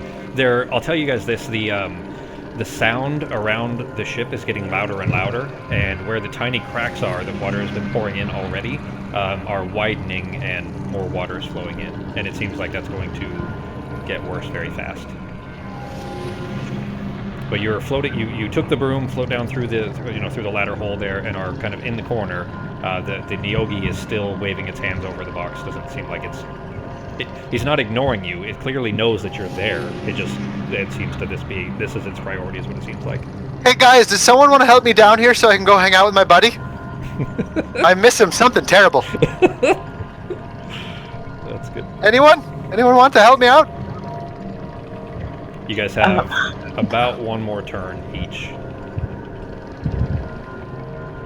I'll tell you guys this: the sound around the ship is getting louder and louder, and where the tiny cracks are that water has been pouring in already are widening, and more water is flowing in, and it seems like that's going to get worse very fast. But you're floating. You took the broom, float down through the ladder hole there, and are kind of in the corner. The Nyogi is still waving its hands over the box. Doesn't seem like he's not ignoring you. It clearly knows that you're there. It seems to this is its priority, is what it seems like. Hey guys, does someone want to help me down here so I can go hang out with my buddy? I miss him something terrible. That's good. Anyone? Anyone want to help me out? You guys have about one more turn each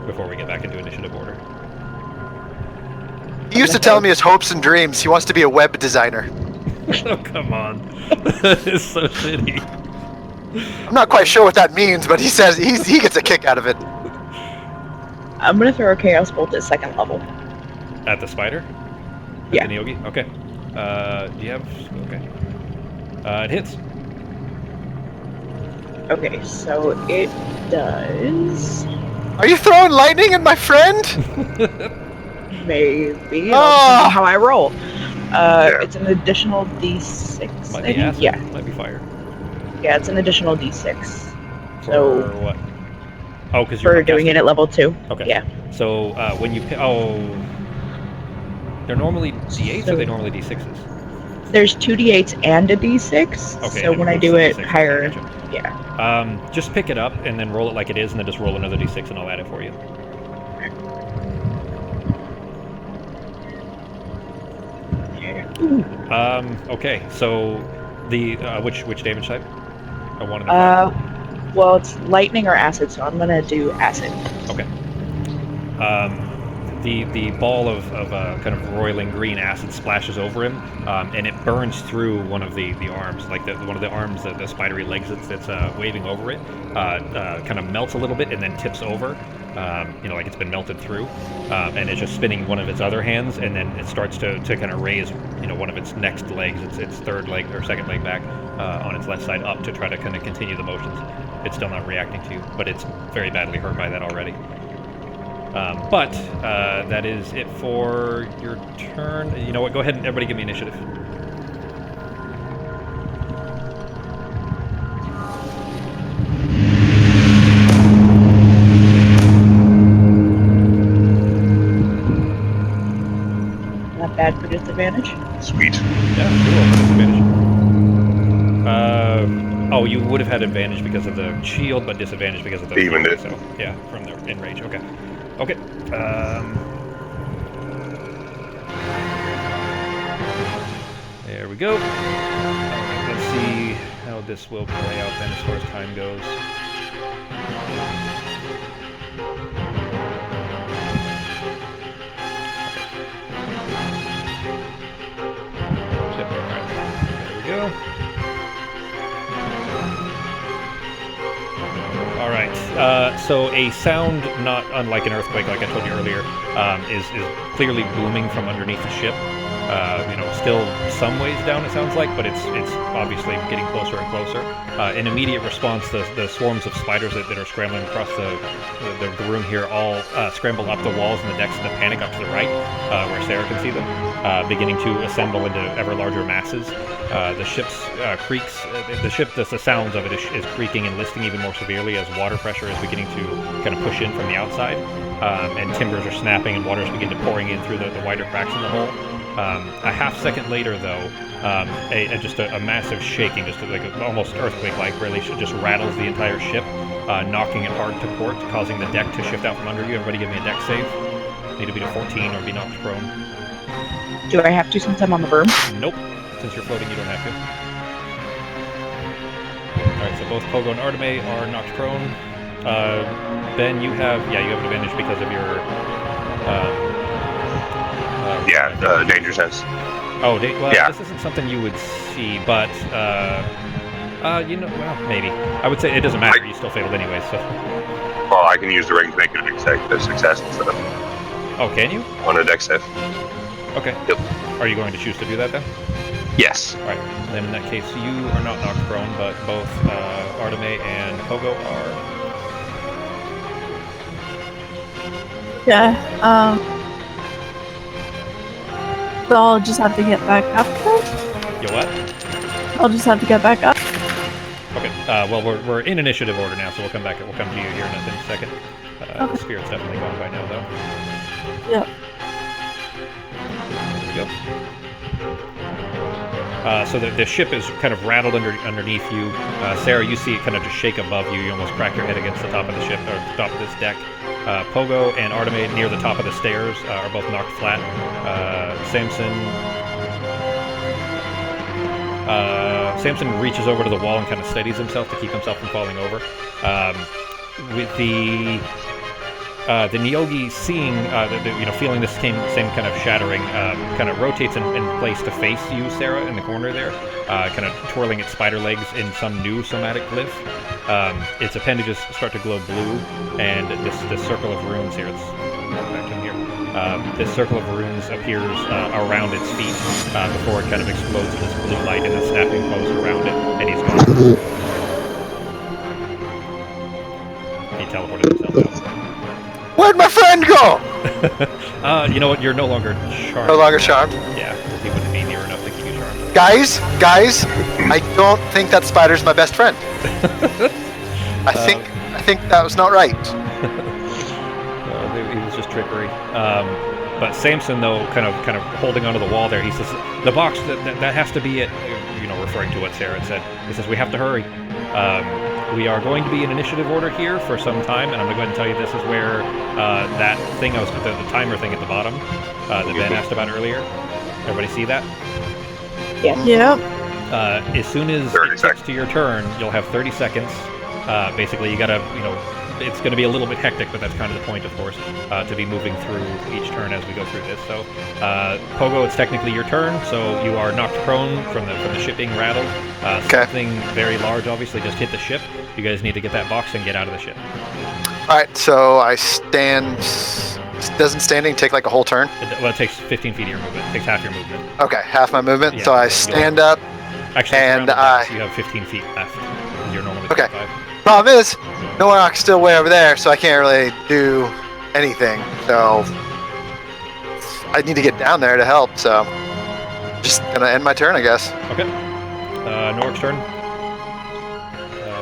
before we get back into initiative order. He used to tell me his hopes and dreams. He wants to be a web designer. Oh, come on. That is so shitty. I'm not quite sure what that means, but he says he gets a kick out of it. I'm gonna throw a Chaos Bolt at 2nd level. At the spider? Yeah. At the Nyogi? Okay. Do you have... Okay. It hits. Okay, so it does... Are you throwing lightning at my friend? Maybe. It Oh! all depends on how I roll. It's an additional D6. Might I be think? acid. Yeah. Might be fire. Yeah, it's an additional D6. For So what? Oh, because you're for doing it at level 2. Okay. Yeah. So when you... They're normally D8s or are they normally D6s? There's 2 D8s and a D6. Okay. So and when I moves do to it D6. higher, Gotcha. yeah. Just pick it up and then roll it like it is, and then just roll another D6 and I'll add it for you. Okay, so the which damage type? I wanted to Well, it's lightning or acid, so I'm gonna do acid. Okay. The ball of kind of roiling green acid splashes over him, and it burns through one of the arms, like one of the arms, the spidery legs that's waving over it, kind of melts a little bit and then tips over, like it's been melted through, and it's just spinning one of its other hands, and then it starts to kind of raise, one of its next legs, its third leg or second leg back on its left side up to try to kind of continue the motions. It's still not reacting to you, but it's very badly hurt by that already. But that is it for your turn. You know what? Go ahead and everybody give me initiative. Not bad for disadvantage. Sweet. Yeah, you roll for disadvantage. Oh, you would have had advantage because of the shield, but disadvantage because of the... Evened it. So, yeah, from the in range. Okay. Okay. There we go. Alright, let's see how this will play out then as far as time goes. There we go. Alright, so a sound not unlike an earthquake, like I told you earlier, is clearly booming from underneath the ship. Still some ways down, it sounds like, but it's obviously getting closer and closer. In immediate response, the swarms of spiders that are scrambling across the room here all scramble up the walls and the decks of the panic up to the right, where Sarah can see them, beginning to assemble into ever larger masses. The ship's creaks, the sounds of it is creaking and listing even more severely as water pressure is beginning to kind of push in from the outside, and timbers are snapping and water is beginning to pouring in through the wider cracks in the hull. A half second later, though, just a massive shaking, just like almost earthquake-like, really just rattles the entire ship, knocking it hard to port, causing the deck to shift out from under you. Everybody give me a deck save. Need to beat a 14 or be knocked prone. Do I have to since I'm on the berm? Nope. Since you're floating, you don't have to. Alright, so both Pogo and Arteme are knocked prone. Ben, you have an advantage because of your... danger sense. Oh, this isn't something you would see, but, maybe. I would say it doesn't matter, you still failed anyway, so... Well, I can use the ring to make it a success instead of... Oh, can you? On a deck save. Okay. Yep. Are you going to choose to do that then? Yes. Alright, then in that case, you are not knocked prone, but both Arteme and Pogo are. Yeah, so I'll just have to get back up then? You what? I'll just have to get back up. Okay, well, we're in initiative order now, so we'll come to you here in a second. The spirit's definitely gone by now, though. Yep. There we go. So the ship is kind of rattled underneath you. Sarah, you see it kind of just shake above you. You almost crack your head against the top of the ship, or the top of this deck. Pogo and Arteme near the top of the stairs are both knocked flat. Samson reaches over to the wall and kind of steadies himself to keep himself from falling over. With the Nyogi seeing, feeling this same kind of shattering, kind of rotates in place to face you, Sarah, in the corner there, kind of twirling its spider legs in some new somatic glyph. Its appendages start to glow blue, and this circle of runes here, back in here, this circle of runes appears around its feet before it kind of explodes in this blue light and the snapping close around it, and he's gone. He teleported himself out. Where'd my friend go? You know what? You're no longer charmed. No longer charmed? Yeah, he wouldn't be near enough to keep you charmed. Guys, I don't think that spider's my best friend. I think that was not right. It was just trickery. But Samson, though, kind of holding onto the wall there, he says, "The box that has to be it." Referring to what Sarah had said. He says, "We have to hurry. We are going to be in initiative order here for some time, and I'm going to go ahead and tell you this is where that thing the timer thing at the bottom that Ben asked about earlier. Everybody see that? Yeah. Yep. As soon as it gets to your turn, you'll have 30 seconds. Basically, you gotta, it's going to be a little bit hectic, but that's kind of the point, of course, to be moving through each turn as we go through this. So, Pogo, it's technically your turn, so you are knocked prone from the ship being rattled. Something very large, obviously, just hit the ship. You guys need to get that box and get out of the ship. Alright, so I stand... Doesn't standing take like a whole turn? It takes 15 feet of your movement. It takes half your movement. Okay, half my movement. Yeah, so I stand up, actually, and you have 15 feet left. You're normally 25. Problem is, Norok's still way over there, so I can't really do anything. So I need to get down there to help. So just gonna end my turn, I guess. Okay. Norok's turn.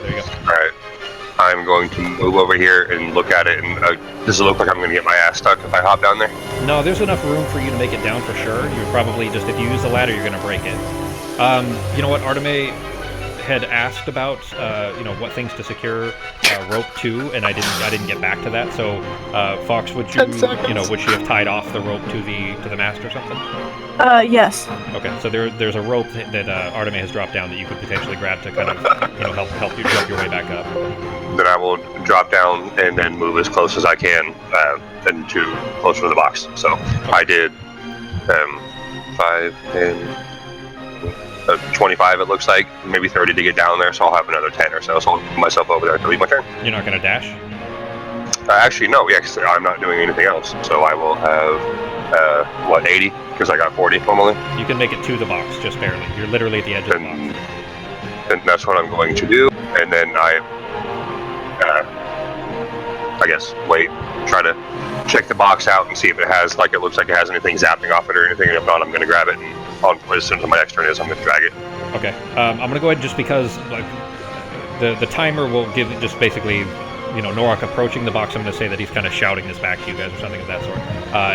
There you go. All right. I'm going to move over here and look at it, and does it look like I'm going to get my ass stuck if I hop down there? No, there's enough room for you to make it down for sure. You're probably just, if you use the ladder, you're going to break it. You know what, Arteme, had asked about what things to secure rope to, and I didn't get back to that. So Fox, would you 10 seconds. would she have tied off the rope to the mast or something? Yes. Okay, so there's a rope that Arteme has dropped down that you could potentially grab to kind of help you jump your way back up. Then I will drop down and then move as close as I can and to closer to the box. So I did 5, 10, 25 it looks like, maybe 30 to get down there, so I'll have another 10 or so. So I'll put myself over there until my turn. You're not going to dash? Actually, no, yeah, 'cause I'm not doing anything else. So I will have, 80? Because I got 40 normally. You can make it to the box, just barely. You're literally at the edge of the box. And that's what I'm going to do. And then I guess, try to check the box out and see if it looks like it has anything zapping off it or anything. And if not, I'm going to grab it. And as soon as my next turn is, I'm going to drag it. Okay. I'm going to go ahead just because the timer will give it just basically, Norak approaching the box. I'm going to say that he's kind of shouting this back to you guys or something of that sort.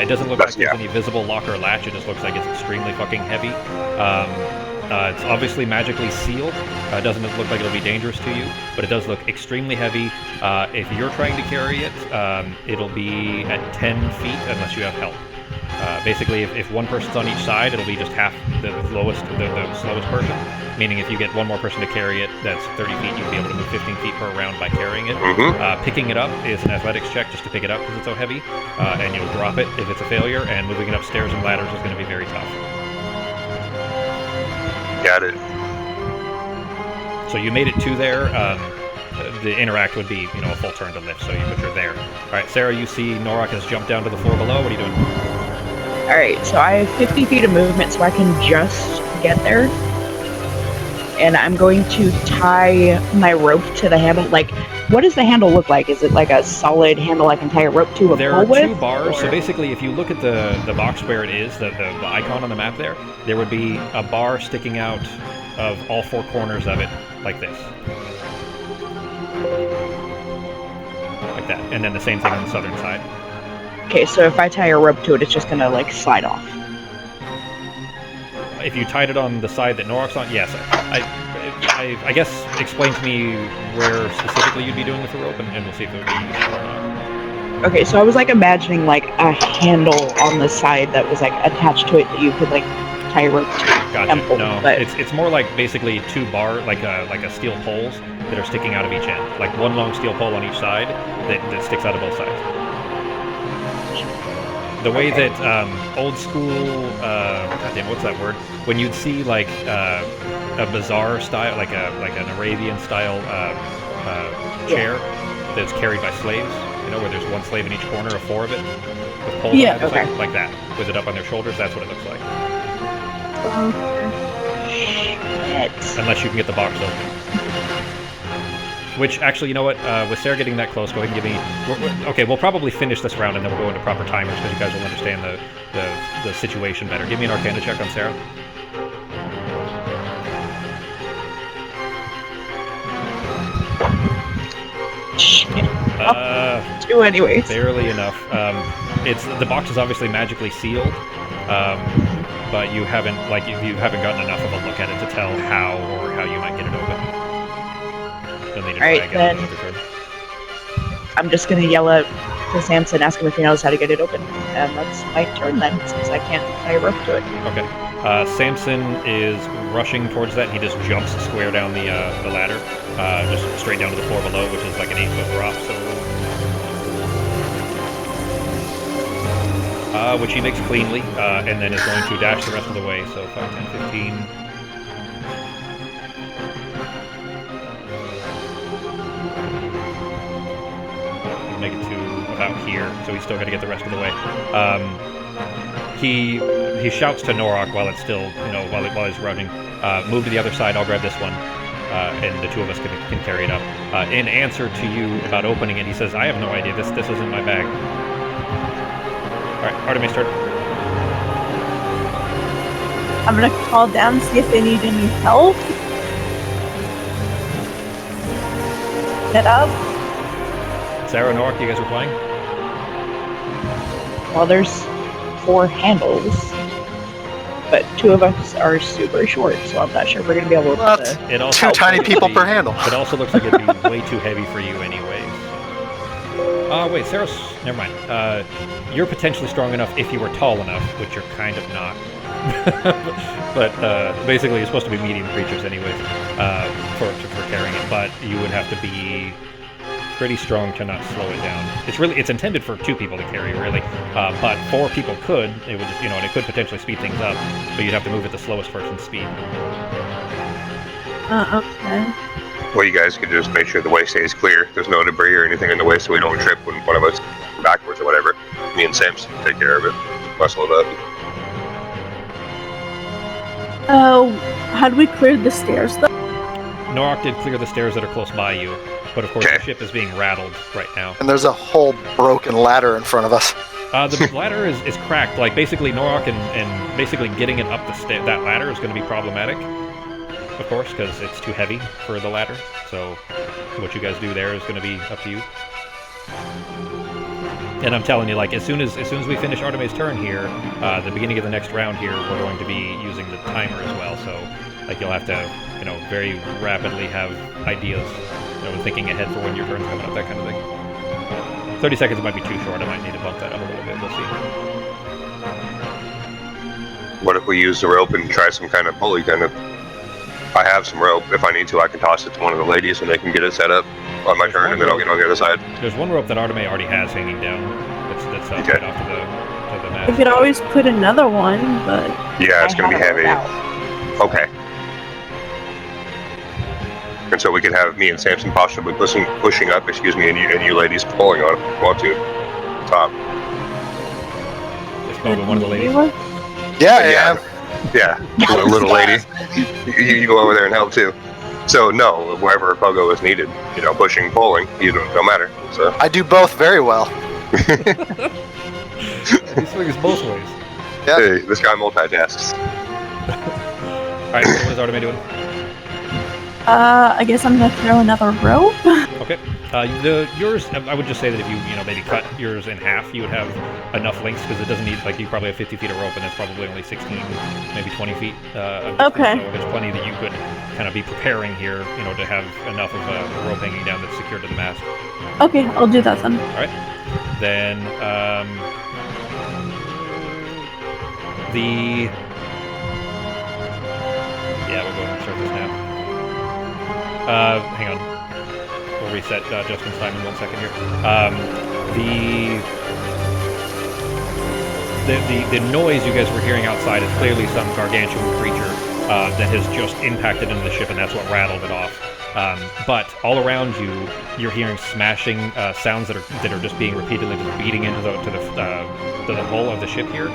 It doesn't look like there's any visible lock or latch. It just looks like it's extremely fucking heavy. It's obviously magically sealed. It doesn't look like it'll be dangerous to you, but it does look extremely heavy. If you're trying to carry it, it'll be at 10 feet unless you have help. Basically, if one person's on each side, it'll be just half the slowest person. Meaning, if you get one more person to carry it, that's 30 feet. You'll be able to move 15 feet per round by carrying it. Picking it up is an athletics check just to pick it up because it's so heavy, and you'll drop it if it's a failure. And moving it upstairs and ladders is going to be very tough. Got it. So you made it to there. The interact would be, a full turn to lift, but you're there. All right, Sarah, you see Norak has jumped down to the floor below. What are you doing? All right, so I have 50 feet of movement, so I can just get there. And I'm going to tie my rope to the handle. What does the handle look like? Is it like a solid handle I can tie a rope to? There are 2 bars. So basically, if you look at the box where it is, the icon on the map there would be a bar sticking out of all 4 corners of it, like this. Like that. And then the same thing on the southern side. Okay, so if I tie a rope to it, it's just gonna slide off. If you tied it on the side that Norak's on, yes. I guess explain to me where specifically you'd be doing with the rope, and we'll see if it would be useful or not. Okay, so I was imagining a handle on the side that was attached to it that you could tie a rope to. Gotcha. No, but it's more like basically 2 bar, like a steel poles that are sticking out of each end, like one long steel pole on each side that sticks out of both sides. The way that old school, goddamn, what's that word? When you'd see a bazaar style, like an Arabian style chair that's carried by slaves, where there's one slave in each corner of 4 of it, with poles on either side, like that, with it up on their shoulders. That's what it looks like. Shit. Unless you can get the box open. Which, actually, you know what? With Sarah getting that close, go ahead and give me... Okay, we'll probably finish this round and then we'll go into proper timers because you guys will understand the situation better. Give me an Arcana check on Sarah. Shit. 2 anyways. Barely enough. The box is obviously magically sealed, but you haven't gotten enough of a look at it to tell how you might get it open. Alright, then I'm just gonna yell out to Samson, ask him if he knows how to get it open. And that's my turn then, since I can't tie a rope to it. Okay. Samson is rushing towards that, and he just jumps square down the ladder, just straight down to the floor below, which is like an 8-foot drop, which he makes cleanly, and then is going to dash the rest of the way, so 5, 10, 15... make it to about here, so he's still got to get the rest of the way. He shouts to Norak while it's still, while he's running, move to the other side, I'll grab this one, and the 2 of us can carry it up. In answer to you about opening it, he says, I have no idea, this isn't my bag. Alright, Arteme, start. I'm gonna call down, see if they need any help. Get up. Sarah and Norak, you guys are playing? Well, there's 4 handles. but 2 of us are super short, so I'm not sure we're gonna be able Well, to. It also 2 tiny looks like people it'd be- per handle. It also looks like it'd be way too heavy for you anyways. Wait, Sarah's... Never mind. You're potentially strong enough if you were tall enough, which you're kind of not. But basically, you're supposed to be medium creatures anyways for carrying it, but you would have to be pretty strong to not slow it down. It's intended for 2 people to carry, really, but 4 people could. It would just, and it could potentially speed things up, but you'd have to move at the slowest person's speed. Okay. Well, you guys could just make sure the way stays clear. There's no debris or anything in the way, so we don't trip when one of us backwards or whatever. Me and Sam can take care of it. Muscle it up. How do we clear the stairs, though? Norok did clear the stairs that are close by you, but of course the ship is being rattled right now. And there's a whole broken ladder in front of us. The ladder is cracked. Like, basically, Norok and basically getting it up that ladder is going to be problematic, of course, because it's too heavy for the ladder. So what you guys do there is going to be up to you. And I'm telling you, like, as soon as we finish Artemis' turn here, the beginning of the next round here, we're going to be using the timer as well. So, like, you'll have to, very rapidly have ideas, thinking ahead for when your turn's coming up, that kind of thing. 30 seconds might be too short. I might need to bump that up a little bit. We'll see. What if we use the rope and try some kind of pulley kind of? I have some rope. If I need to, I can toss it to one of the ladies and they can get it set up on my turn, and then I'll get on the other side. There's one rope that Artemis already has hanging down. That's Okay. right off to the We mast. could always put another one, but Yeah, it's I going to be have it heavy. out. Okay. And so we could have me and Samson possibly pushing up, and you ladies pulling on it. Want to top? Just go with one of the ladies. Yeah. Yeah, little lady. You go over there and help too. So no, wherever Pogo is needed, pushing, pulling, no matter. So I do both very well. He swings both ways. Yeah. hey, this guy multitasks. Alright, so what is Artemis doing? I guess I'm gonna throw another rope. Okay. Yours, I would just say that if you, maybe cut yours in half, you would have enough lengths, because it doesn't need, like, you probably have 50 feet of rope, and that's probably only 16, maybe 20 feet. Of distance. Okay. So there's plenty that you could kind of be preparing here, to have enough of a rope hanging down that's secured to the mast. Okay, I'll do that then. Alright. Then, yeah, we'll go ahead and start this now. Hang on. We'll reset Justin's time in 1 second here. The noise you guys were hearing outside is clearly some gargantuan creature that has just impacted into the ship, and that's what rattled it off. But all around you, you're hearing smashing sounds that are just being repeatedly just beating into the hull of the ship here.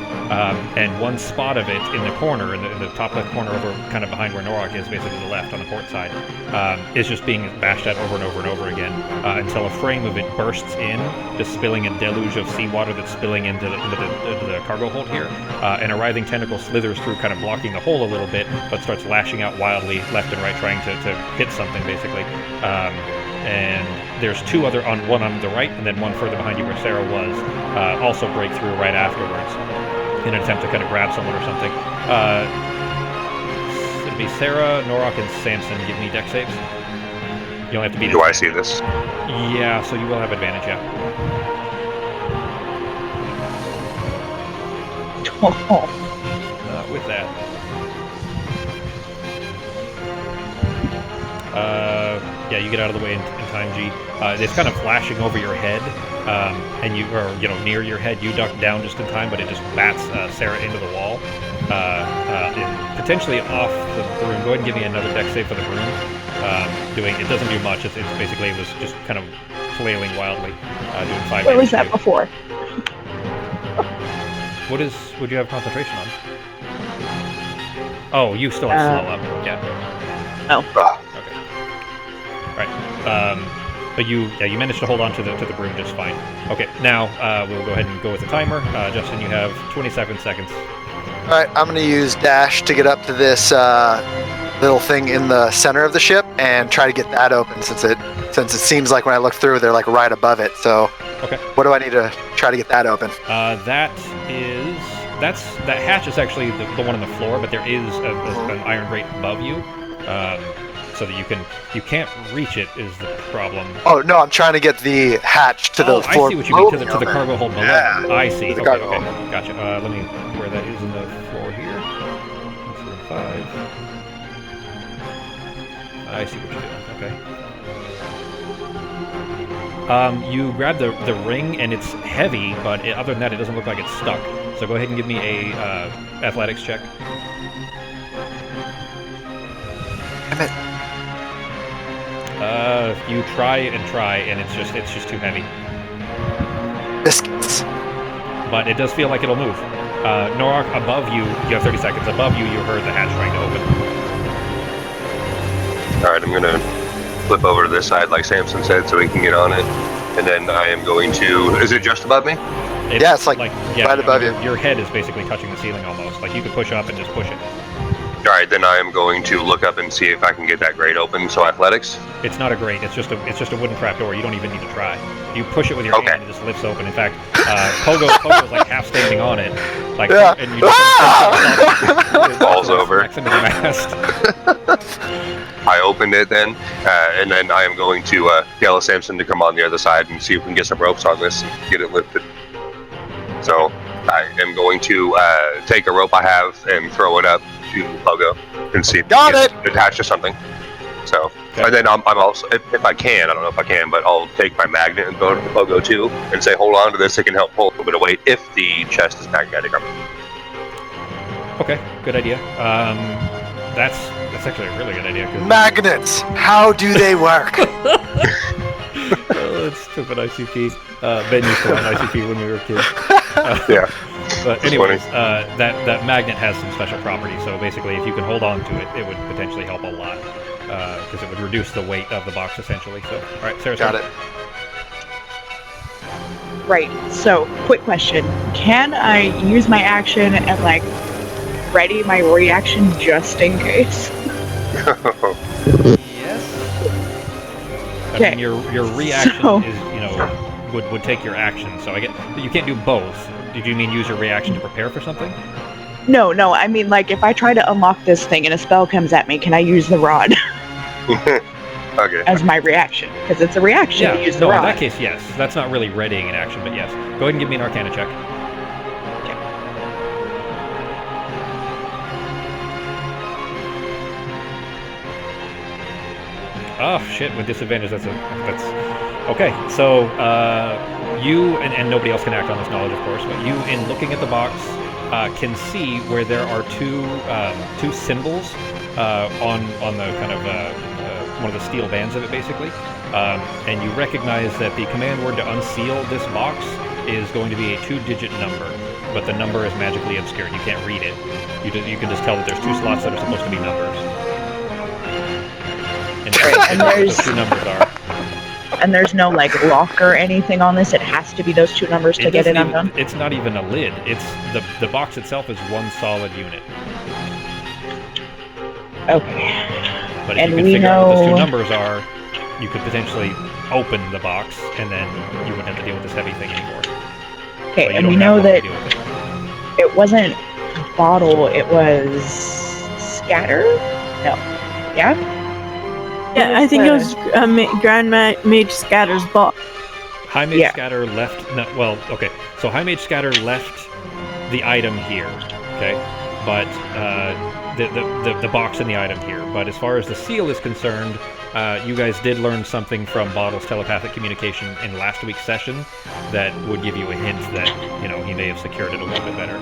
And one spot of it in the corner, in the top left corner, over kind of behind where Norok is, basically the left on the port side, is just being bashed at over and over and over again until a frame of it bursts in, just spilling a deluge of seawater that's spilling into the cargo hold here. An arriving tentacle slithers through, kind of blocking the hole a little bit, but starts lashing out wildly left and right, trying to hit something, basically. And there's 2 other, one on the right, and then one further behind you where Sarah was, also break through right afterwards in an attempt to kind of grab someone or something. It'd be Sarah, Norok, and Samson. Give me dex saves. You only have to beat it. Do I see this? Yeah, so you will have advantage, yeah. With that. Yeah, you get out of the way in time, G. It's kind of flashing over your head, and near your head. You duck down just in time, but it just bats Sarah into the wall, potentially off the broom. Go ahead and give me another dex save for the broom. It doesn't do much. It's basically, it was just kind of flailing wildly, doing 5 What was damage that before? Would you have concentration on? Oh, you still have slow up. Yeah. Oh. Okay. Right. But you managed to hold on to the broom just fine. Okay, now we'll go ahead and go with the timer. Justin, you have 27 seconds. All right, I'm going to use dash to get up to this little thing in the center of the ship and try to get that open, since it seems like when I look through, they're like right above it. So, Okay. what do I need to try to get that open? That is that hatch is actually the one on the floor, but there is an iron grate above you, so that you can't reach it is the problem. Oh no, I'm trying to get the hatch to the floor. I see what you mean, to the cargo hold below. Yeah, I see. the Okay, cargo okay, hold. gotcha. Let me where that is in the floor here. 5. I see what you're doing. Okay. You grab the ring, and it's heavy, but other than that, it doesn't look like it's stuck. So go ahead and give me a athletics check. Damn it. You try, and it's just too heavy. Biscuits. But it does feel like it'll move. Norak, above you have 30 seconds. Above you heard the hatch trying to open. Alright, I'm gonna flip over to this side like Samson said so we can get on it. And then I am going to... Is it just above me? Yeah, it's like right above you. Your head is basically touching the ceiling almost. Like you could push up and just push it. Alright, then I am going to look up and see if I can get that grate open. So athletics? It's not a grate. It's just a wooden trapdoor. You don't even need to try. You push it with your hand and it just lifts open. In fact, Pogo's like half standing on it, like, yeah. and you just falls over. Into the mast. I opened it then, and then I am going to yell at Samson to come on the other side and see if we can get some ropes on this and get it lifted. So I am going to take a rope I have and throw it up to Pogo and see if we can get it attached to something. So, okay. And then I'm also, if I can, I don't know if I can, but I'll take my magnet and throw it to Pogo too and say, hold on to this, it can help pull a little bit of weight if the chest is magnetic. Okay, good idea. That's actually a really good idea. Magnets! How do they work? Oh, that's stupid ICP. Ben used to run ICP when we were kids. Yeah. But anyways, that magnet has some special properties. So basically, if you can hold on to it, it would potentially help a lot. Because it would reduce the weight of the box, essentially. So, all right, Sarah. Got it. Right. So, quick question: can I use my action and like ready my reaction just in case? Yes. Okay. I mean, your reaction is, would take your action. So I get, but you can't do both. Did you mean use your reaction to prepare for something? No. I mean, like, if I try to unlock this thing and a spell comes at me, can I use the rod? Okay. As my reaction, because it's a reaction to use the rod. In that case, yes. That's not really readying an action, but yes. Go ahead and give me an Arcana check. Oh shit! With disadvantage, that's okay. So you and nobody else can act on this knowledge, of course. But you, in looking at the box, can see where there are two symbols on the kind of one of the steel bands of it, basically. And you recognize that the command word to unseal this box is going to be a 2-digit number, but the number is magically obscured. You can't read it. You can just tell that there's 2 slots that are supposed to be numbers. And those 2 numbers are. And there's no like lock or anything on this. It has to be those 2 numbers to get it undone. It's not even a lid. It's the box itself is one solid unit. Okay. But if you can figure out what those 2 numbers are, you could potentially open the box, and then you wouldn't have to deal with this heavy thing anymore. Okay, and we know that it wasn't bottle, it was scatter? No. Yeah? Yeah, I think it was Grand Mage Scatter's box. High Mage Scatter left... No, well, okay. So High Mage Scatter left the item here, okay? But the box and the item here. But as far as the seal is concerned, you guys did learn something from Bottle's telepathic communication in last week's session that would give you a hint that, he may have secured it a little bit better.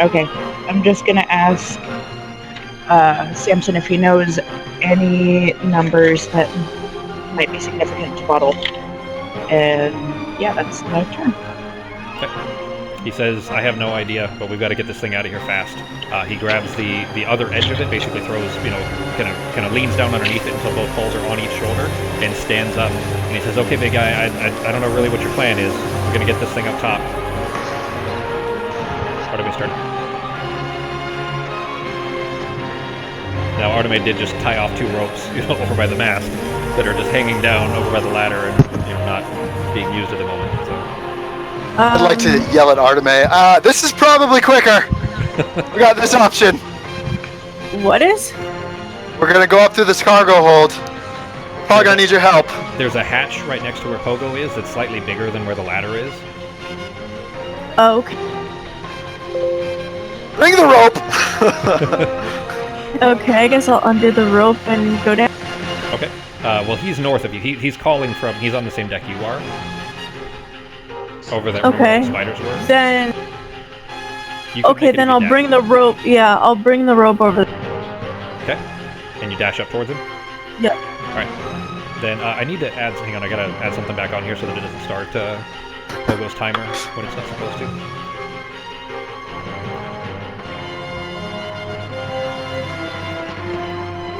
Okay. I'm just going to ask Samson if he knows any numbers that might be significant to Bottle. And yeah, that's my turn. Okay. He says, I have no idea, but we've got to get this thing out of here fast. He grabs the other edge of it, basically throws, kind of leans down underneath it until both poles are on each shoulder, and stands up. And he says, okay, big guy, I don't know really what your plan is. We're going to get this thing up top. Artemis, start. Now, Artemis did just tie off 2 ropes, over by the mast that are just hanging down over by the ladder and, not being used at the moment. So. I'd like to yell at Arteme. This is probably quicker. We got this option. What is? We're gonna go up through this cargo hold. Probably gonna need your help. There's a hatch right next to where Pogo is that's slightly bigger than where the ladder is. Oh, okay. Bring the rope. Okay, I guess I'll undo the rope and go down. Okay. Well, he's north of you. He's calling from... He's on the same deck you are. Over there Okay. where the spiders were. Then, You can okay, make it then if you I'll dash. bring the rope. Yeah, I'll bring the rope over. Okay. And you dash up towards him? Yep. Alright. Then I need to add... Hang on, I gotta add something back on here so that it doesn't start Pogo's timer when it's not supposed to.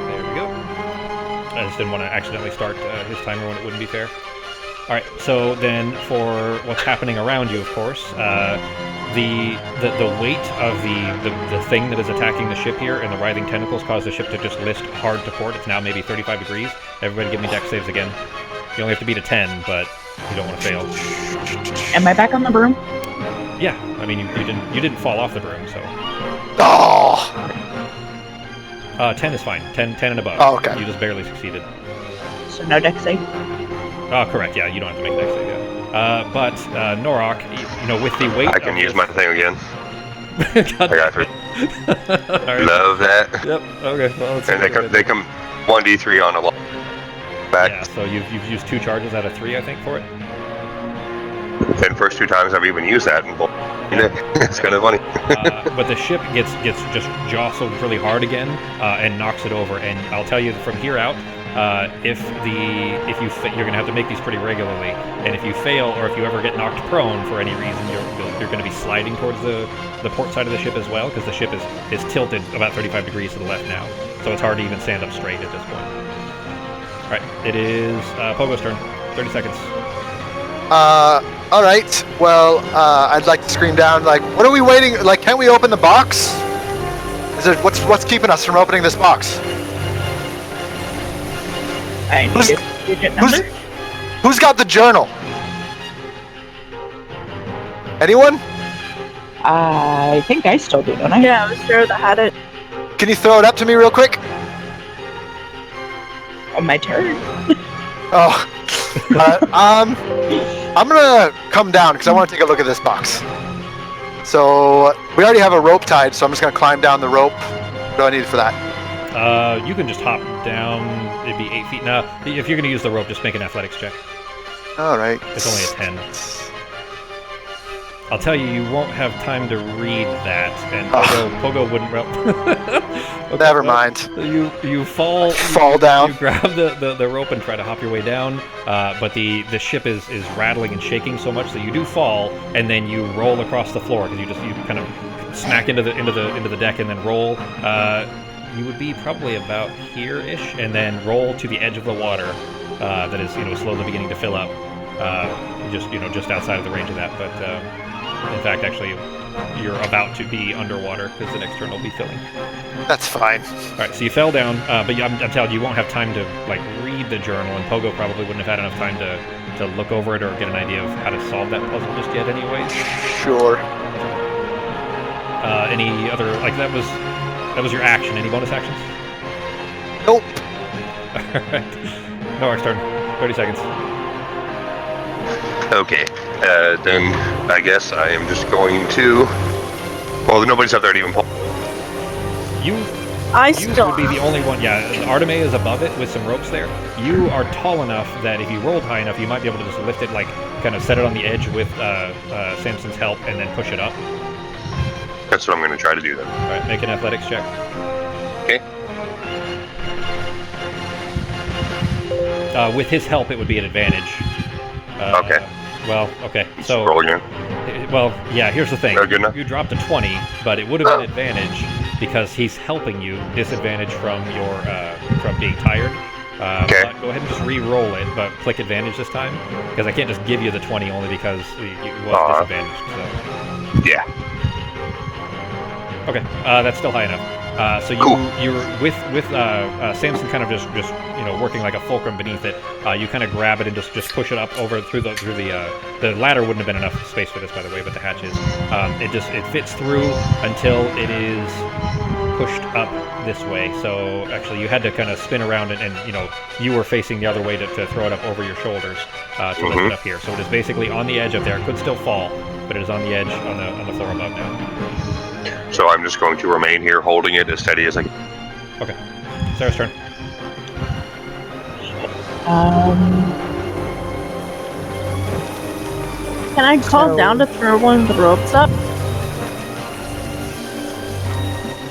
There we go. I just didn't want to accidentally start his timer when it wouldn't be fair. Alright, so then for what's happening around you, of course, the weight of the thing that is attacking the ship here and the writhing tentacles cause the ship to just list hard to port. It's now maybe 35 degrees. Everybody give me dex saves again. You only have to beat a 10, but you don't want to fail. Am I back on the broom? Yeah, I mean you didn't fall off the broom, so Oh. 10 is fine. 10 and above. Oh, okay. You just barely succeeded. So no deck save. Correct. Yeah, you don't have to make dex save yet. But Norok, you know, with the weight, I can use my thing again. God, I got 3. Alright. Love that. Yep. Okay. Well, let's And they come 1d3 on a wall. Back. Yeah. So you've used 2 charges out of 3, I think, for it. And first 2 times I've even used that, and it's kind of funny. But the ship gets just jostled really hard again and knocks it over. And I'll tell you from here out, you're gonna have to make these pretty regularly. And if you fail, or if you ever get knocked prone for any reason, you're going to be sliding towards the port side of the ship as well, because the ship is tilted about 35 degrees to the left now. So it's hard to even stand up straight at this point. All right, it is Pogo's turn. 30 seconds. All right. Well, I'd like to scream down. Like, what are we waiting? Like, can't we open the box? Is there what's keeping us from opening this box? I Who's- need a digit number. Who's got the journal? Anyone? I think I still do, don't I? Yeah, I was sure that had it. Can you throw it up to me real quick? On my turn. Oh. I'm gonna come down because I want to take a look at this box. So we already have a rope tied, so I'm just gonna climb down the rope. What do I need for that? You can just hop down. It'd be 8 feet. Now, if you're going to use the rope, just make an athletics check. All right. It's only a 10. I'll tell you, you won't have time to read that, and Pogo wouldn't. Okay, Never well, mind. You fall. Fall down. You grab the rope and try to hop your way down, but the ship is rattling and shaking so much that you do fall, and then you roll across the floor because you kind of smack into the deck and then roll. You would be probably about here-ish, and then roll to the edge of the water that is slowly beginning to fill up, just outside of the range of that. But in fact, actually, you're about to be underwater because the next turn will be filling. That's fine. All right, so you fell down, but I'm telling you, you won't have time to read the journal, and Pogo probably wouldn't have had enough time to look over it or get an idea of how to solve that puzzle just yet, anyways. Sure. Any other that was your action? Any bonus actions? Nope. Alright. Norik's turn. 30 seconds. Okay, then I guess I am just going to... Well, nobody's up there to even pull. You still would be the only one. Yeah, Arteme is above it with some ropes there. You are tall enough that if you rolled high enough, you might be able to just lift it, kind of set it on the edge with Samson's help, and then push it up. That's what I'm going to try to do then. Alright, make an athletics check. Okay. With his help, it would be an advantage. Okay. Well, okay. So, Roll again. well, yeah, here's the thing. Good enough? You dropped a 20, but it would have been advantage because he's helping you. Disadvantage from from being tired. Okay. But go ahead and just re-roll it, but click advantage this time because I can't just give you the 20 only because it was disadvantaged. So. Yeah. Okay, that's still high enough. So you're with Samson kind of just working like a fulcrum beneath it. You kind of grab it and just push it up over through the ladder wouldn't have been enough space for this, by the way, but the hatch is. It fits through until it is pushed up this way. So actually, you had to kind of spin around and you were facing the other way to throw it up over your shoulders to lift it up here. So it is basically on the edge up there. It could still fall, but it is on the edge on the floor above now. So I'm just going to remain here holding it as steady as I can. Okay. Sarah's turn. Can I call down to throw one of the ropes up?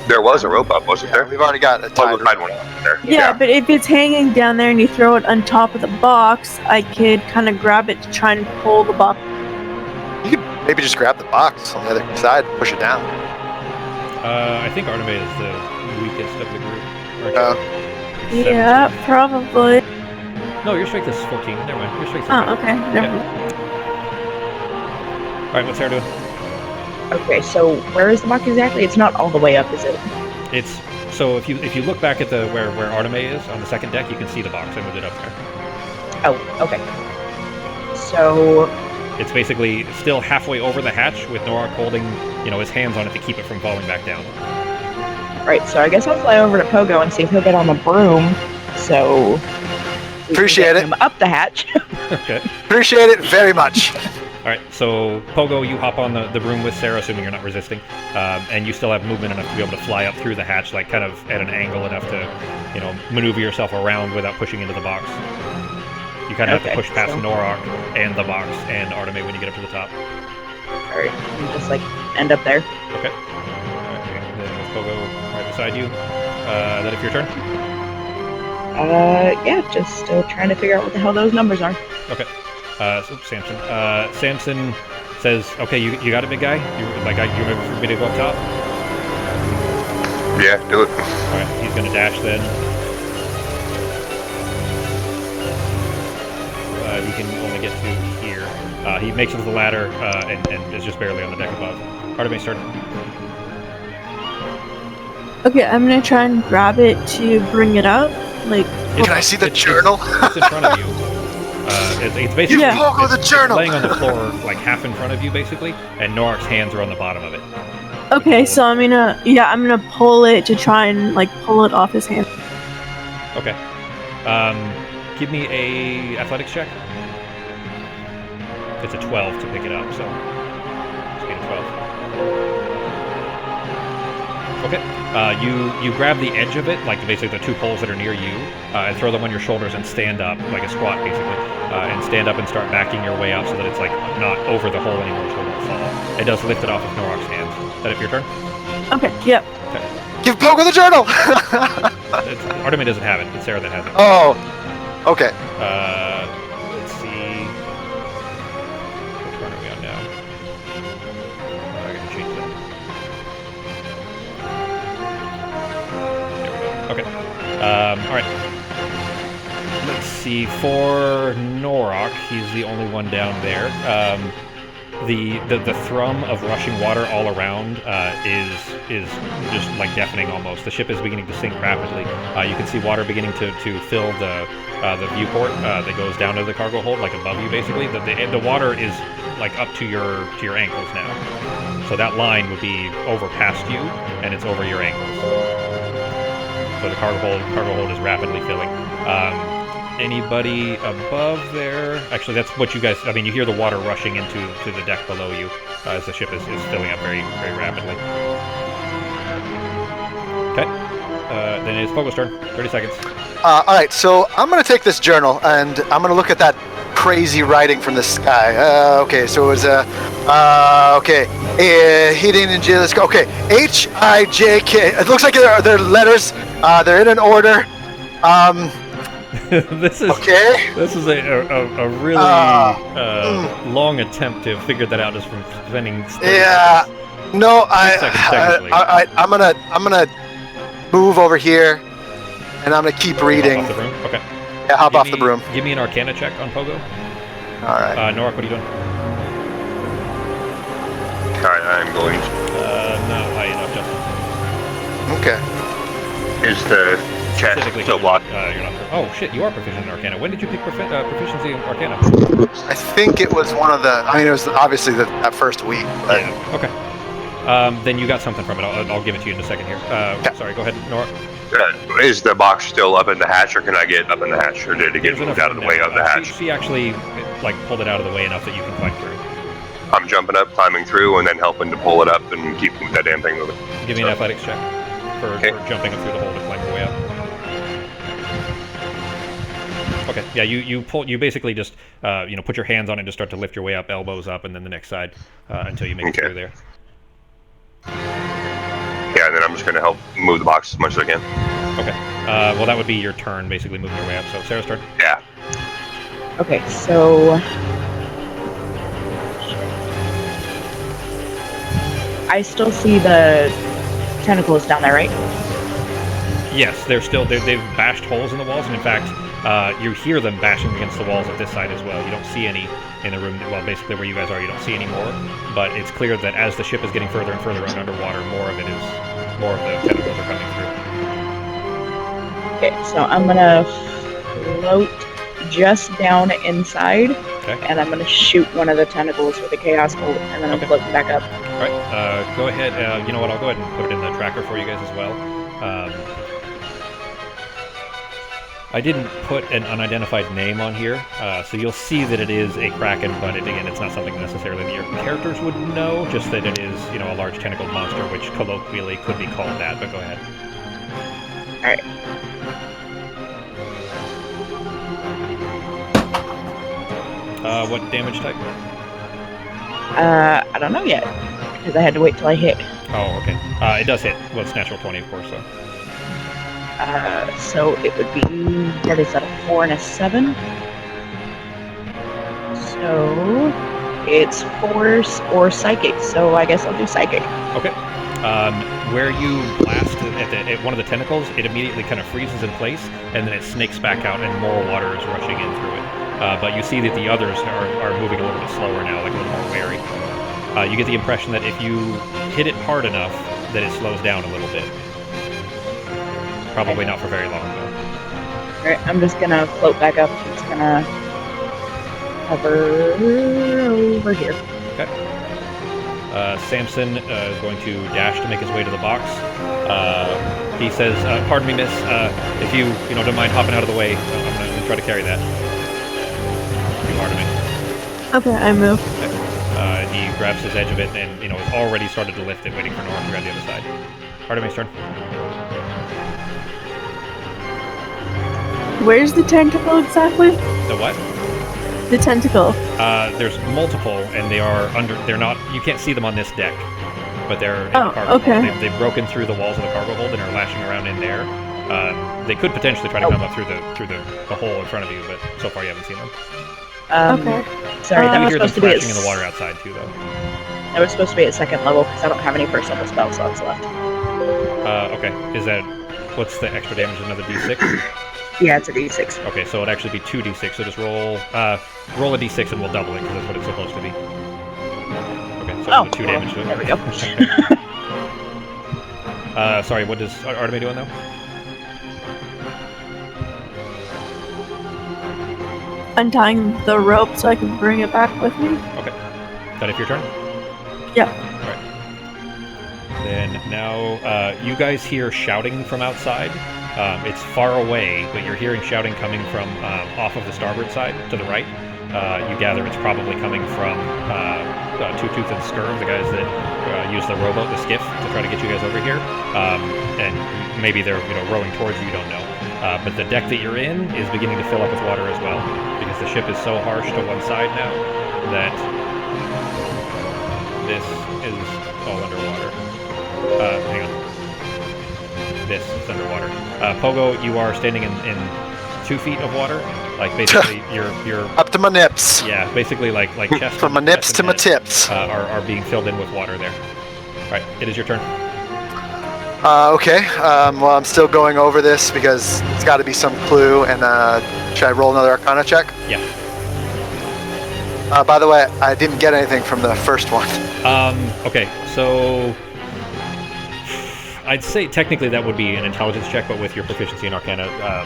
There was a rope up, wasn't there? We've already got a Pogo tied tied one up there. Yeah, but if it's hanging down there and you throw it on top of the box, I could kind of grab it to try and pull the box. You could maybe just grab the box on the other side and push it down. I think Artemis is the weakest of the group. Yeah, probably. No, your strength is 14. Never mind. Your strength is Oh, okay. Never mind. All right, what's Sarah doing? Okay, so where is the box exactly? It's not all the way up, is it? It's so if you look back at the where Artemis is on the second deck, you can see the box. I moved it up there. Oh, okay. So It's basically still halfway over the hatch with Norak holding, his hands on it to keep it from falling back down. right, so I guess I'll fly over to Pogo and see if he'll get on the broom. So we Appreciate can get it. him up the hatch. Okay. Appreciate it very much. All right, so Pogo, you hop on the broom with Sarah, assuming you're not resisting, and you still have movement enough to be able to fly up through the hatch, like kind of at an angle enough to, maneuver yourself around without pushing into the box. You kind of have to push past Norak and the box and Artemis when you get up to the top. Alright, and just end up there. Okay. Alright, then with Pogo right beside you. Then if your turn? Yeah, just still trying to figure out what the hell those numbers are. Okay. Samson. Samson says, "Okay, you got it, big guy. You ready for me to go up top?" Yeah, do it. All right. He's gonna dash then. He can only get to here. He makes it to the ladder and is just barely on the deck above. Artemis, turn. Okay, I'm gonna try and grab it to bring it up. Can I see the journal? It's in front of you. It's basically Yeah. Pogo the journal! laying on the floor, like half in front of you, basically, and Norak's hands are on the bottom of it. Okay, so I'm gonna pull it to try and pull it off his hand. Okay. Give me a athletics check. It's a 12 to pick it up, so speed of 12. Okay. You grab the edge of it, like basically the two poles that are near you, and throw them on your shoulders and stand up, like a squat basically, and stand up and start backing your way up so that it's not over the hole anymore so it won't fall. It does lift it off of Norak's hands. Is that it for your turn? Okay, yep. Okay. Give Pogo the journal! Artemis doesn't have it. It's Sarah that has it. Oh, okay. Let's see. Which one are we on now? I gotta change that. There we go. Okay. All right. Let's see. For Norak, he's the only one down there. The thrum of rushing water all around is just deafening almost. The ship is beginning to sink rapidly. You can see water beginning to fill the viewport that goes down to the cargo hold, above you basically. The water is up to your ankles now. So that line would be over past you, and it's over your ankles. So the cargo hold is rapidly filling. Anybody above there? Actually, that's what you guys... you hear the water rushing into the deck below you as the ship is filling up very, very rapidly. Okay. Then it's Pogo's turn. 30 seconds. Alright, so I'm going to take this journal and I'm going to look at that crazy writing from the sky. Okay, so it was he didn't let's go. Okay, H-I-J-K. It looks like they're letters. They're in an order. This is okay. This is a really long attempt to figure that out just from spending. Yeah. No, I'm gonna move over here, and I'm gonna keep reading. Hop off the broom? Okay. Yeah, hop off the broom. Give me an Arcana check on Pogo. All right. Norak, what are you doing? Alright, I'm going to. Not high enough, Justin. Okay. Is the chest Specifically, still blocked? you're not. Oh shit, you are proficient in Arcana. When did you pick proficiency in Arcana? I think it was one of the. I mean, it was obviously that first week. But Yeah. Okay. Then you got something from it. I'll give it to you in a second here. Sorry, go ahead, Nora. Is the box still up in the hatch, or can I get up in the hatch, or did it get moved out of the way of the hatch? She actually like pulled it out of the way enough that you can climb through. I'm jumping up, climbing through, and then helping to pull it up and keep that damn thing moving. Give me an athletics check for jumping up through the hole to climb your way up. Okay, yeah, you you basically just put your hands on it and just start to lift your way up, elbows up, and then the next side until you make it through there. Yeah, and then I'm just going to help move the box as much as I can. Okay. Well, that would be your turn, basically moving your way up. So Sarah's turn. Yeah. Okay, so I still see the tentacles down there, right? Yes, they've bashed holes in the walls, and in fact, you hear them bashing against the walls of this side as well. You don't see any in the room. Well, basically where you guys are, you don't see any more. But it's clear that as the ship is getting further and further underwater, more of the tentacles are coming through. Okay, so I'm gonna float just down inside, and I'm gonna shoot one of the tentacles with a chaos bolt, and then I'm floating back up. All right, go ahead. You know what? I'll go ahead and put it in the tracker for you guys as well. I didn't put an unidentified name on here, so you'll see that it is a kraken, but again, it's not something necessarily that your characters would know, just that it is, a large tentacled monster, which colloquially could be called that, but go ahead. Alright. What damage type? I don't know yet, because I had to wait till I hit. Oh, okay. It does hit. Well, it's natural 20, of course, so. So it would be, what is that, a 4 and a 7? So it's force or psychic, so I guess I'll do psychic. Okay. Where you blast at one of the tentacles, it immediately kind of freezes in place, and then it snakes back out, and more water is rushing in through it. But you see that the others are moving a little bit slower now, like a little more wary. You get the impression that if you hit it hard enough, that it slows down a little bit. Probably not for very long, though. Alright, I'm just gonna float back up. I'm just gonna hover over here. Okay. Samson is going to dash to make his way to the box. He says, "Pardon me, miss. If you don't mind hopping out of the way, I'm gonna try to carry that." You are to me. Okay, I move. Okay. He grabs his edge of it and has already started to lift it, waiting for Nora to grab the other side. Artemis' turn. Where's the tentacle exactly? The what? The tentacle. There's multiple, and they're not. You can't see them on this deck, but they're in the cargo hold. They've broken through the walls of the cargo hold and are lashing around in there. They could potentially try to come up through the hole in front of you, but so far you haven't seen them. Okay. Sorry, that was supposed to be crashing in the water outside too, though. That was supposed to be at second level because I don't have any first level spell slots left. Okay. What's the extra damage? Another D6? Yeah, it's a D6. Okay, so it'd actually be 2D6. So just roll a D6 and we'll double it because that's what it's supposed to be. Okay, so 2 damage to it. There we go. Sorry, what does Artemis doing now? Untying the rope so I can bring it back with me. Okay. That it for your turn? Yeah. Alright. Then now, you guys hear shouting from outside. It's far away, but you're hearing shouting coming from off of the starboard side to the right. You gather it's probably coming from Two Tooth and Skirv, the guys that use the rowboat, the skiff, to try to get you guys over here. And maybe they're rowing towards you, you don't know. But the deck that you're in is beginning to fill up with water as well, because the ship is so harsh to one side now that this is all underwater. Hang on. This is underwater. Pogo, you are standing in 2 feet of water. Like basically, you're up to my nips. Yeah, basically like chest. From my nips to my tips. Are being filled in with water there. All right, it is your turn. Okay. Well, I'm still going over this because it's got to be some clue. And should I roll another Arcana check? Yeah. By the way, I didn't get anything from the first one. Okay, so I'd say technically that would be an intelligence check, but with your proficiency in Arcana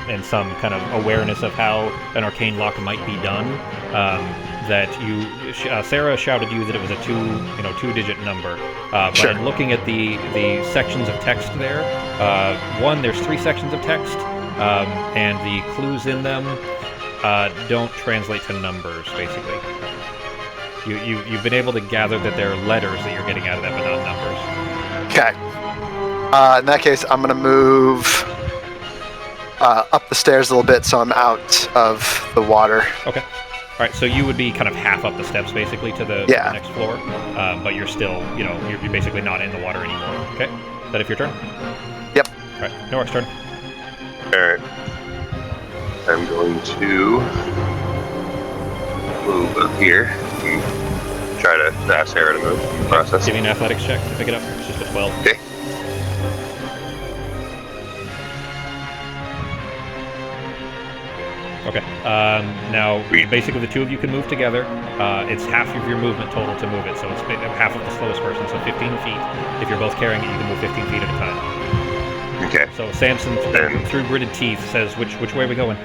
and some kind of awareness of how an arcane lock might be done, that you, Sarah shouted you that it was a two-digit number. But Sure. in looking at the sections of text there, one, there's 3 sections of text, and the clues in them don't translate to numbers, basically. You've been able to gather that they're letters that you're getting out of them, but not numbers. Okay. In that case, I'm gonna move up the stairs a little bit, so I'm out of the water. Okay. All right, so you would be kind of half up the steps, basically, to the next floor, but you're still, you're basically not in the water anymore. Okay. Is that if your turn? Yep. All right. Norik's turn. Alright. I'm going to move up here and try to ask Sarah to move in the process. Give me an athletics check to pick it up. It's just a 12. Okay. Okay. Now, basically, the two of you can move together. It's half of your movement total to move it, so it's half of the slowest person, so 15 feet. If you're both carrying it, you can move 15 feet at a time. Okay. So Samson, through gritted teeth, says, which way are we going?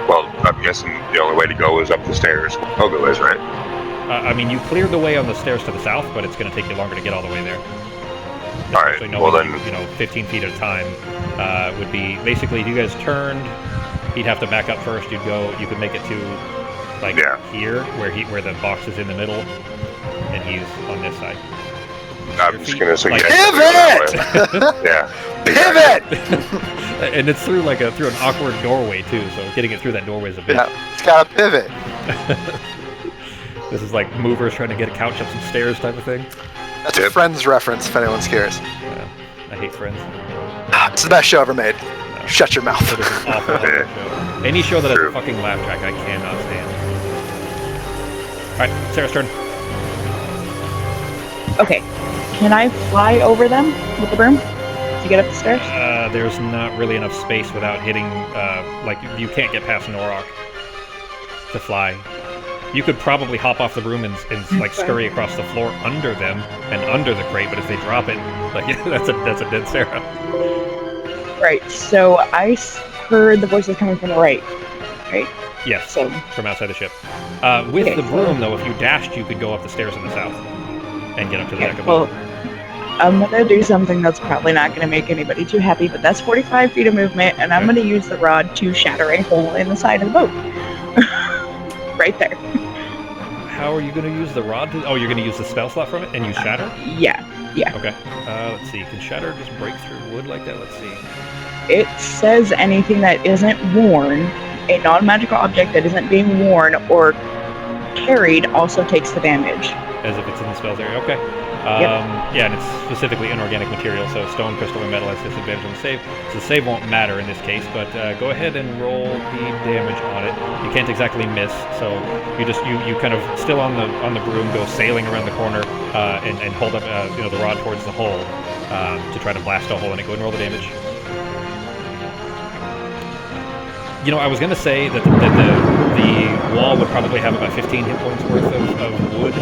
Well, I'm guessing the only way to go is up the stairs. Pogo is, right? I mean, you cleared the way on the stairs to the south, but it's going to take you longer to get all the way there. Alright, So well then... 15 feet at a time would be... Basically, if you guys turned, he'd have to back up first. You could make it to, here, where the box is in the middle, and he's on this side. I'm just going to suggest... Pivot! Yeah. Pivot! And it's through through an awkward doorway, too, so getting it through that doorway is a bit... Yeah, it's got a pivot. This is like movers trying to get a couch up some stairs type of thing. That's a Friends reference, if anyone's curious. Yeah, I hate Friends. It's the best show ever made. No. Shut your mouth. It is an awful show. Any show that has a fucking laugh track, I cannot stand. Alright, Sarah's turn. Okay. Can I fly over them with the broom to get up the stairs? There's not really enough space without hitting, you can't get past Norok to fly. You could probably hop off the broom and scurry across the floor under them and under the crate, but if they drop it, that's a dead Sarah. Right, so I heard the voices coming from the right, right? Yes, So, from outside the ship. With the broom, though, if you dashed, you could go up the stairs in the south and get up to the deck above. well, I'm going to do something that's probably not going to make anybody too happy, but that's 45 feet of movement, and I'm going to use the rod to shatter a hole in the side of the boat. Right there. How are you going to use the rod? You're going to use the spell slot from it and use shatter? Yeah. Okay. Let's see. Can shatter just break through wood like that? Let's see. It says anything that isn't worn, a non-magical object that isn't being worn or carried also takes the damage. As if it's in the spells area. Okay. Yeah, and it's specifically inorganic material, so stone, crystal, or metal has disadvantage on the save. So the save won't matter in this case, but go ahead and roll the damage on it. You can't exactly miss, so you kind of still on the broom, go sailing around the corner and hold up the rod towards the hole to try to blast a hole in it. Go ahead and roll the damage. I was going to say that the wall would probably have about 15 hit points worth of wood,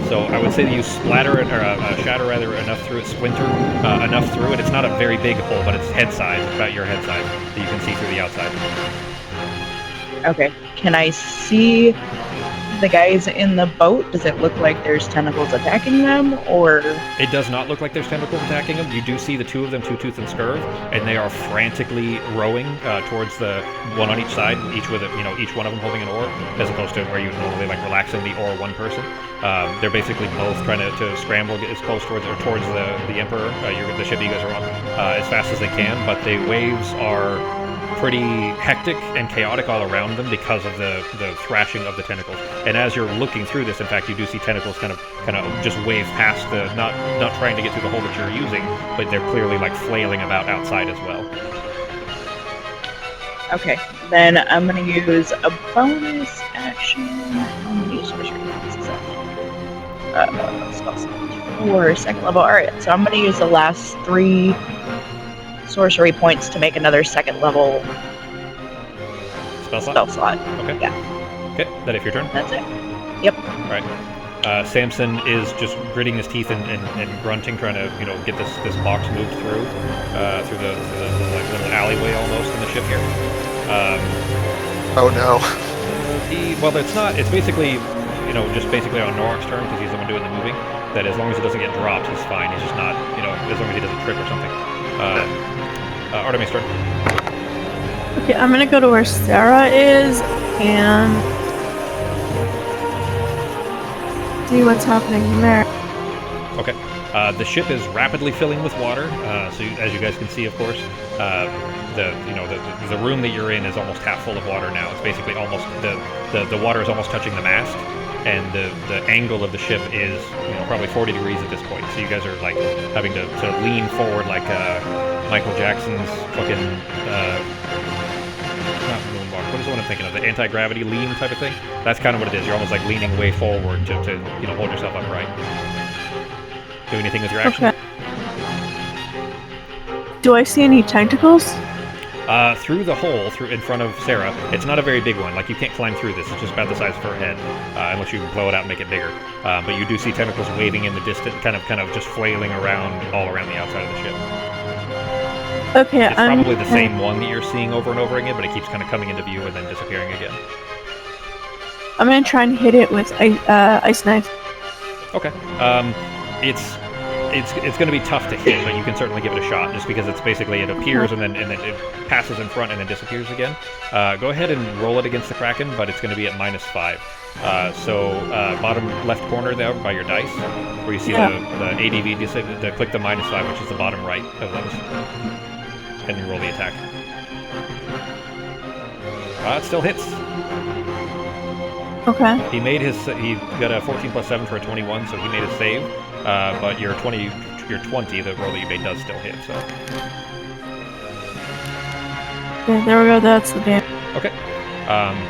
so I would say that you splatter it, or shatter rather, enough through it, splinter enough through it. It's not a very big hole, but it's head size, it's about your head size, that you can see through the outside. Okay. Can I see the guys in the boat? Does it look like there's tentacles attacking them, or...? It does not look like there's tentacles attacking them. You do see the two of them, Two Tooth and Scurv, and they are frantically rowing towards the one on each side, each with each one of them holding an oar, as opposed to where you normally relaxing the oar one person. They're basically both trying to scramble, get as close towards the Emperor, the ship you guys are on, as fast as they can. But the waves are pretty hectic and chaotic all around them because of the thrashing of the tentacles. And as you're looking through this, in fact, you do see tentacles kind of just wave past the not trying to get through the hole that you're using, but they're clearly flailing about outside as well. Okay, then I'm gonna use a bonus action. How many sorcery points is that? Spell slot. Or second level. Alright, so I'm gonna use the last 3 sorcery points to make another second level Spell slot? spell slot. Okay. Yeah. Okay, that if your turn? That's it. Yep. Alright. Samson is just gritting his teeth and grunting, trying to get this box moved through the like little alleyway almost in the ship here. Oh no. Well, it's not. It's basically just basically on Norok's turn because he's the one doing the moving. That as long as he doesn't get dropped, he's fine. He's just not as long as he doesn't trip or something. Artemis' turn. Okay, I'm gonna go to where Sarah is and see what's happening there. Okay. The ship is rapidly filling with water. So as you guys can see, of course, the room that you're in is almost half full of water now. It's basically almost the water is almost touching the mast, and the angle of the ship is probably 40 degrees at this point. So you guys are like having to lean forward like Michael Jackson's fucking not moonwalk. What is the one I'm thinking of? The anti-gravity lean type of thing. That's kind of what it is. You're almost like leaning way forward to hold yourself upright. Do anything with your action? Okay. Do I see any tentacles? Through the hole, in front of Sarah. It's not a very big one. Like, you can't climb through this. It's just about the size of her head, unless you blow it out and make it bigger. But you do see tentacles waving in the distance, kind of just flailing around all around the outside of the ship. Okay, It's probably the same one that you're seeing over and over again, but it keeps kind of coming into view and then disappearing again. I'm gonna try and hit it with ice knife. Okay. It's going to be tough to hit, but you can certainly give it a shot, just because it's basically it appears and then it passes in front and then disappears again. Go ahead and roll it against the Kraken, but it's going to be at -5. So bottom left corner there by your dice, where you see the ADV, just click the -5, which is the bottom right of those, and you roll the attack. It still hits. Okay. He got a 14 plus 7 for a 21, so he made a save. But your 20, the roll that you made does still hit. So. Okay, there we go. That's the damage. Okay.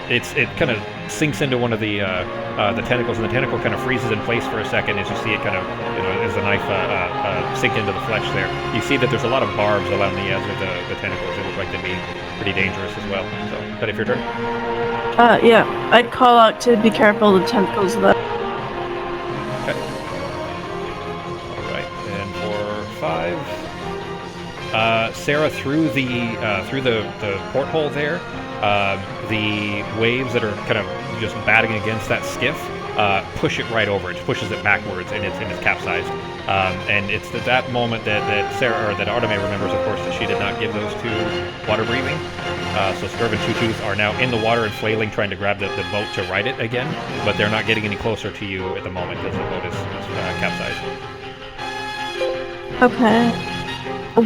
It kind of sinks into one of the tentacles, and the tentacle kind of freezes in place for a second as you see it kind of, as the knife sink into the flesh there. You see that there's a lot of barbs around the edge of the tentacles. They look like they'd be pretty dangerous as well. So, is that your turn? Yeah. I'd call out to be careful of the tentacles of that. Okay. All right. And for 5, Sarah, through the porthole there, the waves that are kind of just batting against that skiff push it right over. It pushes it backwards, and it's capsized. And it's at that moment that Sarah, or that Artemis remembers, of course, that she did not give those two water breathing. So Sturv and Two Tooth are now in the water and flailing, trying to grab the boat to right it again, but they're not getting any closer to you at the moment because the boat is capsized. Okay.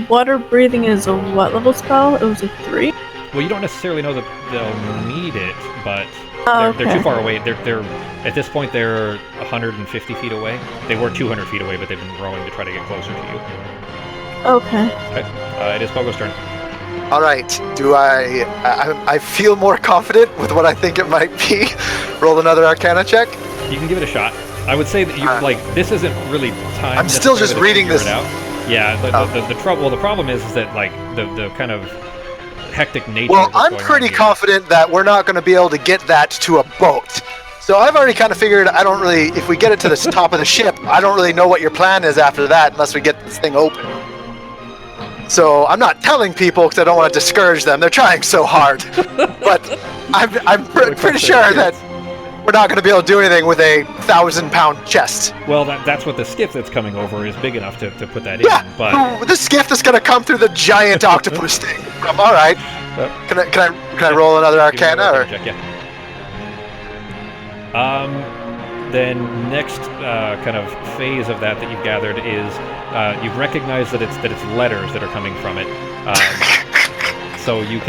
Water breathing is a what level spell? It was a 3? Well, you don't necessarily know that they'll need it, but they're okay. too far away. They're at this point they're 150 feet away. They were 200 feet away, but they've been rowing to try to get closer to you. Okay. Okay. It is Pogo's turn. All right. Do I feel more confident with what I think it might be? Roll another Arcana check. You can give it a shot. I would say that you this isn't really time. I'm still just reading this. Out. Yeah. The trouble. Well, the problem is that like the kind of hectic nature. Well, I'm pretty confident that we're not going to be able to get that to a boat. So I've already kind of figured if we get it to the top of the ship, I don't really know what your plan is after that unless we get this thing open. So I'm not telling people because I don't want to discourage them. They're trying so hard. But I'm pretty sure that we're not going to be able to do anything with a 1,000-pound chest. Well, that's what the skiff that's coming over is big enough to put that in. But the skiff that's going to come through the giant octopus thing. All right. Can I roll another Arcana? Or? Check, yeah. Then next kind of phase of that you've gathered is you've recognized that it's letters that are coming from it. So you've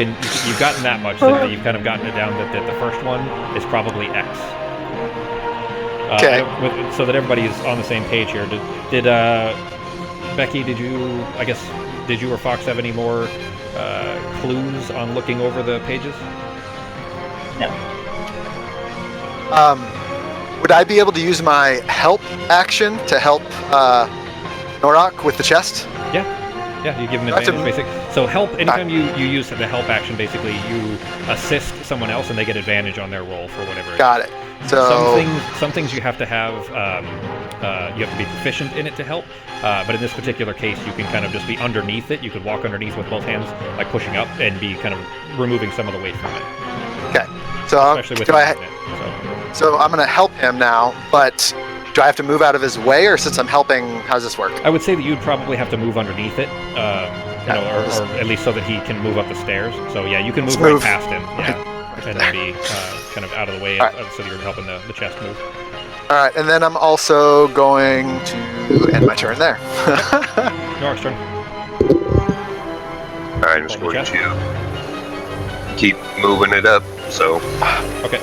gotten that much that you've kind of gotten it down that the first one is probably X. Okay. So that everybody's on the same page here. Did Becky? Did you or Fox have any more clues on looking over the pages? No. Would I be able to use my help action to help Norok with the chest? Yeah. Yeah, you give them I have to advantage, basically. So help, anytime you use the help action, basically, you assist someone else and they get advantage on their roll for whatever. Got it. So Some things you have to have, you have to be proficient in it to help. But in this particular case, you can kind of just be underneath it. You could walk underneath with both hands, like pushing up, and be kind of removing some of the weight from it. okay. So Especially with do the I? magnet, So I'm gonna help him now, but do I have to move out of his way, or since I'm helping, how does this work? I would say that you'd probably have to move underneath it, you know, or at least so that he can move up the stairs. So yeah, you can move right past him, yeah, and then be kind of out of the way, so that you're helping the chest move. All right, and then I'm also going to end my turn there. Norik's turn. I'm just going to keep moving it up. So Okay.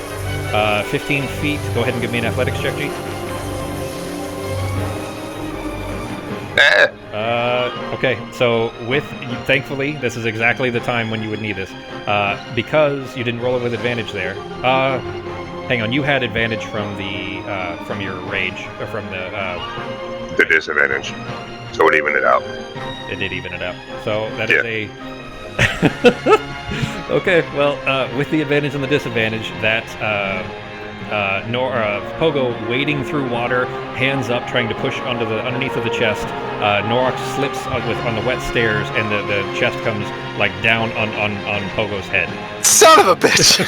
15 feet. Go ahead and give me an athletics check, G. Okay, so thankfully, this is exactly the time when you would need this. Because you didn't roll it with advantage there. Hang on, you had advantage from your rage, or from the disadvantage, so it evened it out. It did even it out. So that is a... Okay, well, with the advantage and the disadvantage, that Pogo wading through water, hands up, trying to push underneath of the chest. Norak slips on the wet stairs, and the chest comes like down on Pogo's head. Son of a bitch!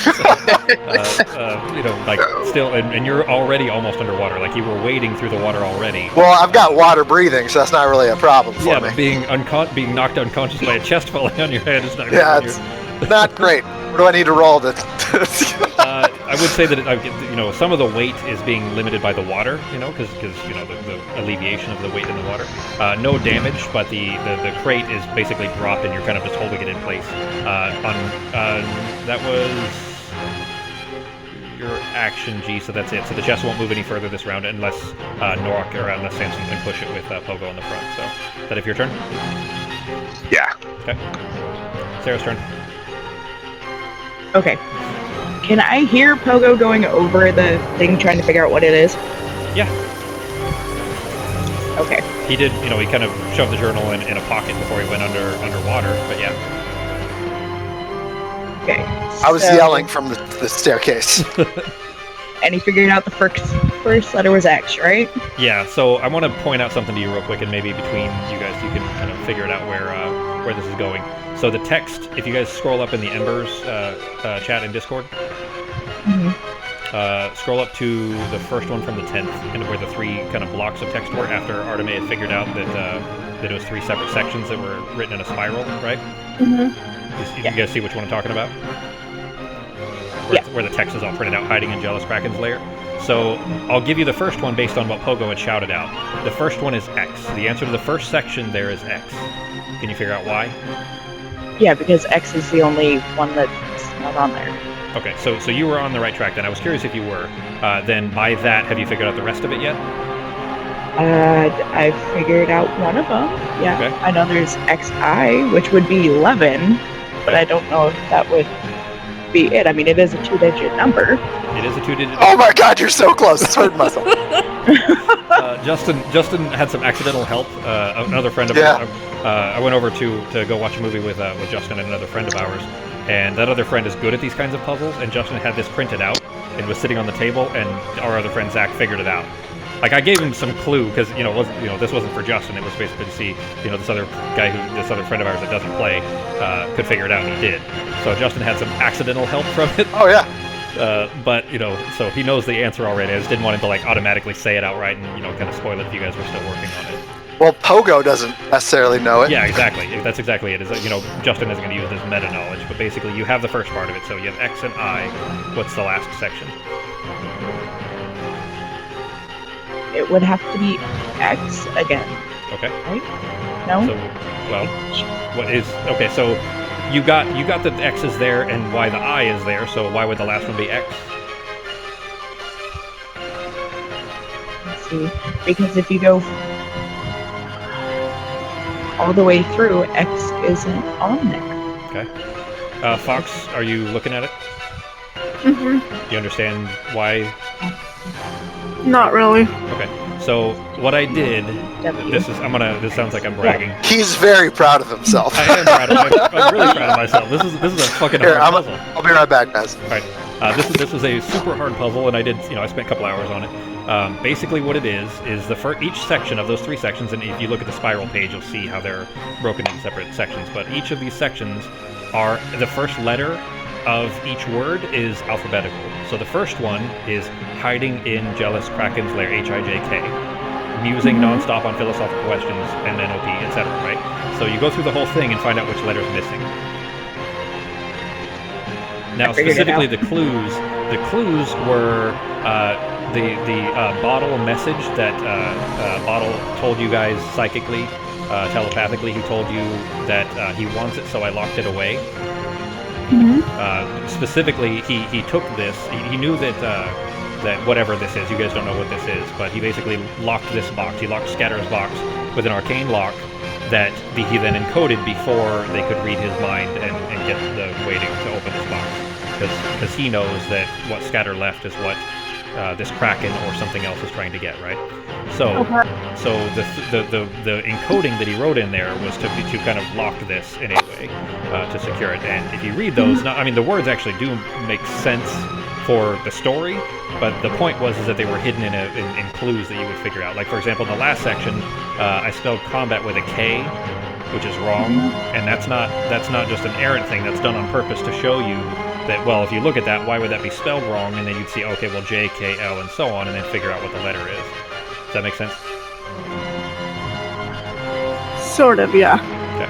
You know, like still, and you're already almost underwater. Like you were wading through the water already. Well, I've got water breathing, so that's not really a problem for me. But being knocked unconscious by a chest falling on your head is not good. Yeah, it's not great. What do I need to roll to? I would say that you know, some of the weight is being limited by the water, you know, because you know the alleviation of the weight in the water. No damage, but the crate is basically dropped, and you're kind of just holding it in place. That was your action, G. So that's it. So the chest won't move any further this round unless Norak or unless Samson can push it with Pogo in the front. So is that if your turn? Yeah. Okay. Sarah's turn. Okay. Can I hear Pogo going over the thing, trying to figure out what it is? Yeah. Okay. He did, you know, he kind of shoved the journal in a pocket before he went underwater, but yeah. Okay. I was yelling from the staircase. And he figured out the first letter was X, right? Yeah, so I want to point out something to you real quick, and maybe between you guys you can kind of figure it out where this is going. So the text, if you guys scroll up in the Embers chat in Discord, scroll up to the first one from the 10th, and where the three kind of blocks of text were after Arteme had figured out that it was three separate sections that were written in a spiral, right? You guys see which one I'm talking about? Where the text is all printed out, hiding in Jealous Kraken's lair. So I'll give you the first one based on what Pogo had shouted out. The first one is X. The answer to the first section there is X. Can you figure out why? Yeah, because X is the only one that's not on there. Okay, so you were on the right track then. I was curious if you were. Then by that, have you figured out the rest of it yet? I figured out one of them. Yeah, okay. I know there's XI, which would be 11, but I don't know if that would be it. I mean, it is a 2-digit number. It is a 2-digit. Oh my God, you're so close! It's hurting myself. Justin had some accidental help. Another friend of ours. I went over to go watch a movie with Justin and another friend of ours, and that other friend is good at these kinds of puzzles. And Justin had this printed out and was sitting on the table, and our other friend Zach figured it out. Like I gave him some clue because this wasn't for Justin. It was basically to see this other friend of ours that doesn't play could figure it out, and he did. So Justin had some accidental help from it. Oh yeah. But so he knows the answer already. I just didn't want him to like automatically say it outright and kind of spoil it if you guys were still working on it. Well, Pogo doesn't necessarily know it. Yeah, exactly. That's exactly it. Justin isn't going to use this meta knowledge, but basically you have the first part of it. So you have X and I. What's the last section? It would have to be X again. Okay. Right? No? So, well, what is... Okay, so you got the X is there and why the I is there, so why would the last one be X? Let's see. Because if you go all the way through, X isn't on there. Okay. Fox, are you looking at it? Do you understand why? Not really. Okay. So what I did, W. this sounds like I'm bragging. He's very proud of himself. I am proud of I'm really proud of myself. This is a fucking Here, hard puzzle. I'll be right back, guys. All right. This was a super hard puzzle, and I spent a couple hours on it. Basically, what it is each section of those 3 sections, and if you look at the spiral page, you'll see how they're broken into separate sections. But each of these sections are the first letter of each word is alphabetical. So the first one is hiding in jealous Kraken's lair, HIJK, musing nonstop on philosophical questions, and NOP, etc. Right? So you go through the whole thing and find out which letter is missing. Now, specifically the clues were the Bottle message that Bottle told you guys psychically, telepathically. He told you that he wants it, so I locked it away. Specifically, he took this. He knew that whatever this is, you guys don't know what this is, but he basically locked this box. He locked Scatter's box with an arcane lock that he then encoded before they could read his mind and get the way to open this box. Because he knows that what Scatter left is what this Kraken or something else is trying to get, right? So the encoding that he wrote in there was to kind of lock this in a way to secure it. And if you read those, the words actually do make sense for the story, but the point was that they were hidden in clues that you would figure out. Like, for example, in the last section, I spelled combat with a K, which is wrong, and that's not just an errant thing. That's done on purpose to show you that, well, if you look at that, why would that be spelled wrong? And then you'd see, okay, well, J, K, L, and so on, and then figure out what the letter is. Does that make sense? Sort of, yeah. Okay.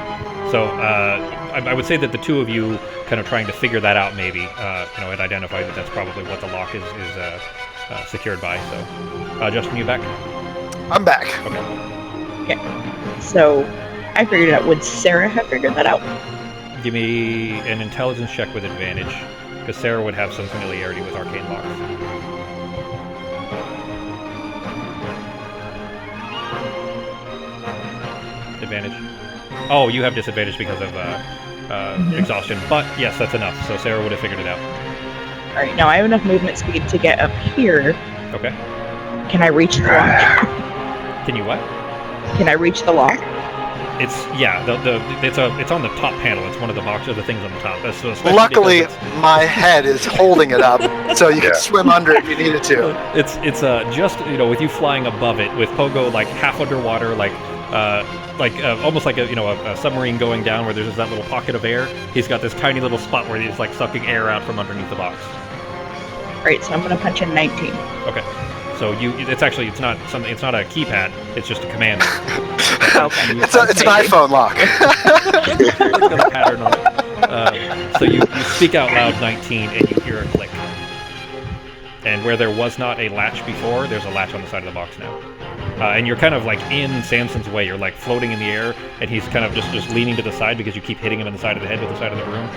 So I would say that the two of you kind of trying to figure that out, maybe, had identified that that's probably what the lock is secured by. So, Justin, you back? I'm back. Okay. So I figured it out. Would Sarah have figured that out? Give me an intelligence check with advantage, because Sarah would have some familiarity with arcane locks. Advantage. Oh, you have disadvantage because of exhaustion, but yes, that's enough. So Sarah would have figured it out. All right. Now I have enough movement speed to get up here. Okay. Can I reach the lock? Can you what? Can I reach the lock? It's it's on the top panel. It's one of the boxes, the things on the top. Luckily, my head is holding it up, so you can swim under if you needed to. It's just with you flying above it, with Pogo like half underwater, almost like a submarine going down where there's just that little pocket of air. He's got this tiny little spot where he's like sucking air out from underneath the box. All right, so I'm gonna punch in 19. Okay. So it's not a keypad. It's just a command. Okay. It's an iPhone lock. It's got a pattern on it. So you speak out loud 19 and you hear a click. And where there was not a latch before, there's a latch on the side of the box now. And you're kind of like in Samson's way. You're like floating in the air, and he's kind of just leaning to the side because you keep hitting him in the side of the head with the side of the room.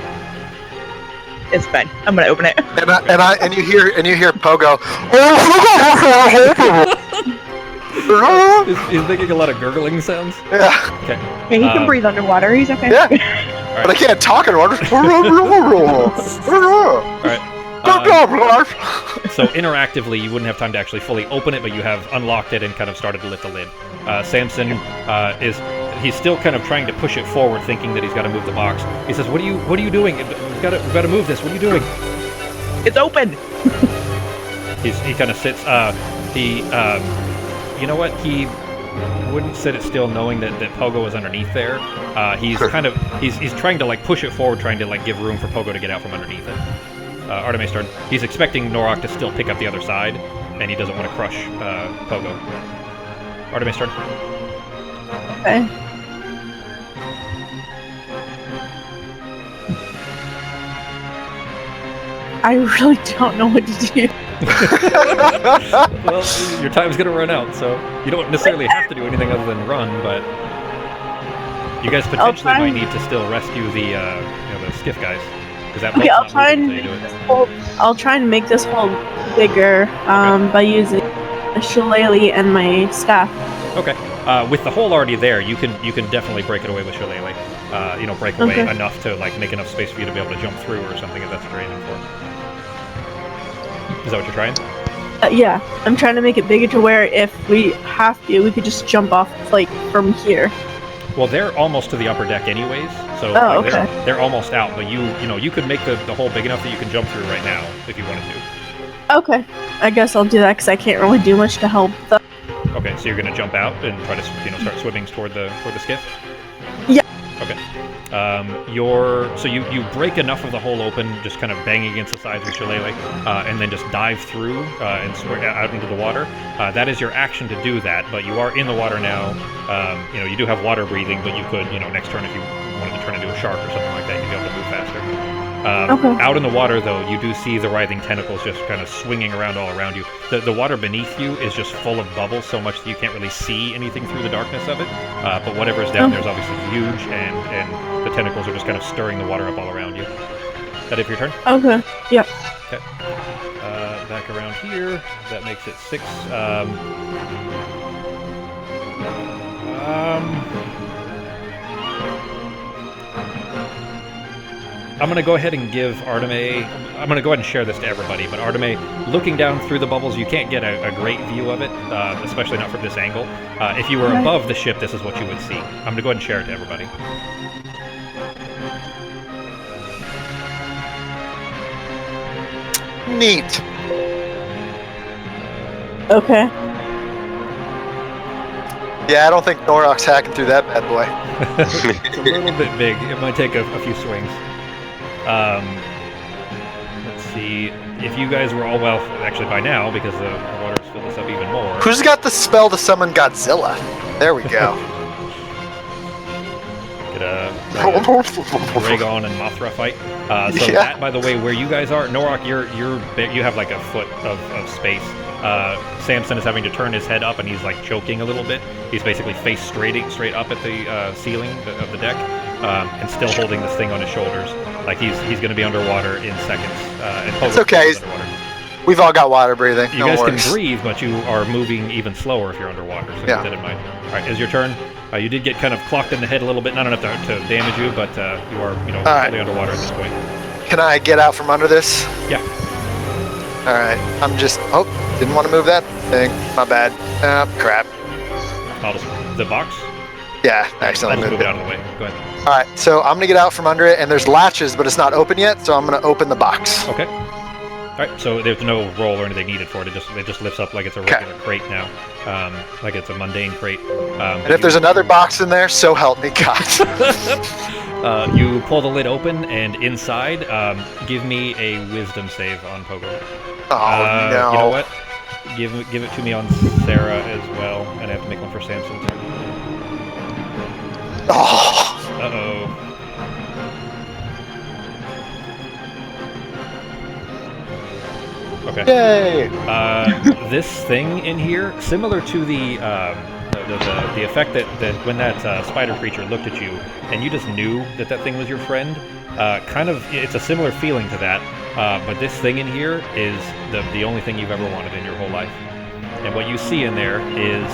It's fine. I'm gonna open it. And you hear Pogo. He's making a lot of gurgling sounds. Yeah. Okay. Yeah, he can breathe underwater. He's okay. Yeah. But I can't talk underwater. All right. So interactively, you wouldn't have time to actually fully open it, but you have unlocked it and kind of started to lift the lid. Samson he's still kind of trying to push it forward, thinking that he's got to move the box. He says, "What are you doing? We've got to move this. What are you doing?" It's open. He kind of sits. You know what? He wouldn't sit it still, knowing that Pogo is underneath there. He's he's trying to like push it forward, trying to like give room for Pogo to get out from underneath it. Artemis turn. He's expecting Norok to still pick up the other side, and he doesn't want to crush Pogo. Artemis turn. Okay. I really don't know what to do. Well, your time's gonna run out, so you don't necessarily have to do anything other than run, but you guys potentially might need to still rescue the skiff guys. Okay, I'll try and make this hole bigger by using a shillelagh and my staff. Okay. With the hole already there, you can definitely break it away with shillelagh. Break away enough to like make enough space for you to be able to jump through or something if that's what you're aiming for. Is that what you're trying? Yeah, I'm trying to make it bigger to where if we have to, we could just jump off like from here. Well, they're almost to the upper deck anyways, so Oh, like, okay. they're almost out. But you could make the hole big enough that you can jump through right now if you wanted to. Okay, I guess I'll do that because I can't really do much to help. Okay, so you're gonna jump out and try to start swimming toward the skiff. Yeah. Okay. You break enough of the hole open, just kind of banging against the sides of your shillelagh, and then just dive through and swim out into the water. That is your action to do that, but you are in the water now. You do have water breathing, but you could, next turn if you wanted to turn into a shark or something like that, you'd be able to move faster. Okay. Out in the water, though, you do see the writhing tentacles just kind of swinging around all around you. The water beneath you is just full of bubbles so much that you can't really see anything through the darkness of it. But whatever is down there is obviously huge, and the tentacles are just kind of stirring the water up all around you. That it for your turn? Okay. Yep. Okay. Back around here. That makes it 6. I'm going to go ahead and give Arteme... I'm going to go ahead and share this to everybody, but Arteme, looking down through the bubbles, you can't get a great view of it, especially not from this angle. If you were above the ship, this is what you would see. I'm going to go ahead and share it to everybody. Neat. Okay. Yeah, I don't think Norok's hacking through that bad boy. It's a little bit big. It might take a few swings. Let's see. If you guys were all, well, actually by now, because the water's filled this up even more. Who's got the spell to summon Godzilla? There we go. Get a Dragon and Mothra fight. So that, by the way, where you guys are, Norok, you have like a foot of space. Samson is having to turn his head up, and he's like choking a little bit. He's basically face straight up at the ceiling of the deck, and still holding this thing on his shoulders. Like he's going to be underwater in seconds. It's okay. We've all got water breathing. You guys can breathe, but you are moving even slower if you're underwater. So keep that in mind. All right, is your turn. You did get kind of clocked in the head a little bit, not enough to damage you, but you are fully underwater at this point. Can I get out from under this? Yeah. All right. I'm just. Oh, didn't want to move that thing. My bad. Crap. The box? Yeah, I accidentally I'll just moved move it out of the way. Go ahead. All right, so I'm gonna get out from under it, and there's latches, but it's not open yet, so I'm gonna open the box. Okay. All right, so there's no roll or anything needed for it. It just lifts up like it's a regular crate now, like it's a mundane crate. And if there's another box in there, so help me God. You pull the lid open, and inside, give me a wisdom save on Pogo. Oh no! You know what? Give it to me on Sarah as well, and I have to make one for Samson too. Oh. Uh-oh. Okay. Yay! This thing in here, similar to the effect that when that spider creature looked at you, and you just knew that thing was your friend, it's a similar feeling to that. But this thing in here is the only thing you've ever wanted in your whole life. And what you see in there is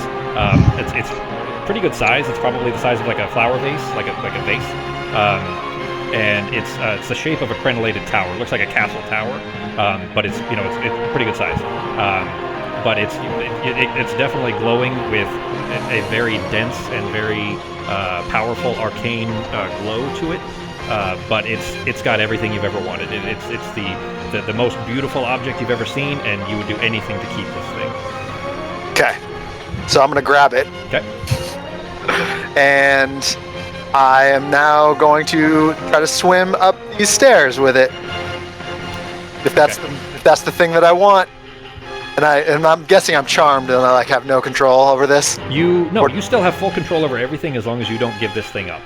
it's pretty good size. It's probably the size of like a flower vase, like a vase. And it's the shape of a crenellated tower. It looks like a castle tower, but it's pretty good size. But it's definitely glowing with a very dense and very powerful arcane glow to it. But it's got everything you've ever wanted. It's the most beautiful object you've ever seen, and you would do anything to keep this thing. Okay, so I'm gonna grab it. Okay. And I am now going to try to swim up these stairs with it. If that's the thing that I want. And I'm guessing I'm charmed and I have no control over this. You still have full control over everything as long as you don't give this thing up.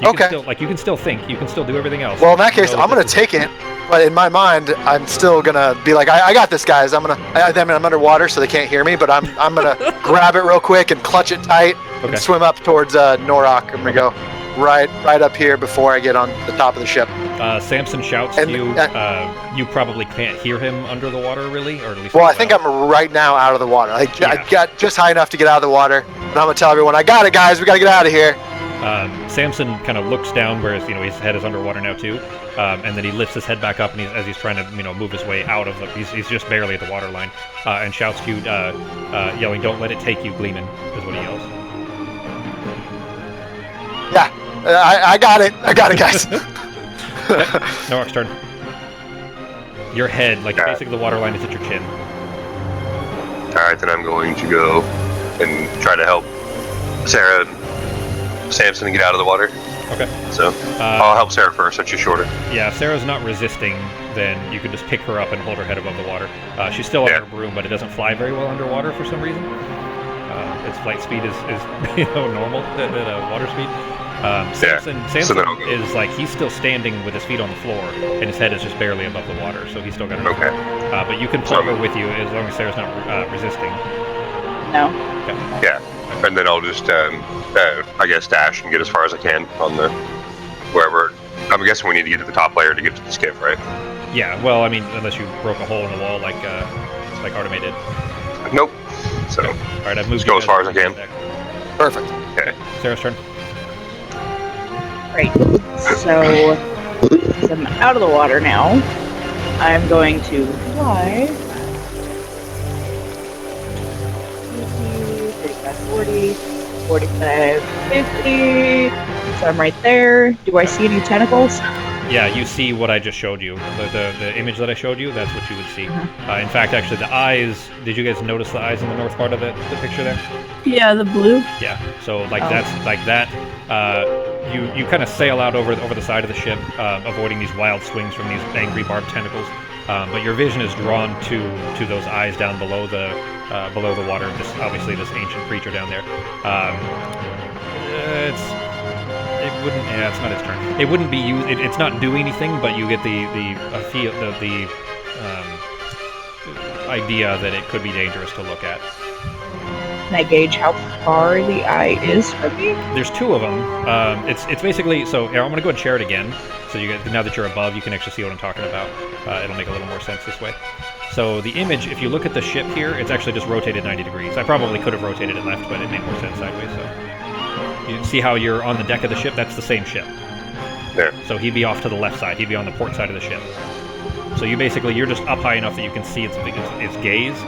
You can still think. You can still do everything else. Well, in that case, I'm gonna take it. But in my mind, I'm still gonna be like, I got this, guys. I'm underwater, so they can't hear me. But I'm gonna grab it real quick and clutch it tight and swim up towards Norok. I'm gonna go right up here before I get on the top of the ship. Samson shouts to you. You probably can't hear him under the water, really, or at least. Well, I think I'm right now out of the water. I got just high enough to get out of the water. And I'm gonna tell everyone, I got it, guys. We gotta get out of here. Samson kind of looks down where his head is underwater now too, and then he lifts his head back up, and as he's trying to move his way out of the, he's just barely at the water line, and shouts to you, yelling, "Don't let it take you, Gleeman," is what he yells. Yeah, I got it. I got it, guys. Norok's turn. Your head, basically the water line is at your chin. Alright, then I'm going to go and try to help Sarah and Samson get out of the water. Okay. So, I'll help Sarah first, since she's shorter. Yeah, if Sarah's not resisting, then you can just pick her up and hold her head above the water. She's still on her broom, but it doesn't fly very well underwater for some reason. Its flight speed is normal at water speed. Samson is he's still standing with his feet on the floor, and his head is just barely above the water, so he's still got her. Okay. But you can pull her with you as long as Sarah's not resisting. No. Okay. Yeah, and then I'll just, I guess, dash and get as far as I can on the wherever. I'm guessing we need to get to the top layer to get to the skiff, right? Yeah. Well, I mean, unless you broke a hole in the wall like Arteme did. Nope. So. Okay. All right, I've moved. Go as far as I can. Perfect. Okay. Sarah's turn. Right. So, since I'm out of the water now, I'm going to fly. 35, 40, 45, 50. So I'm right there. Do I see any tentacles? Yeah, you see what I just showed you. The image that I showed you, that's what you would see. In fact, actually, the eyes, did you guys notice the eyes in the north part of the picture there? Yeah, the blue. Yeah, so that's like that. You kind of sail out over the side of the ship, avoiding these wild swings from these angry barbed tentacles. But your vision is drawn to those eyes down below the water. This ancient creature down there. It's not its turn. It wouldn't be used. It's not doing anything, but you get the idea that it could be dangerous to look at. Can I gauge how far the eye is from me? There's two of them. It's basically, so here, I'm going to go and share it again. So you guys, now that you're above, you can actually see what I'm talking about. It'll make a little more sense this way. So the image, if you look at the ship here, it's actually just rotated 90 degrees. I probably could have rotated it left, but it made more sense sideways. So you see how you're on the deck of the ship? That's the same ship. There. So he'd be off to the left side. He'd be on the port side of the ship. So you're just up high enough that you can see its gaze,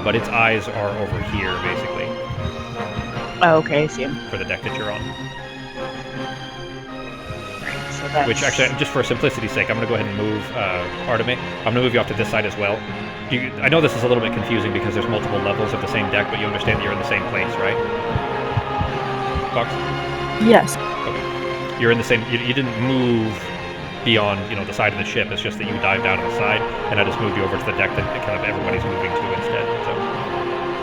but its eyes are over here, basically. Oh, okay, I see him. For the deck that you're on. Right, so that's... Which actually, just for simplicity's sake, I'm going to go ahead and move Arteme. I'm going to move you off to this side as well. I know this is a little bit confusing because there's multiple levels of the same deck, but you understand that you're in the same place, right? Fox? Yes. Okay. You're in the same... You didn't move beyond, the side of the ship. It's just that you dived out of the side, and I just moved you over to the deck that kind of everybody's moving to instead. So,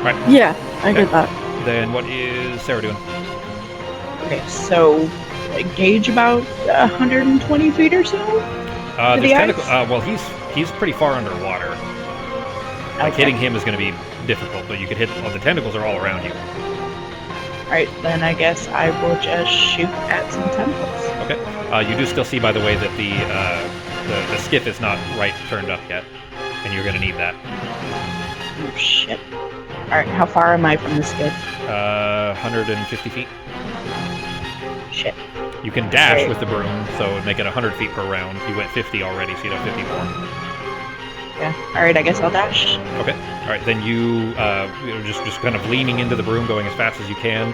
right. Yeah, I get that. Then what is Sarah doing? Okay, so gauge about 120 feet or so? There's tentacles. Well, he's pretty far underwater. Hitting him is going to be difficult, but you could hit. Well, the tentacles are all around you. Alright, then I guess I will just shoot at some tentacles. Okay. You do still see, by the way, that the skiff is not right turned up yet, and you're going to need that. Oh, shit. Alright, how far am I from the skiff? 150 feet. Shit. You can dash with the broom, so it'd make it 100 feet per round. You went 50 already, so you'd have 50 more. Yeah. Alright, I guess I'll dash. Okay. Alright, then you just kind of leaning into the broom, going as fast as you can.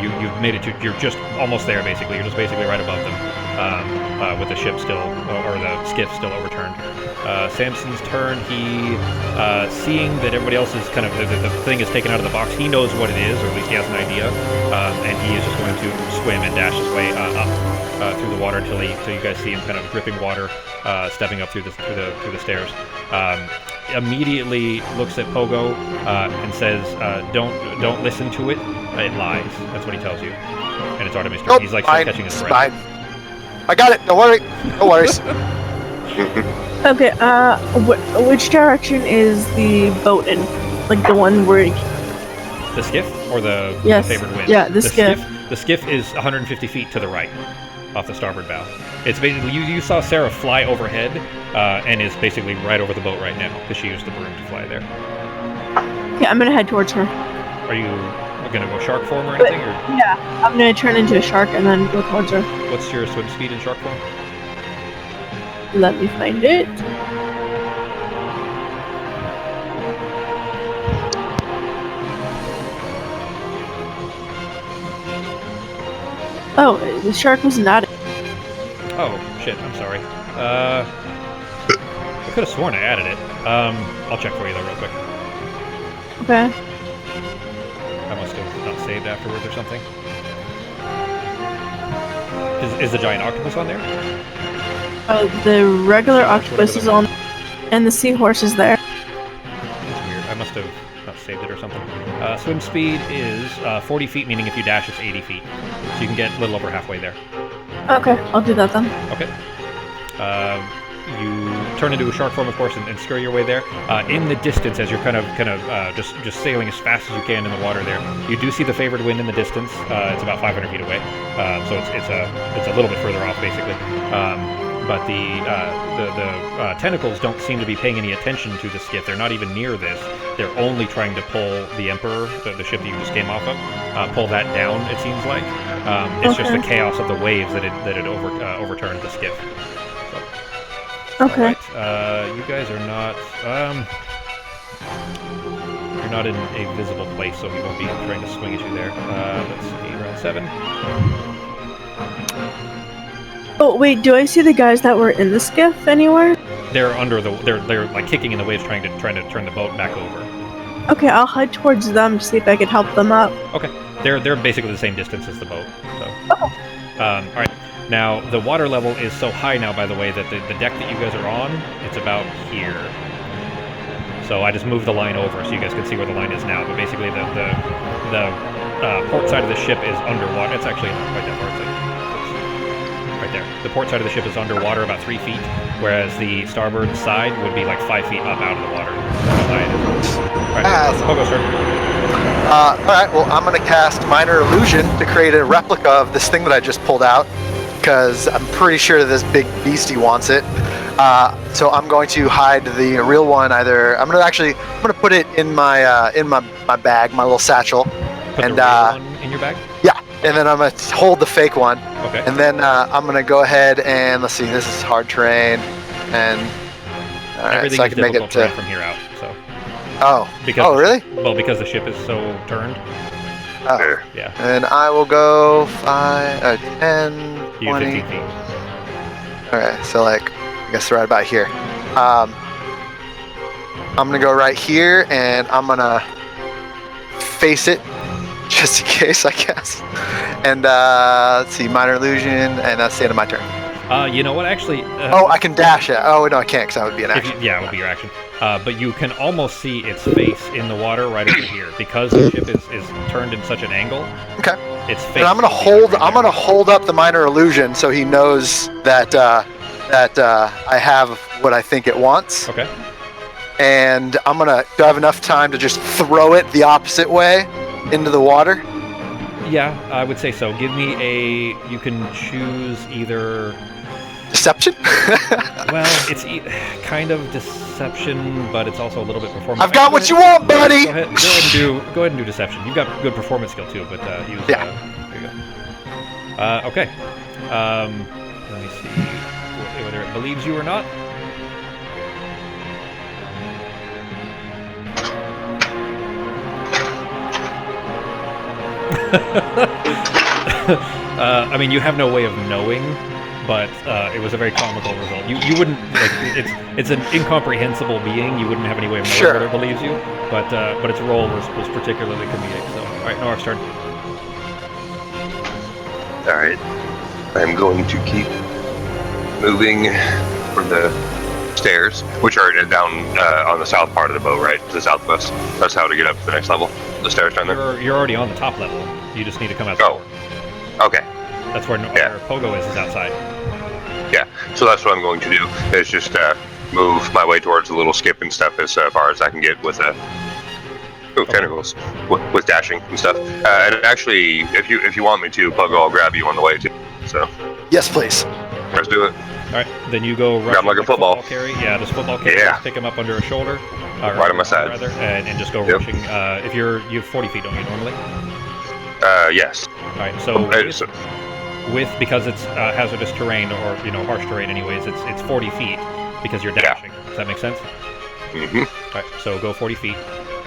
You've made it to, you're just almost there, basically. You're just basically right above them, with the ship still, or the skiff still overturned. Samson's turn. He, seeing that everybody else is kind of, the thing is taken out of the box, he knows what it is, or at least he has an idea, and he is just going to swim and dash his way up through the water until you guys see him kind of dripping water, stepping up through the stairs. Immediately looks at Pogo and says, "Don't listen to it. It lies." That's what he tells you. And it's Artemis' turn. He's like still catching his breath. Fine. I got it. Don't worry. No worries. Okay, which direction is the boat in? Like the one where... The skiff or the favored wind? Yeah, the skiff. The skiff is 150 feet to the right, off the starboard bow. It's basically, you saw Sarah fly overhead, and is basically right over the boat right now, because she used the broom to fly there. Yeah, I'm gonna head towards her. Are you... gonna go shark form or anything? Or Yeah, I'm gonna turn into a shark and then go towards her. what's your swim speed in shark form? Let me find it. Oh, the shark was not. Oh shit! I'm sorry. I could have sworn I added it. I'll check for you though, real quick. Okay. I must have not saved afterwards or something. Is the giant octopus on there? The regular octopus is on, and the seahorse is there. That's weird. I must have not saved it or something. Swim speed is 40 feet, meaning if you dash, it's 80 feet. So you can get a little over halfway there. Okay, I'll do that then. Okay. You turn into a shark form, of course, and scurry your way there. In the distance, as you're kind of just sailing as fast as you can in the water there, you do see the favored wind in the distance. It's about 500 feet away, so it's a little bit further off, basically. But the tentacles don't seem to be paying any attention to the skiff. They're not even near this. They're only trying to pull the Emperor, the ship that you just came off of, pull that down. It seems like it's just the chaos of the waves that it overturned the skiff. Okay. Alright, you guys are not, you're not in a visible place, so we won't be trying to swing at you there. Let's see, round 7. Oh wait, do I see the guys that were in the skiff anywhere? They're under the, they're like kicking in the waves, trying to turn the boat back over. Okay, I'll head towards them to see if I can help them up. Okay, they're basically the same distance as the boat, so. Okay. Alright. Now, the water level is so high now, by the way, that the deck that you guys are on, it's about here. So I just moved the line over so you guys can see where the line is now. But basically, the port side of the ship is underwater. It's actually not quite that far. It's like right there. The port side of the ship is underwater about 3 feet, whereas the starboard side would be like 5 feet up out of the water. That's how high it is. All right, Pogo, start. Alright, well, I'm going to cast Minor Illusion to create a replica of this thing that I just pulled out, because I'm pretty sure this big beastie wants it. So I'm going to hide the real one. Either I'm gonna put it in my bag, my little satchel, Put and the real one in your bag? yeah, and then I'm gonna hold the fake one. Okay. And then I'm gonna go ahead and let's see. This is hard terrain, and all right, Everything so I is can make it difficult terrain to. from here out. So. Oh, really? Well, because the ship is so turned. Oh. There. Yeah. And I will go 10, You have 20. 15 feet. Okay, so like, I guess right about here. I'm gonna go right here, and I'm gonna face it, just in case, I guess. And let's see, Minor Illusion, and that's the end of my turn. You know what? Actually. Oh, I can dash it. Oh no, I can't, because that would be an If action. yeah, it would be your action. But you can almost see its face in the water right over here because the ship is turned in such an angle. Okay. Its face. And I'm gonna will be hold. right I'm there. gonna hold up the Minor Illusion so he knows that I have what I think it wants. Okay. And I'm gonna. Do I have enough time to just throw it the opposite way into the water? Yeah, I would say so. Give me a. You can choose either. Deception? Well, it's kind of deception, but it's also a little bit performance. I've got what you want, buddy! Go ahead and do deception. You've got good performance skill too, but use. Yeah. There you go. Okay. Let me see whether it believes you or not. I mean, you have no way of knowing, but it was a very comical result. You wouldn't like it's an incomprehensible being. You wouldn't have any way of knowing Sure. whether it believes you, but its role was particularly comedic. So, all right, Norak's turn. Alright. I'm going to keep moving for the stairs, which are down on the south part of the boat, right? To the southwest. That's how to get up to the next level. The stairs down there. You're already on the top level. You just need to come out. Oh. Okay. That's where Yeah. where Pogo is outside. Yeah. So that's what I'm going to do. Is just move my way towards the little skip and stuff as far as I can get with tentacles, with dashing and stuff. And actually, if you want me to, Pogo, I'll grab you on the way too. So Yes, please. let's do it. All right, then you go Grab like a football. carry. Yeah, this football carry. Yeah. Just pick him up under a shoulder. Or Right on my side. rather, and just go Yep. rushing. You have 40 feet, don't you normally? Yes. All right. So So, because it's hazardous terrain or harsh terrain, anyways, it's 40 feet because you're Yeah. dashing. Does that make sense? mhm. All right. So go 40 feet,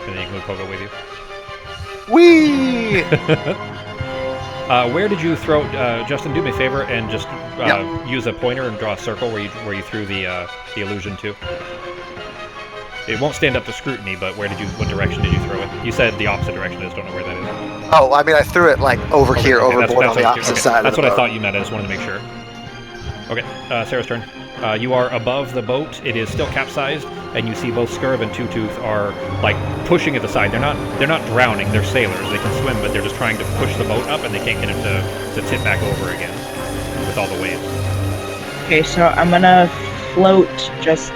and then you can move Pogo with you. Whee! Where did you throw, Justin? Do me a favor and just Yep. use a pointer and draw a circle where you threw the illusion to. It won't stand up to scrutiny, but what direction did you throw it? You said the opposite direction. I just don't know where that is. Oh, I mean, I threw it like over here, Okay, overboard on the what I- opposite okay, side. That's of what the I boat. thought you meant. I just wanted to make sure. Okay, Sarah's turn. You are above the boat. It is still capsized, and you see both Scurv and Two Tooth are like pushing at the side. They're not drowning. They're sailors. They can swim, but they're just trying to push the boat up, and they can't get it to tip back over again with all the waves. Okay, so I'm gonna float just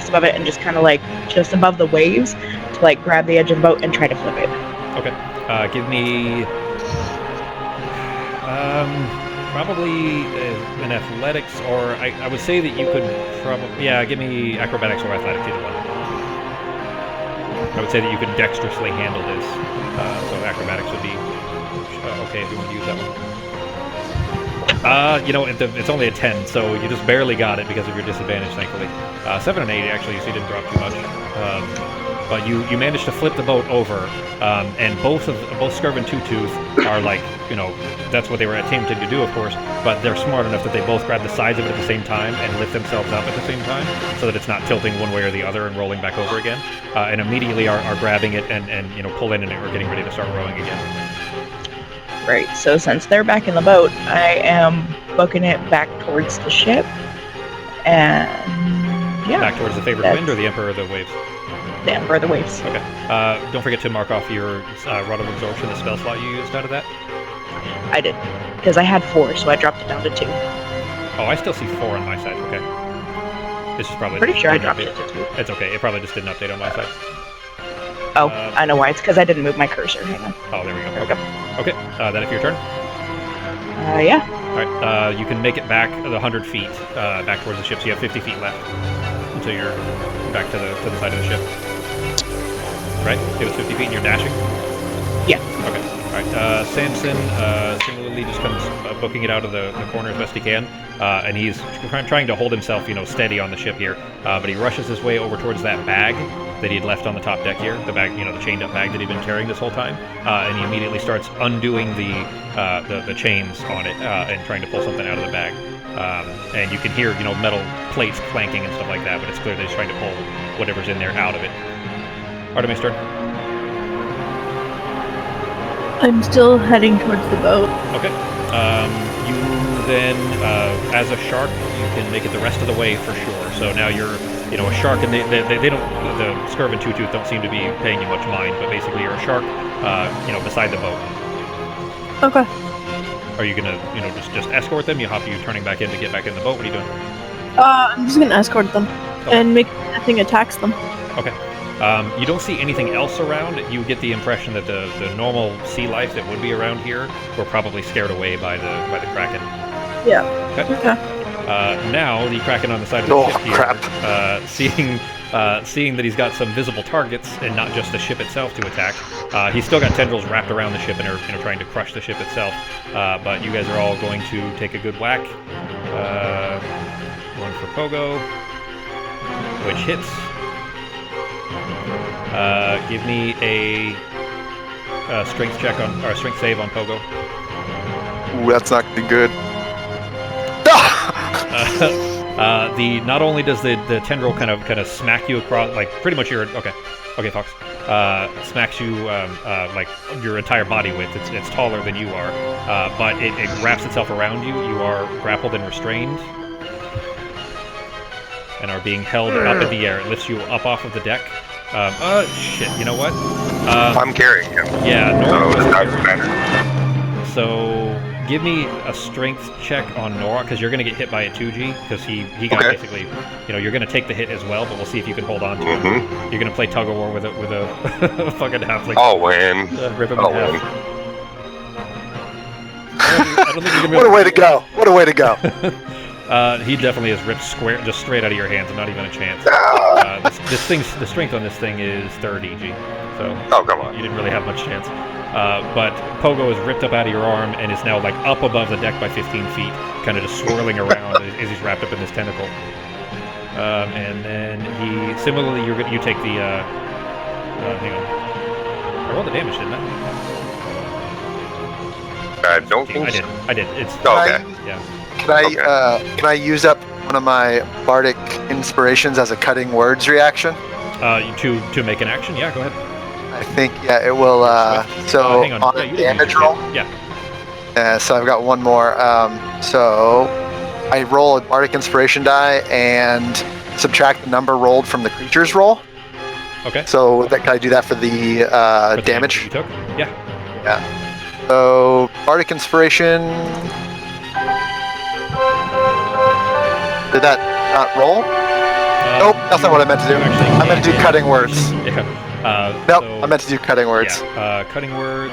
above it and just kind of like just above the waves to like grab the edge of the boat and try to flip it. Okay, give me probably an athletics, or I would say that you could probably give me acrobatics or athletics, either one. I would say that you could dexterously handle this, so acrobatics would be okay if you want to use that one. It's only a 10, so you just barely got it because of your disadvantage, thankfully. 7 and 8, actually, so you didn't drop too much. But you managed to flip the boat over, and both Scurv and Two Tooth are like, that's what they were attempting to do, of course, but they're smart enough that they both grab the sides of it at the same time and lift themselves up at the same time, so that it's not tilting one way or the other and rolling back over again, and immediately are grabbing it and pulling it or getting ready to start rowing again. Right, so since they're back in the boat, I am booking it back towards the ship. And yeah. Back towards the favored wind or the Emperor of the Waves? The Emperor of the Waves. Okay. Don't forget to mark off your Rod of Absorption, the spell slot you used out of that. I did, because I had 4, so I dropped it down to 2. Oh, I still see 4 on my side. Okay. This is probably... Pretty sure I dropped it to 2. It's okay. It probably just didn't update on my side. Oh, I know why. It's because I didn't move my cursor. Hang on. Oh, there we go. There we Okay. Okay. Then if your turn. Yeah. All right. You can make it back the 100 feet back towards the ship. So you have 50 feet left until you're back to the side of the ship. Right? It was 50 feet and you're dashing? Yeah. Okay. All right. Samson similarly just comes booking it out of the corner as best he can, and he's trying to hold himself, steady on the ship here. But he rushes his way over towards that bag that he had left on the top deck here, the bag, the chained-up bag that he'd been carrying this whole time, and he immediately starts undoing the chains on it and trying to pull something out of the bag. And you can hear, metal plates clanking and stuff like that, but it's clear that he's trying to pull whatever's in there out of it. Artemis' turn. I'm still heading towards the boat. Okay. You then, as a shark, you can make it the rest of the way for sure. So now you're, a shark, and they don't, the Scurv and Two Tooth don't seem to be paying you much mind, but basically you're a shark, beside the boat. Okay. Are you gonna, just escort them? You turning back in to get back in the boat? What are you doing? I'm just gonna escort them and make nothing attacks them. Okay. You don't see anything else around. You get the impression that the normal sea life that would be around here were probably scared away by the Kraken. Yeah. Okay. Now the Kraken on the side of the ship here, crap. seeing that he's got some visible targets and not just the ship itself to attack, he's still got tendrils wrapped around the ship and are trying to crush the ship itself. But you guys are all going to take a good whack. One for Pogo, which hits. Give me a strength check or strength save on Pogo. Ooh, that's not gonna be good. Not only does the tendril kind of smack you across, like pretty much your okay Fox, smacks you like your entire body width. It's taller than you are, but it wraps itself around you. You are grappled and restrained, and are being held up in the air. It lifts you up off of the deck. Shit. You know what? I'm carrying him. Yeah. So Norok, that matter. So give me a strength check on Norok, because you're going to get hit by a 2G, because he got basically, you're going to take the hit as well, but we'll see if you can hold on to him. You're going to play tug of war with a fucking halfling. I'll win. Rip him I'll in half. win. I don't think you can What a way to go! What a way to go! He definitely is ripped just straight out of your hands, not even a chance. The strength on this thing is 30 G, so Oh, come on. you didn't really have much chance. but Pogo is ripped up out of your arm and is now like up above the deck by 15 feet, kind of just swirling around as he's wrapped up in this tentacle. And then he similarly, you take the. Hang on. I rolled the damage, didn't I? I don't think I did. so. I did. It's Okay. yeah. Can I use up one of my bardic inspirations as a cutting words reaction? To make an action. Yeah, go ahead. I think it will. So hang on. on Yeah, a you didn't damage use your roll. hit. Yeah. So I've got one more. So I roll a bardic inspiration die and subtract the number rolled from the creature's roll. Okay. So can I do that for the For the damage? you took. Yeah. Yeah. So bardic inspiration. Did that not roll? Nope, that's not what I meant to do. I meant to do cutting words. Yeah. Nope, so- I meant to do cutting words. Yeah, cutting words.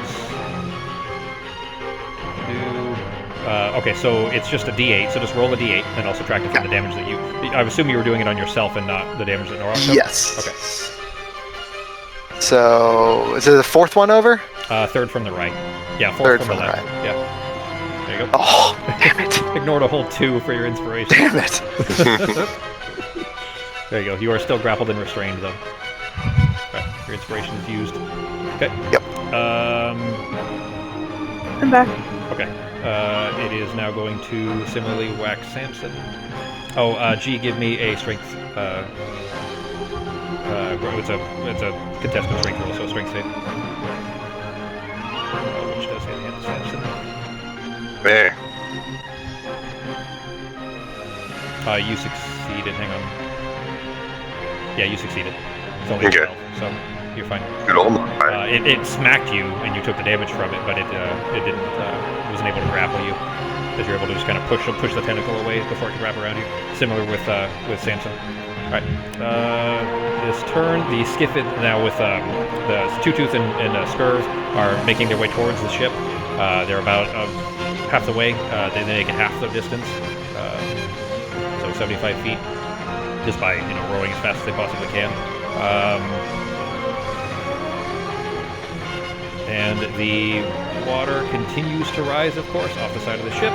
Okay, so it's just a D8, so just roll a D8 and I'll subtract it from the damage that you... I assume you were doing it on yourself and not the damage that Norok took? Yes. Okay. So, is it the fourth one over? Third from the right. Yeah, fourth Third from from the the left. right. Yeah. There you go. Oh, damn it. Ignored a whole 2 for your inspiration. Damn it. There you go. You are still grappled and restrained, though. Right, your inspiration is used. Okay. Yep. I'm back. Okay. It is now going to similarly whack Samson. Oh, G, give me a strength. It's a contested strength roll, so a strength save. Which does hit Samson. There. You succeeded. Hang on. Yeah, you succeeded. It's only Okay. 12, so you're fine. Good old modifier. It smacked you, and you took the damage from it, but it didn't. It wasn't able to grapple you, because you're able to just kind of push the tentacle away before it can wrap around you. Similar with Samson. All right. This turn, the skiff now with the Two Tooth and Scurv are making their way towards the ship. They're about half the way. They make it half the distance, so 75 feet, just by rowing as fast as they possibly can. And the water continues to rise, of course, off the side of the ship.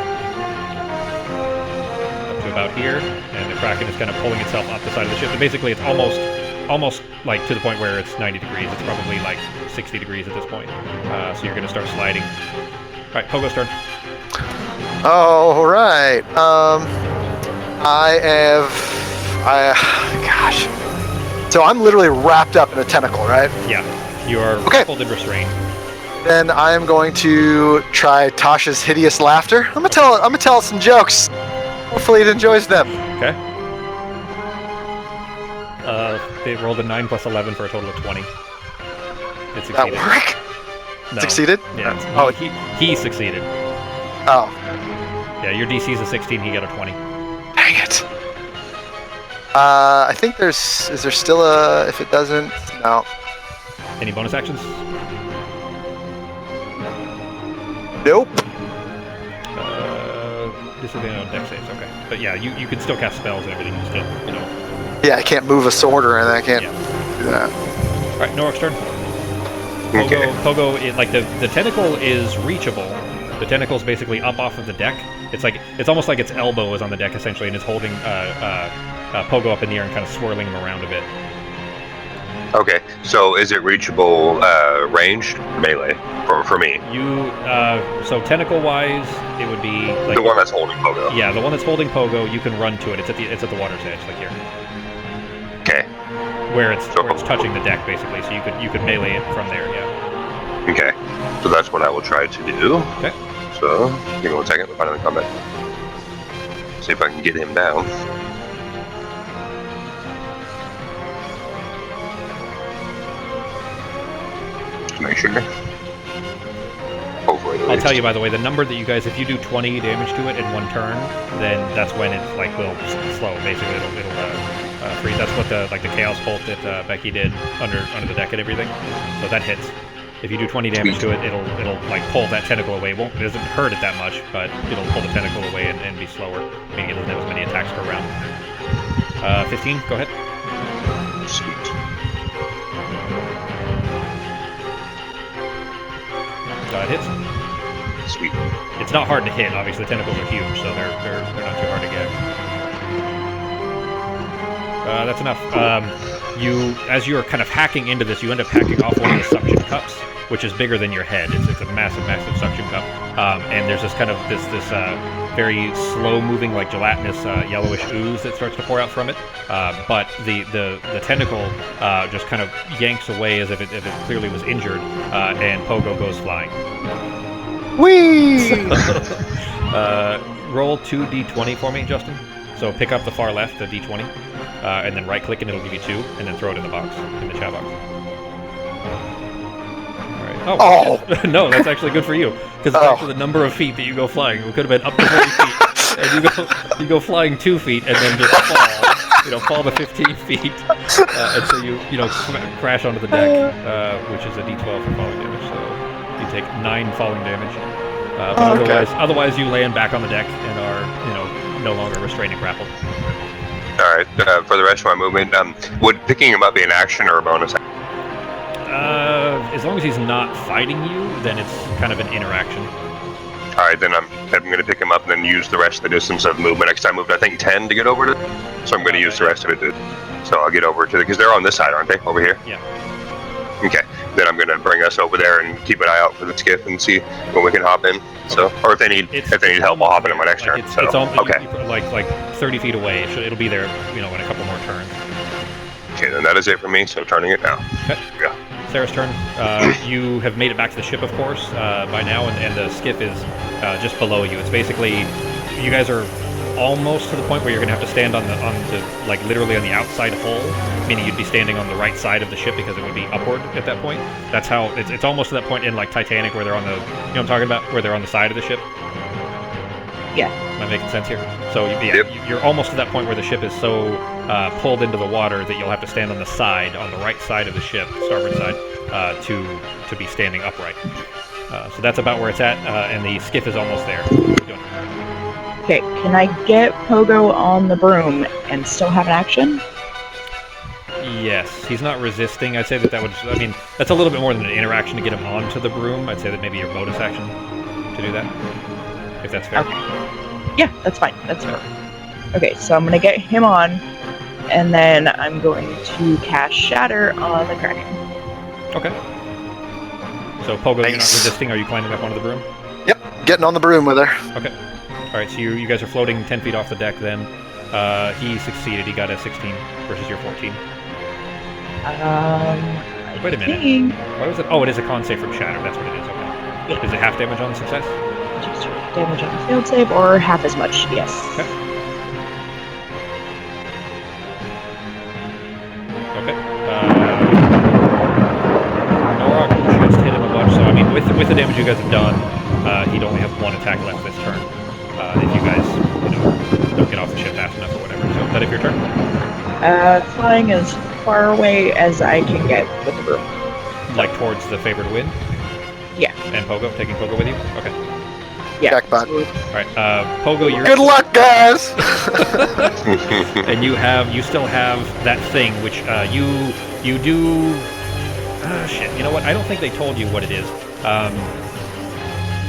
Up to about here, and the Kraken is kind of pulling itself up the side of the ship. And basically, it's almost like to the point where it's 90 degrees. It's probably like 60 degrees at this point. So you're going to start sliding. All right, Pogo's turn. All right. Gosh. So I'm literally wrapped up in a tentacle, right? Yeah, you are Okay. grappled and restrained. Then I am going to try Tasha's hideous laughter. I'm gonna tell some jokes. Hopefully it enjoys them. Okay. They rolled a 9 plus 11 for a total of 20. It That succeeded. work? No. Succeeded? Yeah. Oh. He succeeded. Oh, Yeah, your DC is a 16. He got a 20. dang it. I think is there still a, if it doesn't, no. Any bonus actions? Nope. Disadvantage on dex saves. Okay. But yeah, you can still cast spells and everything. You still, Yeah, I can't move a sword or anything. I can't Yeah. do that. All right, Norok's turn. Okay. Pogo, the tentacle is reachable. The tentacle's basically up off of the deck. It's almost like its elbow is on the deck essentially, and it's holding Pogo up in the air and kind of swirling him around a bit. Okay, so is it reachable ranged melee for me? So tentacle wise, it would be like The one that's holding Pogo. Yeah, the one that's holding Pogo. You can run to it. It's at the water's edge, like here, Okay. where it's touching the deck basically. So you could melee it from there. Yeah. Okay. So that's what I will try to do. Okay. So give me 1 second. We'll find out the combat. See if I can get him down. Just make sure. Hopefully. I'll tell you, by the way, the number that you guys, if you do 20 damage to it in one turn, then that's when it's like will slow. Basically, it'll freeze. That's what the chaos bolt that Becky did under the deck and everything. So that hits. If you do 20 damage to it, it'll like pull that tentacle away. It doesn't hurt it that much, but it'll pull the tentacle away and be slower, meaning it doesn't have as many attacks per round. 15. Go ahead. Sweet. hits. Sweet. It's not hard to hit. Obviously, the tentacles are huge, so they're not too hard to get. That's enough. As you're kind of hacking into this, you end up hacking off one of the suction cups, which is bigger than your head. It's a massive, massive suction cup, and there's this kind of this very slow-moving, like gelatinous yellowish ooze that starts to pour out from it. But the tentacle just kind of yanks away as if it clearly was injured, and Pogo goes flying. Whee! Roll 2d20 for me, Justin. So pick up the far left, the d20, and then right-click and it'll give you 2, and then throw it in the box, in the chat box. All right. Oh! No, that's actually good for you, because it's actually the number of feet that you go flying. It could have been up to 40 feet, and you go flying 2 feet, and then just fall to 15 feet, and so you crash onto the deck, which is a d12 for falling damage. So you take 9 falling damage. But otherwise, you land back on the deck and are, no longer restrained and grappled. All right. For the rest of my movement, would picking him up be an action or a bonus? As long as he's not fighting you, then it's kind of an interaction. All right, then I'm going to pick him up and then use the rest of the distance of movement. Next time I moved, I think 10 to get over to. So I'm going to use the rest of it. So I'll get over to because they're on this side, aren't they? Over here. Yeah. Okay. Then I'm going to bring us over there and keep an eye out for the skiff and see when we can hop in. So, or if they need help, I'll hop in my next turn. It's okay. Like 30 feet away. It'll be there, in a couple more turns. Okay, then that is it for me. So turning it now. Okay. Yeah. Sarah's turn. You have made it back to the ship, of course, by now, and the skiff is just below you. It's basically, you guys are almost to the point where you're going to have to stand on the literally on the outside hull, meaning you'd be standing on the right side of the ship because it would be upward at that point. That's how, it's almost to that point in like Titanic where they're on the, what I'm talking about, where they're on the side of the ship. Yeah. Am I making sense here? So you're almost to that point where the ship is so pulled into the water that you'll have to stand on the side, on the right side of the ship, starboard side, to be standing upright. So that's about where it's at, and the skiff is almost there. What are you doing? Okay, can I get Pogo on the broom and still have an action? Yes, he's not resisting. I'd say that would, that's a little bit more than an interaction to get him onto the broom. I'd say that maybe your bonus action to do that, if that's fair. Okay. Yeah, that's fine. That's fair. Okay, so I'm going to get him on, and then I'm going to cast Shatter on the Kraken. Okay. So, Pogo, you're not resisting. Are you climbing up onto the broom? Yep, getting on the broom with her. Okay. Alright, so you guys are floating 10 feet off the deck then. He succeeded. He got a 16 versus your 14. Wait a minute. What was it? Oh, it is a con save from Shatter. That's what it is. Okay. Yeah. Is it half damage on success? Just damage on the failed save, or half as much, yes. Okay. Okay. Norak just hit him a bunch, so with the damage you guys have done, he'd only have 1 attack left this turn. If you guys, don't get off the ship fast enough or whatever. So, is that it for your turn? Flying as far away as I can get with the broom. Like towards the favored wind? Yeah. And Pogo, taking Pogo with you? Okay. Yeah. Jackpot. Alright, Pogo, you're... Good luck, guys! And you still have that thing, which, you do... shit, you know what? I don't think they told you what it is.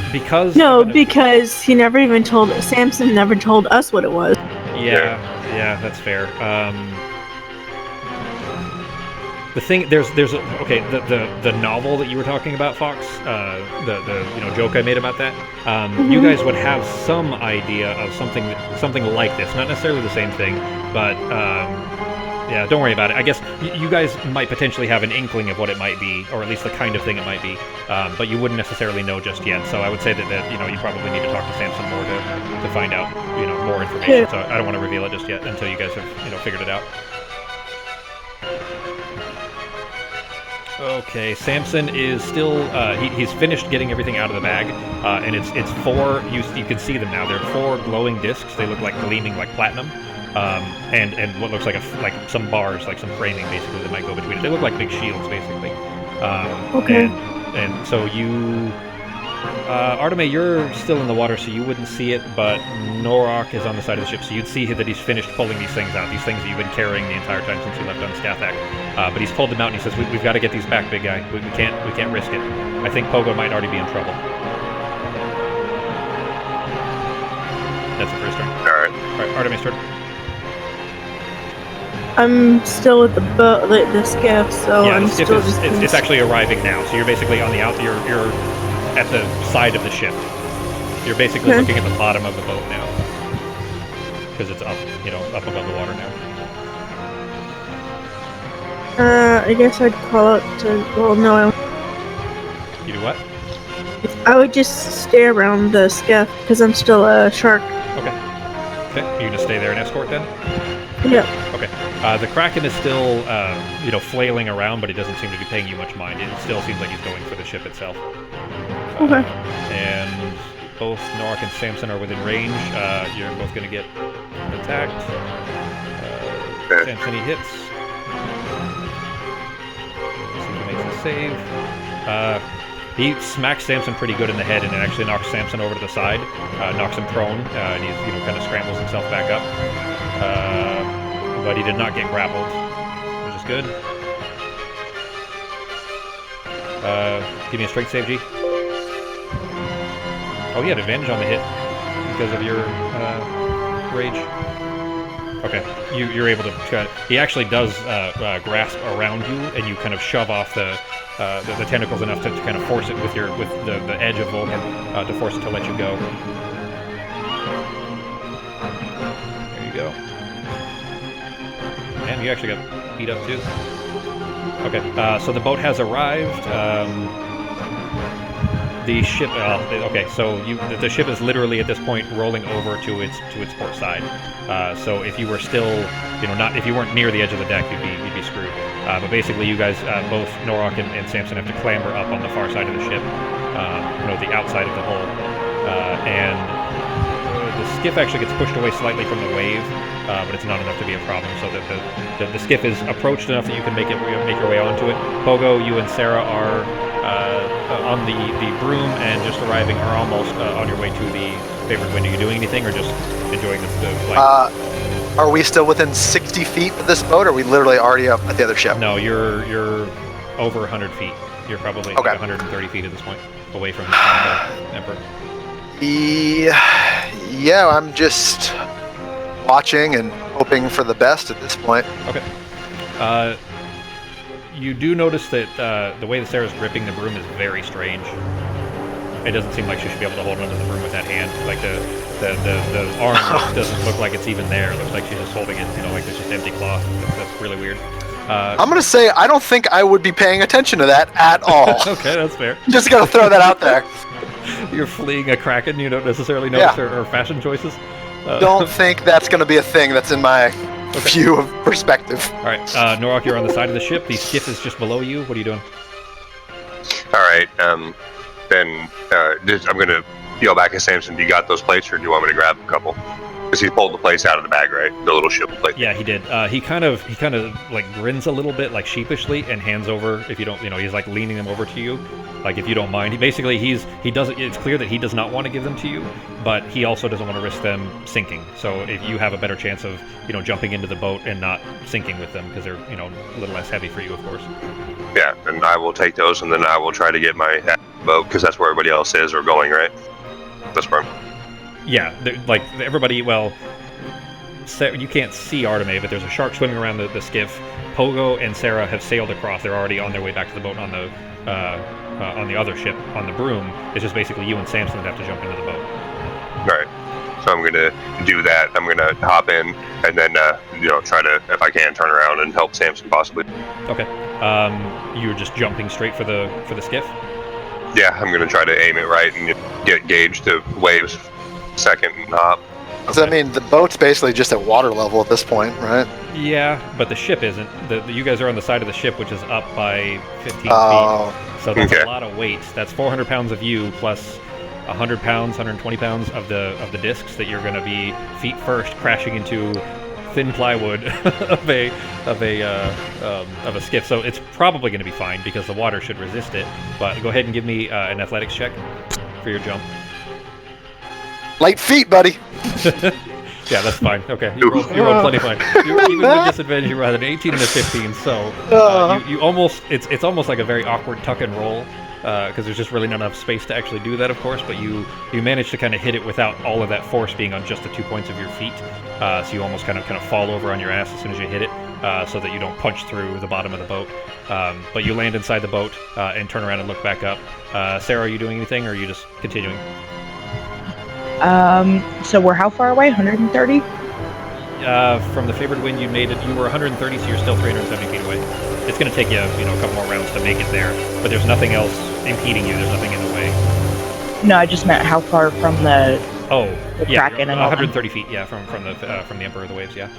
Because he never even told Samson never told us what it was. Yeah, that's fair. The thing the novel that you were talking about, Fox, the joke I made about that. You guys would have some idea of something like this, not necessarily the same thing, but yeah, don't worry about it. I guess you guys might potentially have an inkling of what it might be, or at least the kind of thing it might be, but you wouldn't necessarily know just yet. So I would say that you probably need to talk to Samson more to find out more information. Yeah. So I don't want to reveal it just yet until you guys have figured it out. Okay, Samson is still he's finished getting everything out of the bag, and it's 4. You can see them now. They're 4 glowing discs. They look like gleaming like platinum. And what looks like some bars, like some framing, basically, that might go between it. They look like big shields, basically. Okay. And so Arteme, you're still in the water, so you wouldn't see it, but Norok is on the side of the ship, so you'd see that he's finished pulling these things out, these things that you've been carrying the entire time since you left on Skathak. But he's pulled them out, and he says, we've got to get these back, big guy. We can't risk it. I think Pogo might already be in trouble. That's the first turn. Alright. Alright, Arteme's turn. I'm still with the boat, the skiff, so Yeah, I'm the skiff still is just. it's actually arriving now, so you're basically on the you're at the side of the ship. You're basically Okay. looking at the bottom of the boat now. Because it's up, up above the water now. I guess I'd call out to. Well, no, You do what? I would just stay around the skiff because I'm still a shark. Okay. Okay, you just stay there and escort then? Yeah. Okay. The Kraken is still, flailing around, but he doesn't seem to be paying you much mind. It still seems like he's going for the ship itself. Okay. And both Norak and Samson are within range. You're both going to get attacked. Samson, he hits. See if he makes a save. He smacks Samson pretty good in the head, and it actually knocks Samson over to the side, knocks him prone, and he's kind of scrambles himself back up. But he did not get grappled, which is good. Give me a strength save, G. Oh, he had advantage on the hit because of your rage. Okay, you're able to. He actually does grasp around you, and you kind of shove off the tentacles enough to kind of force it with the edge of Vulcan to force it to let you go. There you go. And you actually got beat up too. Okay, so the boat has arrived. The ship. Okay, so the ship is literally at this point rolling over to its port side. So if you were still, if you weren't near the edge of the deck, you'd be screwed. But basically, you guys, both Norok and Samson, have to clamber up on the far side of the ship, the outside of the hull, and the skiff actually gets pushed away slightly from the wave, but it's not enough to be a problem. So that the skiff is approached enough that you can make your way onto it. Pogo, you and Sarah are on the broom and just arriving, are almost on your way to the favored wind. Are you doing anything, or just enjoying the flight? Are we still within 60 feet of this boat, or are we literally already up at the other ship? No, you're over 100 feet. You're probably Okay. 130 feet at this point, away from the Emperor. Yeah, I'm just watching and hoping for the best at this point. Okay. You do notice that the way that Sarah's gripping the broom is very strange. It doesn't seem like she should be able to hold onto the broom with that hand. Like the arm doesn't look like it's even there. It looks like she's just holding it, like there's just empty cloth. That's really weird. I'm gonna say I don't think I would be paying attention to that at all. Okay, that's fair. Just gotta throw that out there. You're fleeing a Kraken you don't necessarily notice her fashion choices. Don't think that's gonna be a thing that's in my view of perspective. All right, Norok, you're on the side of the ship. The skiff is just below you. What are you doing? Alright, then I'm gonna yell back at Samson, do you got those plates, or do you want me to grab a couple? Because he pulled the plates out of the bag, right? The little ship plate. Yeah, he did. He kind of like grins a little bit, like sheepishly, and hands over. If you don't, he's like leaning them over to you, like if you don't mind. He doesn't. It's clear that he does not want to give them to you, but he also doesn't want to risk them sinking. So if you have a better chance of jumping into the boat and not sinking with them, because they're a little less heavy for you, of course. Yeah, and I will take those, and then I will try to get my boat, because that's where everybody else is or going, right? That's where Yeah, like everybody. Well, you can't see Arteme, but there's a shark swimming around the skiff. Pogo and Sarah have sailed across. They're already on their way back to the boat on the other ship on the broom. It's just basically you and Samson that have to jump into the boat. Alright. So I'm gonna do that. I'm gonna hop in and then try to, if I can, turn around and help Samson possibly. Okay. You're just jumping straight for the skiff? Yeah, I'm gonna try to aim it right and get gauge to waves second and hop. So I mean, the boat's basically just at water level at this point, right? Yeah, but the ship isn't. You guys are on the side of the ship, which is up by 15 feet. So that's a lot of weight. That's 400 pounds of you plus 100 pounds, 120 pounds of the discs that you're going to be feet first crashing into thin plywood of a skiff. So it's probably going to be fine because the water should resist it. But go ahead and give me an athletics check for your jump. Light feet, buddy. Yeah, that's fine. Okay, you rolled plenty fine. Even with disadvantage, you had an 18 and a 15, so you almost it's almost like a very awkward tuck and roll because there's just really not enough space to actually do that, of course. But you managed to kind of hit it without all of that force being on just the 2 points of your feet. So you almost kind of fall over on your ass as soon as you hit it, so that you don't punch through the bottom of the boat. But you land inside the boat and turn around and look back up. Sarah, are you doing anything, or are you just continuing? So we're how far away? 130? From the favored wind, you were 130, so you're still 370 feet away. It's going to take you, a couple more rounds to make it there, but there's nothing else impeding you. There's nothing in the way. No, I just meant how far from the Kraken and 130 feet, yeah, from the Emperor of the Waves, yeah.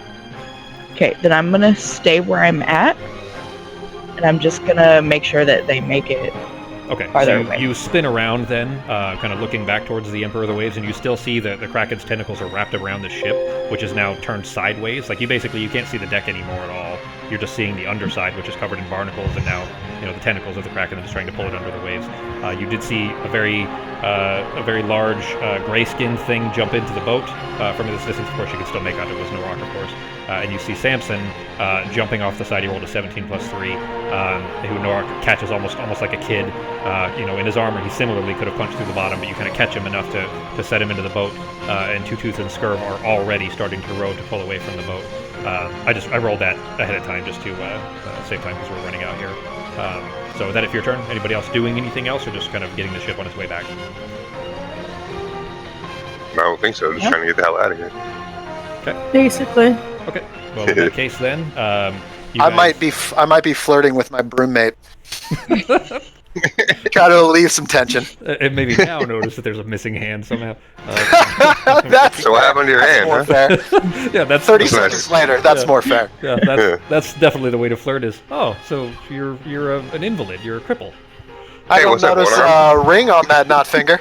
Okay, then I'm gonna stay where I'm at, and I'm just gonna make sure that they make it. Okay, so you spin around then, kind of looking back towards the Emperor of the Waves, and you still see the Kraken's tentacles are wrapped around the ship, which is now turned sideways. Like, you can't see the deck anymore at all. You're just seeing the underside, which is covered in barnacles, and now, the tentacles of the Kraken are just trying to pull it under the waves. You did see a very large gray-skinned thing jump into the boat. From this distance, of course, you can still make out it was Norok, of course. And you see Samson jumping off the side. He rolled a 17 plus 3, who Norok catches almost like a kid. In his armor, he similarly could have punched through the bottom, but you kind of catch him enough to set him into the boat. And Two Tooth and Scurv are already starting to row to pull away from the boat. I rolled that ahead of time just to save time because we're running out here. So is that it for your turn? Anybody else doing anything else, or just kind of getting the ship on its way back? I don't think so. Just trying to get the hell out of here. Okay. Basically. Okay. Well, in that case, then, I might be flirting with my broommate. Try to relieve some tension. And maybe now notice that there's a missing hand somehow. So what happened to your hand? More fair. Yeah, that's 30 seconds later. That's more fair. Yeah, that's definitely the way to flirt. Is so you're an invalid. You're a cripple. I don't notice a ring on that knot finger.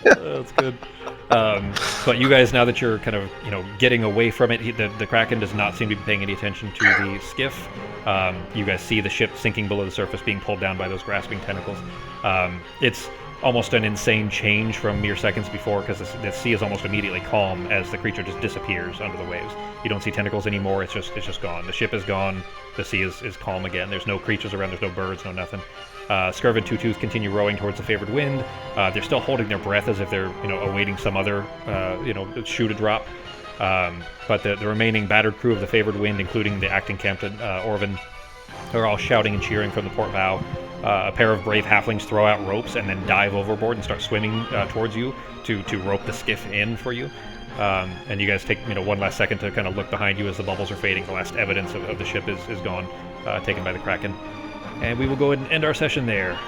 That's good. But you guys, now that you're kind of getting away from it, the Kraken does not seem to be paying any attention to the skiff. You guys see the ship sinking below the surface, being pulled down by those grasping tentacles. It's almost an insane change from mere seconds before, because the sea is almost immediately calm as the creature just disappears under the waves. You don't see tentacles anymore. It's just gone. The ship is gone. The sea is calm again. There's no creatures around. There's no birds. No nothing. Scurv and Two Tooth continue rowing towards the favored wind. They're still holding their breath as if they're awaiting some other shoe to drop. But the remaining battered crew of the favored wind, including the acting captain Orvin, are all shouting and cheering from the port bow. A pair of brave halflings throw out ropes and then dive overboard and start swimming towards you to rope the skiff in for you. And you guys take one last second to kind of look behind you as the bubbles are fading. The last evidence of the ship is gone, taken by the Kraken. And we will go ahead and end our session there.